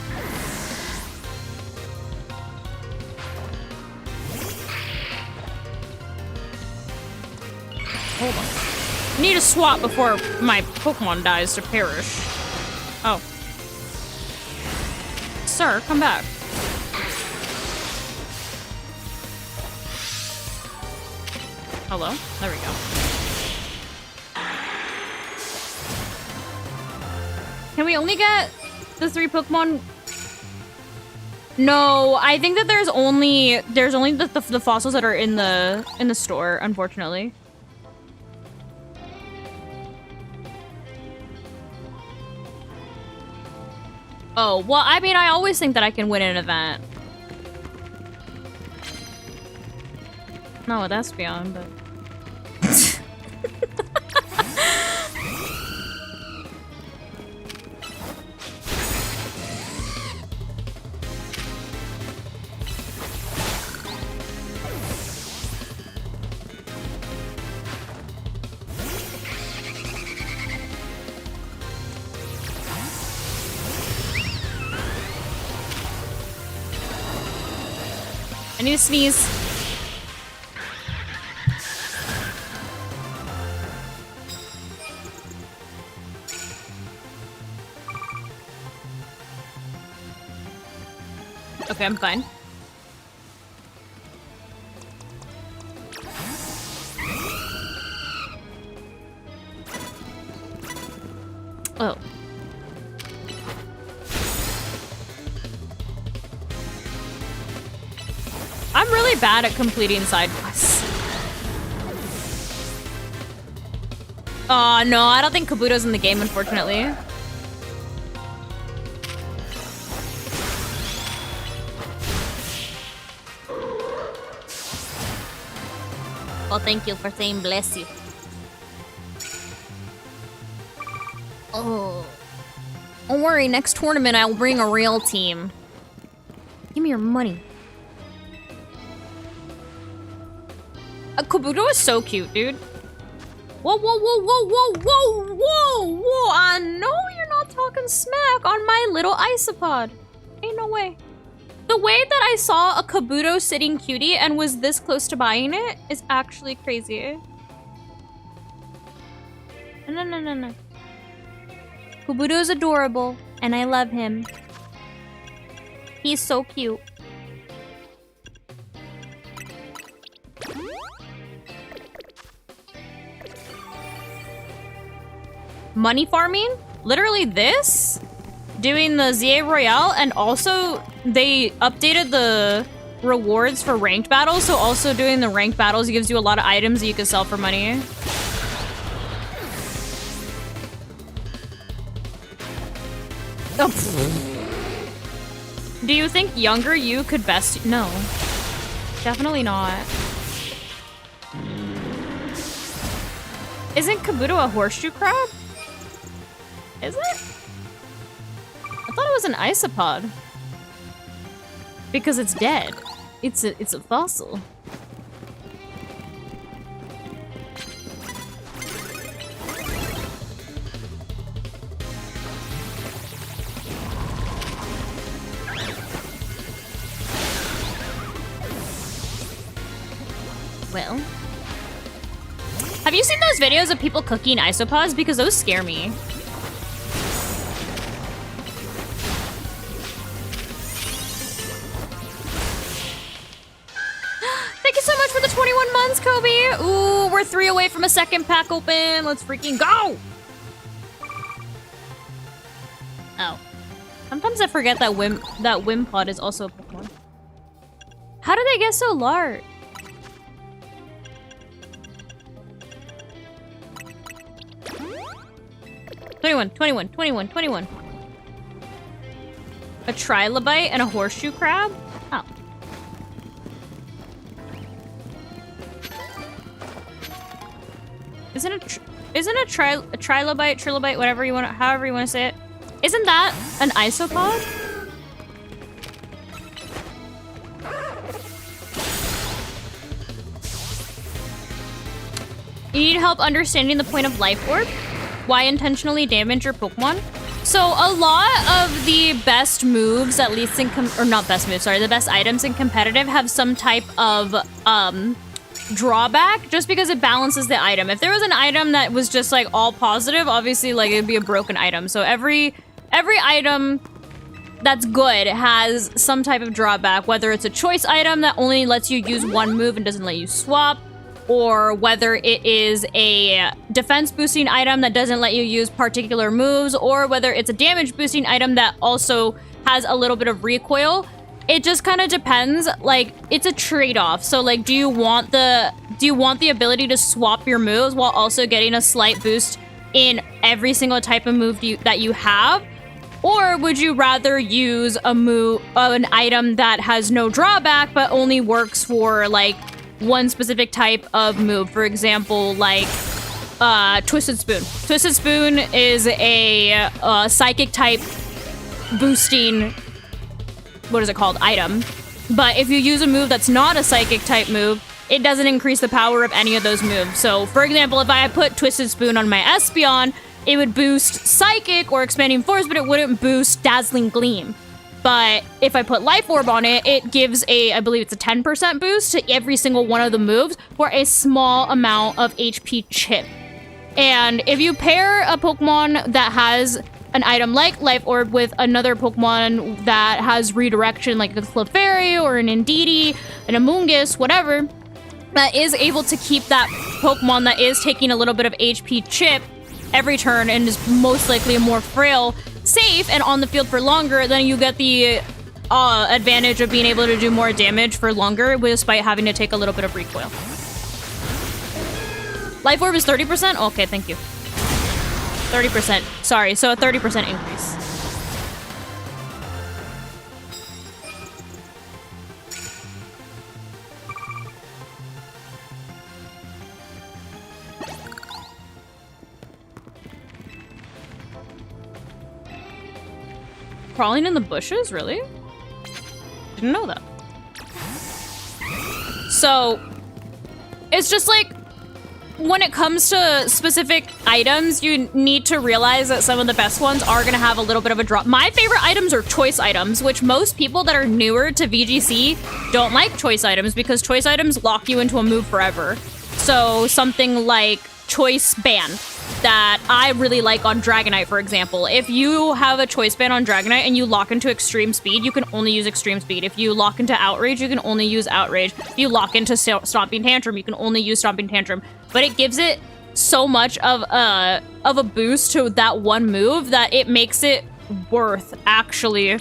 Hold on. I need to swap before my Pokemon dies to perish. Oh. Sir, come back. Hello? There we go. Can we only get the 3 Pokemon? No, I think that there's only the fossils that are in the store, unfortunately. Oh, well, I mean, I always think that I can win an event. No, that's beyond, but... I need to sneeze. Okay, I'm fine. Oh. I'm really bad at completing side quests. No, I don't think Kabuto's in the game, unfortunately. Well, thank you for saying bless you. Oh. Don't worry, next tournament I'll bring a real team. Give me your money. Kabuto is so cute, dude. Whoa, whoa, whoa, whoa, whoa, whoa, whoa, whoa. I know you're not talking smack on my little isopod. Ain't no way. The way that I saw a Kabuto sitting cutie and was this close to buying it is actually crazy. No, no, no, no. Kabuto is adorable, and I love him. He's so cute. Money farming? Literally this? Doing the ZA Royale, and also they updated the rewards for ranked battles, so also doing the ranked battles gives you a lot of items that you can sell for money. Oh. Do you think younger you could best? No. Definitely not. Isn't Kabuto a horseshoe crab? Is it? I thought it was an isopod. Because it's dead. It's a fossil. Well. Have you seen those videos of people cooking isopods? Because those scare me. Thank you so much for the 21 months, Kobe. Ooh, we're 3 away from a second pack open. Let's freaking go. Oh. Sometimes I forget that Wimpod is also a Pokemon. How do they get so large? Twenty-one. A trilobite and a horseshoe crab? Oh. Isn't a trilobite, whatever you want, however you want to say it? Isn't that an isopod? You need help understanding the point of Life Orb? Why intentionally damage your Pokemon? So a lot of the best moves, at least in or not best moves, sorry, the best items in competitive have some type of drawback, just because it balances the item. If there was an item that was just like all positive, obviously like it'd be a broken item. So every item that's good has some type of drawback, whether it's a choice item that only lets you use one move and doesn't let you swap, or whether it is a defense boosting item that doesn't let you use particular moves, or whether it's a damage boosting item that also has a little bit of recoil. It just kind of depends. Like, it's a trade-off. So like, do you want the ability to swap your moves while also getting a slight boost in every single type of move that you have? Or would you rather use an item that has no drawback but only works for like one specific type of move? For example, like Twisted Spoon. Twisted Spoon is a psychic type boosting, what is it called, item. But if you use a move that's not a psychic type move, it doesn't increase the power of any of those moves. So for example, if I put Twisted Spoon on my Espeon, it would boost Psychic or Expanding Force, but it wouldn't boost Dazzling Gleam. But if I put Life Orb on it, it gives I believe it's a 10% boost to every single one of the moves for a small amount of HP chip. And if you pair a Pokemon that has an item like Life Orb with another Pokemon that has redirection, like a Clefairy or an Indeedee, an Amoonguss, whatever, that is able to keep that Pokemon that is taking a little bit of HP chip every turn and is most likely more frail, safe, and on the field for longer, then you get the advantage of being able to do more damage for longer despite having to take a little bit of recoil. Life Orb is 30%? Okay, thank you. 30%. Sorry, so a 30% increase. Crawling in the bushes? Really? Didn't know that. So, it's just like, when it comes to specific items, you need to realize that some of the best ones are going to have a little bit of a drop. My favorite items are choice items, which most people that are newer to VGC don't like choice items because choice items lock you into a move forever. So something like Choice Band that I really like on Dragonite, for example. If you have a Choice Band on Dragonite and you lock into Extreme Speed, you can only use Extreme Speed. If you lock into Outrage, you can only use Outrage. If you lock into Stomping Tantrum, you can only use Stomping Tantrum. But it gives it so much of a boost to that one move that it makes it worth actually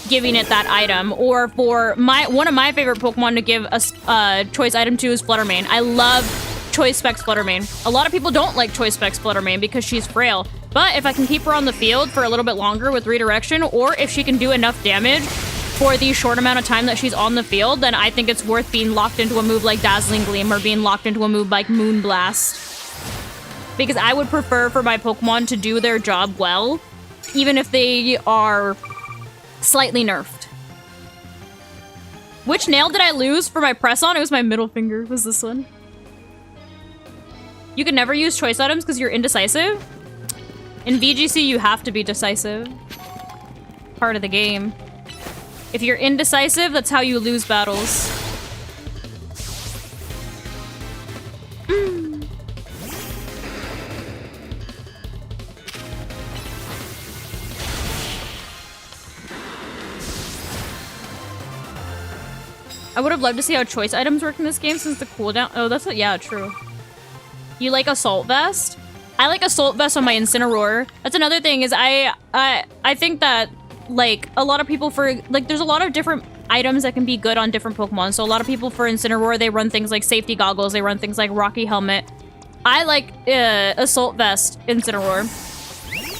giving it that item. Or for one of my favorite Pokemon to give a choice item to is Fluttermane. I love Choice Specs Fluttermane. A lot of people don't like Choice Specs Fluttermane because she's frail. But if I can keep her on the field for a little bit longer with redirection, or if she can do enough damage for the short amount of time that she's on the field, then I think it's worth being locked into a move like Dazzling Gleam or being locked into a move like Moonblast. Because I would prefer for my Pokemon to do their job well, even if they are slightly nerfed. Which nail did I lose for my press on? It was my middle finger, was this one. You can never use choice items because you're indecisive. In VGC, you have to be decisive. Part of the game. If you're indecisive, that's how you lose battles. I would have loved to see how choice items work in this game since the cooldown. Oh, that's what, yeah, true. You like Assault Vest? I like Assault Vest on my Incineroar. That's another thing is I think that like a lot of people there's a lot of different items that can be good on different Pokemon. So a lot of people for Incineroar, they run things like Safety Goggles, they run things like Rocky Helmet. I like Assault Vest Incineroar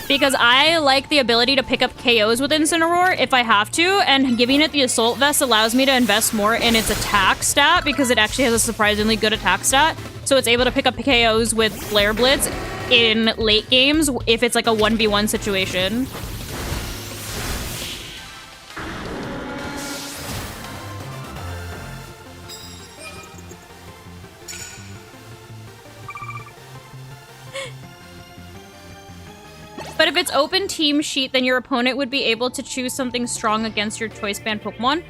because I like the ability to pick up KOs with Incineroar if I have to, and giving it the Assault Vest allows me to invest more in its attack stat because it actually has a surprisingly good attack stat. So it's able to pick up KOs with Flare Blitz in late games if it's like a 1v1 situation. But if it's open team sheet, then your opponent would be able to choose something strong against your choice band Pokemon.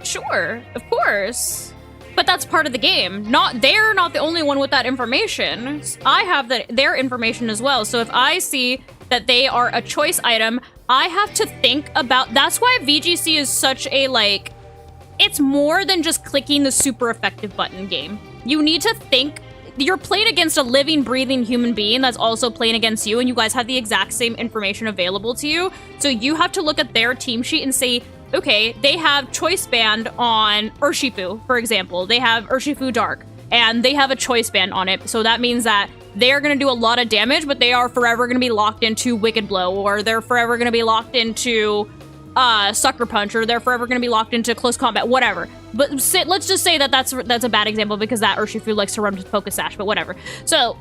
Sure, of course. But that's part of the game. They're not the only one with that information. I have their information as well. So if I see that they are a choice item, I have to think about... That's why VGC is such a, like... It's more than just clicking the super effective button game. You need to think... You're playing against a living, breathing human being that's also playing against you, and you guys have the exact same information available to you. So you have to look at their team sheet and say, okay, they have choice band on Urshifu, for example. They have Urshifu Dark, and they have a choice band on it. So that means that they're going to do a lot of damage, but they are forever going to be locked into Wicked Blow, or they're forever going to be locked into Sucker Punch, or they're forever going to be locked into Close Combat, whatever. But let's just say that that's a bad example because that Urshifu likes to run with Focus Sash, but whatever. So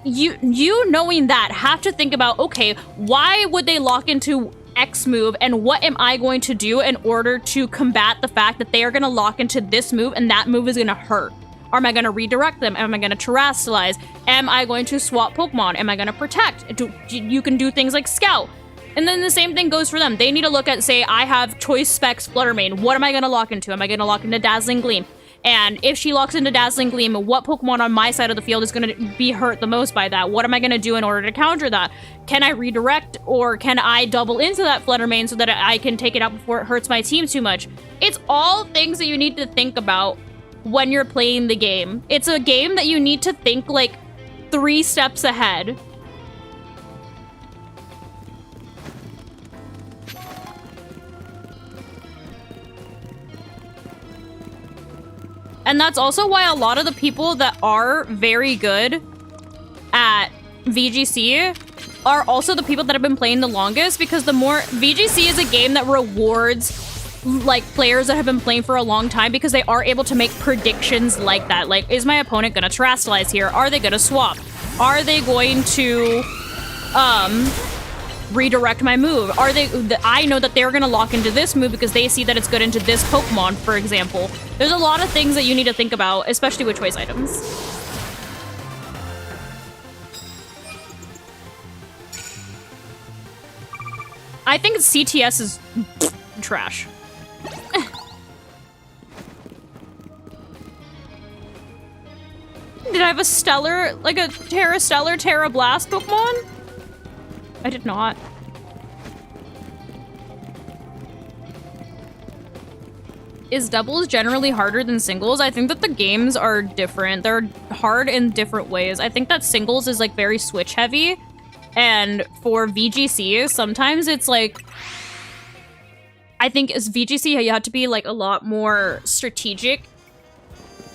you knowing that have to think about, okay, why would they lock into X move, and what am I going to do in order to combat the fact that they are going to lock into this move and that move is going to hurt? Am I going to redirect them? Am I going to terrestrialize? Am I going to swap Pokemon? Am I going to protect? You can do things like Scout. And then the same thing goes for them. They need to look at, say, I have Choice Specs Fluttermane. What am I going to lock into? Am I going to lock into Dazzling Gleam? And if she locks into Dazzling Gleam, what Pokemon on my side of the field is going to be hurt the most by that? What am I going to do in order to counter that? Can I redirect, or can I double into that Fluttermane so that I can take it out before it hurts my team too much? It's all things that you need to think about when you're playing the game. It's a game that you need to think like 3 steps ahead. And that's also why a lot of the people that are very good at VGC are also the people that have been playing the longest, because the more... VGC is a game that rewards like players that have been playing for a long time because they are able to make predictions like that. Like, is my opponent gonna terrestrialize here? Are they gonna swap? Are they going to redirect my move? Are they... I know that they're gonna lock into this move because they see that it's good into this Pokemon, for example. There's a lot of things that you need to think about, especially with choice items. I think CTS is trash. Did I have a stellar, like a Terra Stellar, Terra Blast Pokemon? I did not. Is doubles generally harder than singles? I think that the games are different. They're hard in different ways. I think that singles is like very switch heavy. And for VGC, sometimes it's like... I think as VGC, you have to be like a lot more strategic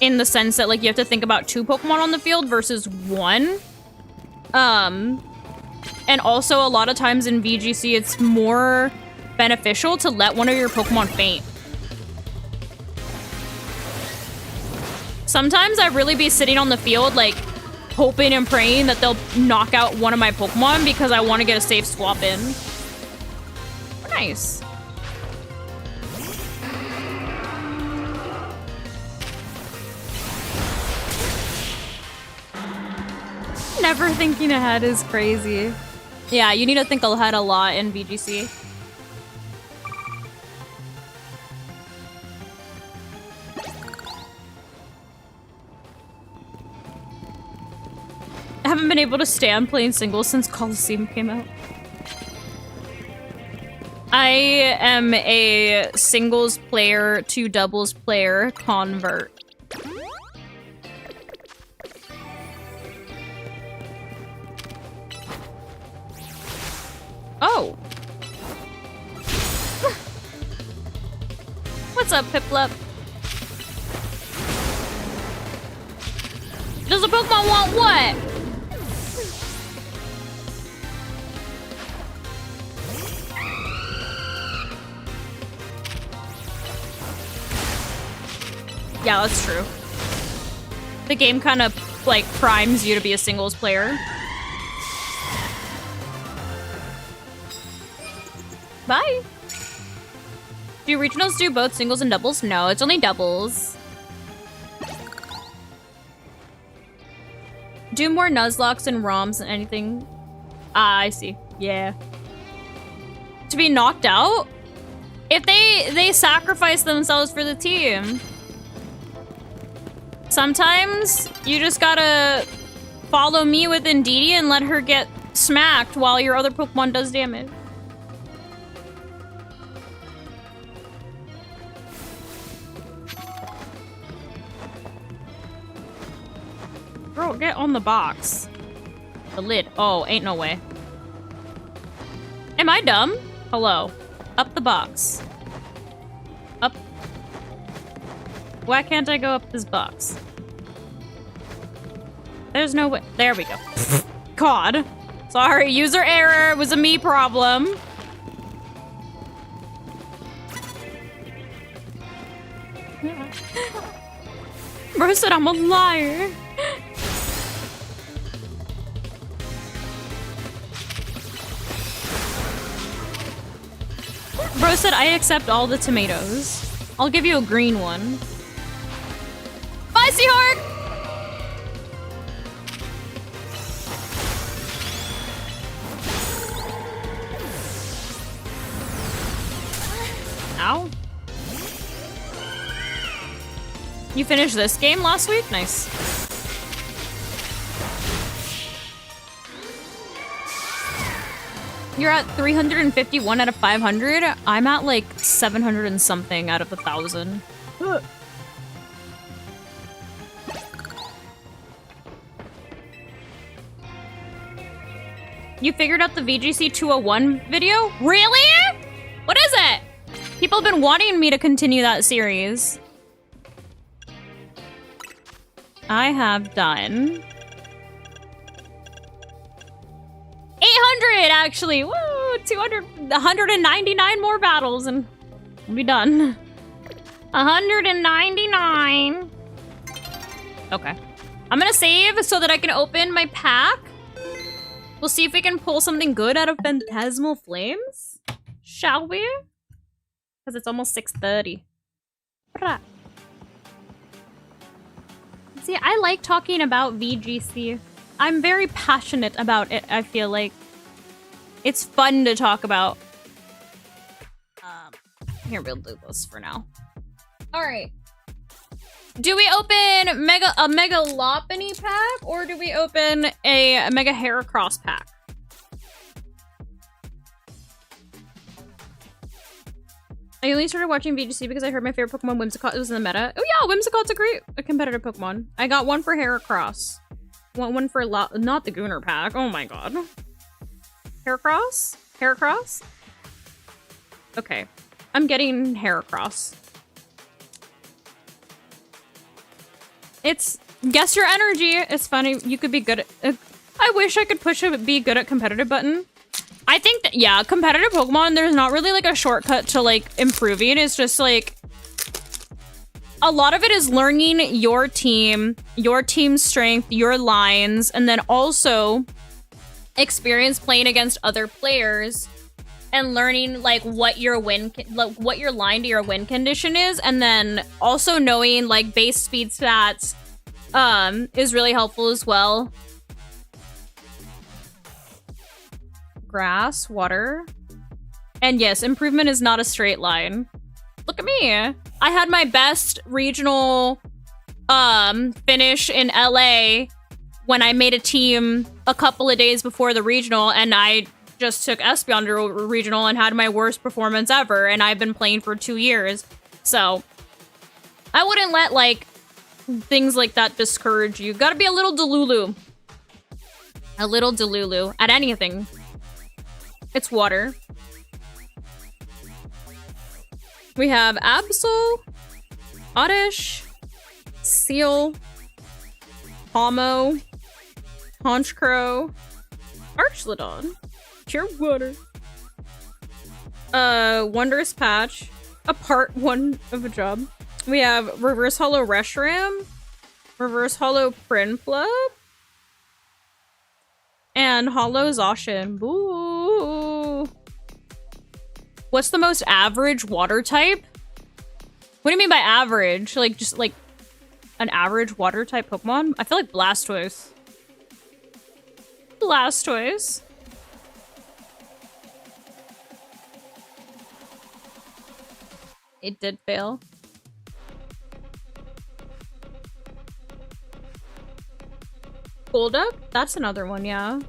in the sense that like you have to think about 2 Pokemon on the field versus 1. And also a lot of times in VGC, it's more beneficial to let one of your Pokemon faint. Sometimes I really be sitting on the field like hoping and praying that they'll knock out one of my Pokemon because I want to get a safe swap in. Nice. Never thinking ahead is crazy. Yeah, you need to think ahead a lot in VGC. I haven't been able to stand playing singles since Coliseum came out. I am a singles player to doubles player convert. Oh. What's up, Piplup? Does the Pokemon want what? Yeah, that's true. The game kind of, like, primes you to be a singles player. Bye! Do regionals do both singles and doubles? No, it's only doubles. Do more Nuzlocks and ROMs and anything. Ah, I see. Yeah. To be knocked out? If they sacrifice themselves for the team. Sometimes you just gotta follow me with Indeedee and let her get smacked while your other Pokemon does damage. Bro, get on the box. The lid. Oh, ain't no way. Am I dumb? Hello. Up the box. Up. Why can't I go up this box? There's no way. There we go. God. Sorry, user error. It was a me problem. Bro said I'm a liar. Bro said I accept all the tomatoes. I'll give you a green one. Bye, Seahawk! Ow. You finished this game last week? Nice. You're at 351 out of 500. I'm at like 700 and something out of 1,000. You figured out the VGC 201 video? Really? What is it? People have been wanting me to continue that series. I have done 800 actually. Woo! 199 more battles and we'll be done. 199. Okay. I'm gonna save so that I can open my pack. We'll see if we can pull something good out of Phantasmal Flames. Shall we? Because it's almost 6:30. See, I like talking about VGC. I'm very passionate about it, I feel like. It's fun to talk about. Here, we'll do this for now. Alright. Do we open a Mega Lopunny pack, or do we open a Mega Heracross pack? I only started watching VGC because I heard my favorite Pokemon, Whimsicott, was in the meta. Oh yeah, Whimsicott's a competitive Pokemon. I got one for Heracross. One for not the Gooner pack. Oh my god. Heracross? Heracross? Okay. I'm getting Heracross. It's guess your energy. It's funny. You could be good at I wish I could push a be good at competitive button. I think that, yeah, competitive Pokemon, there's not really like a shortcut to like improving. It's just like a lot of it is learning your team's strength, your lines, and then also experience playing against other players and learning like what your line to your win condition is, and then also knowing like base speed stats is really helpful as well. Grass, water, and yes, improvement is not a straight line. Look at me. I had my best regional finish in LA when I made a team a couple of days before the regional, and I just took Espeon to regional and had my worst performance ever, and I've been playing for 2 years. So I wouldn't let like things like that discourage you. Gotta be a little delulu. A little delulu at anything. It's water. We have Absol, Oddish, Seal, Pomo, Honchcrow, Archlodon, Pure Water, Wondrous Patch, a part 1 of a job. We have Reverse Hollow Reshiram, Reverse Hollow Prinplup, and Hollow Zacian. Boo! What's the most average water type? What do you mean by average? Like, just like an average water type Pokemon? I feel like Blastoise. Blastoise. It did fail. Golduck? That's another one, yeah.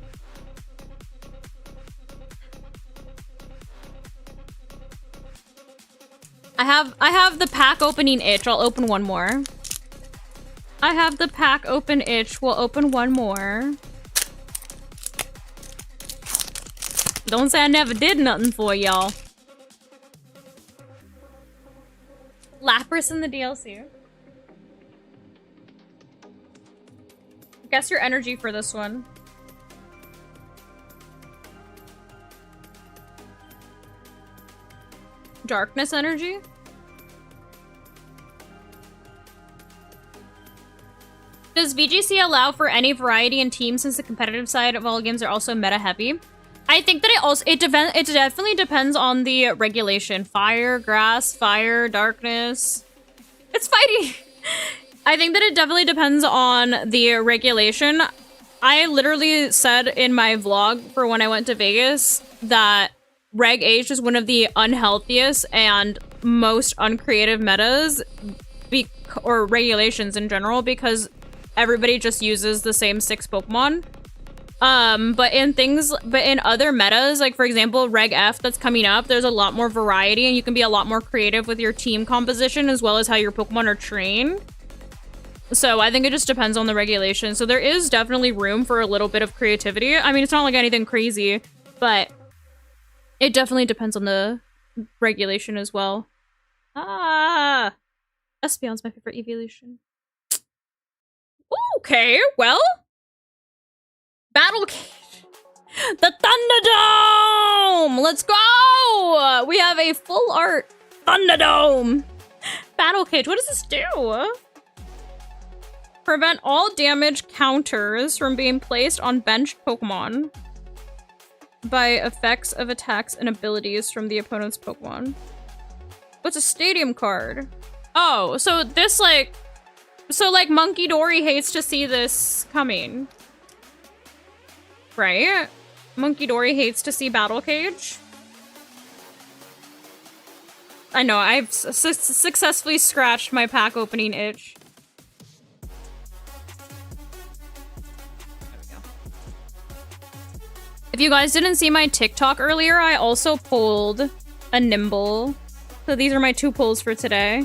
I have the pack opening itch. I'll open one more. I have the pack open itch. We'll open one more. Don't say I never did nothing for y'all. Lapras in the DLC. Guess your energy for this one. Darkness energy? Does VGC allow for any variety in teams since the competitive side of all games are also meta heavy? I think that it definitely depends on the regulation. Fire, grass, fire, darkness. It's fighting. I think that it definitely depends on the regulation. I literally said in my vlog for when I went to Vegas that Reg H is one of the unhealthiest and most uncreative metas or regulations in general because everybody just uses the same 6 Pokemon. But in other metas, like for example, Reg F that's coming up, there's a lot more variety and you can be a lot more creative with your team composition as well as how your Pokemon are trained. So I think it just depends on the regulation. So there is definitely room for a little bit of creativity. I mean, it's not like anything crazy, but it definitely depends on the regulation as well. Ah! Espeon's my favorite evolution. Okay, well. Battle Cage. The Thunderdome! Let's go! We have a full art Thunderdome. Battle Cage, what does this do? Prevent all damage counters from being placed on benched Pokemon by effects of attacks and abilities from the opponent's Pokemon. What's a stadium card? Oh, so this like Monkey Dory hates to see this coming. Right? Monkey Dory hates to see Battle Cage. I know, I've successfully scratched my pack opening itch. If you guys didn't see my TikTok earlier, I also pulled a Nimble. So these are my 2 pulls for today.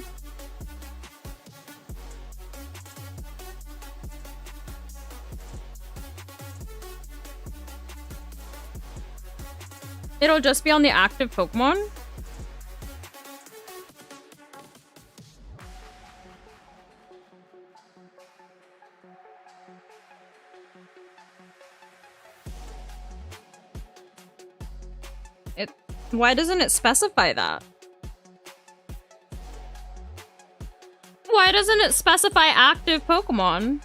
It'll just be on the active Pokemon. Why doesn't it specify that? Why doesn't it specify active Pokemon?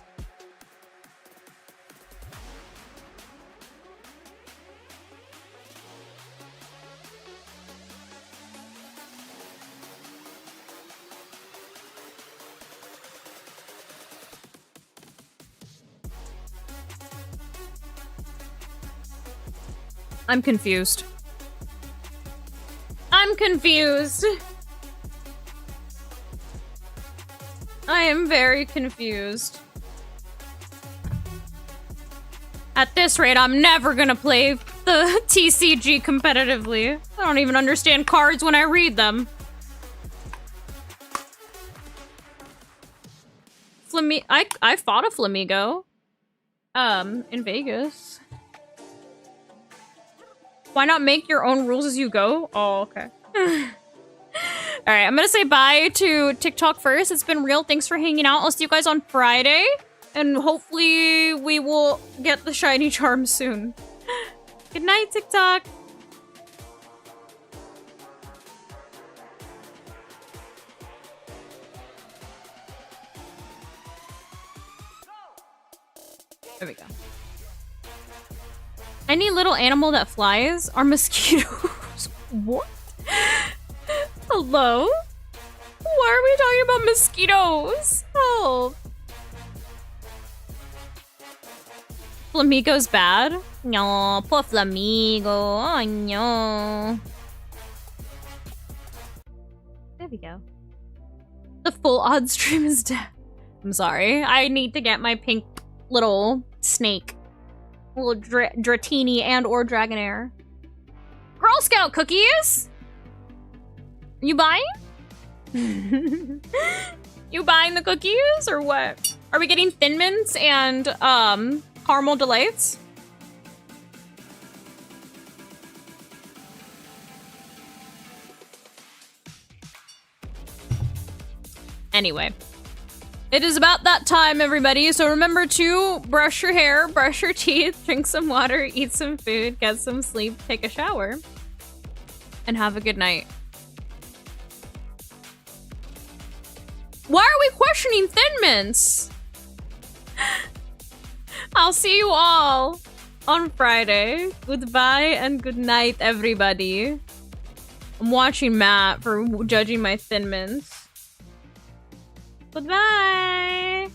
I'm confused. I'm confused. I am very confused. At this rate, I'm never gonna play the TCG competitively. I don't even understand cards when I read them. I fought a Flamigo. In Vegas. Why not make your own rules as you go? Oh, okay. Alright, I'm gonna say bye to TikTok first. It's been real. Thanks for hanging out. I'll see you guys on Friday. And hopefully we will get the shiny charm soon. Good night, TikTok. There we go. Any little animal that flies are mosquitoes. What? Hello? Why are we talking about mosquitoes? Help. Flamigo's bad? No, poor Flamigo. Oh no. There we go. you. The full odd stream is dead. I'm sorry. I need to get my pink little snake. Little Dratini and or Dragonair. Girl Scout cookies? You buying? You buying the cookies or what? Are we getting Thin Mints and Caramel Delights? Anyway, it is about that time, everybody. So remember to brush your hair, brush your teeth, drink some water, eat some food, get some sleep, take a shower, and have a good night. Why are we questioning Thin Mints? I'll see you all on Friday. Goodbye and good night, everybody. I'm watching Matt for judging my Thin Mints. Goodbye!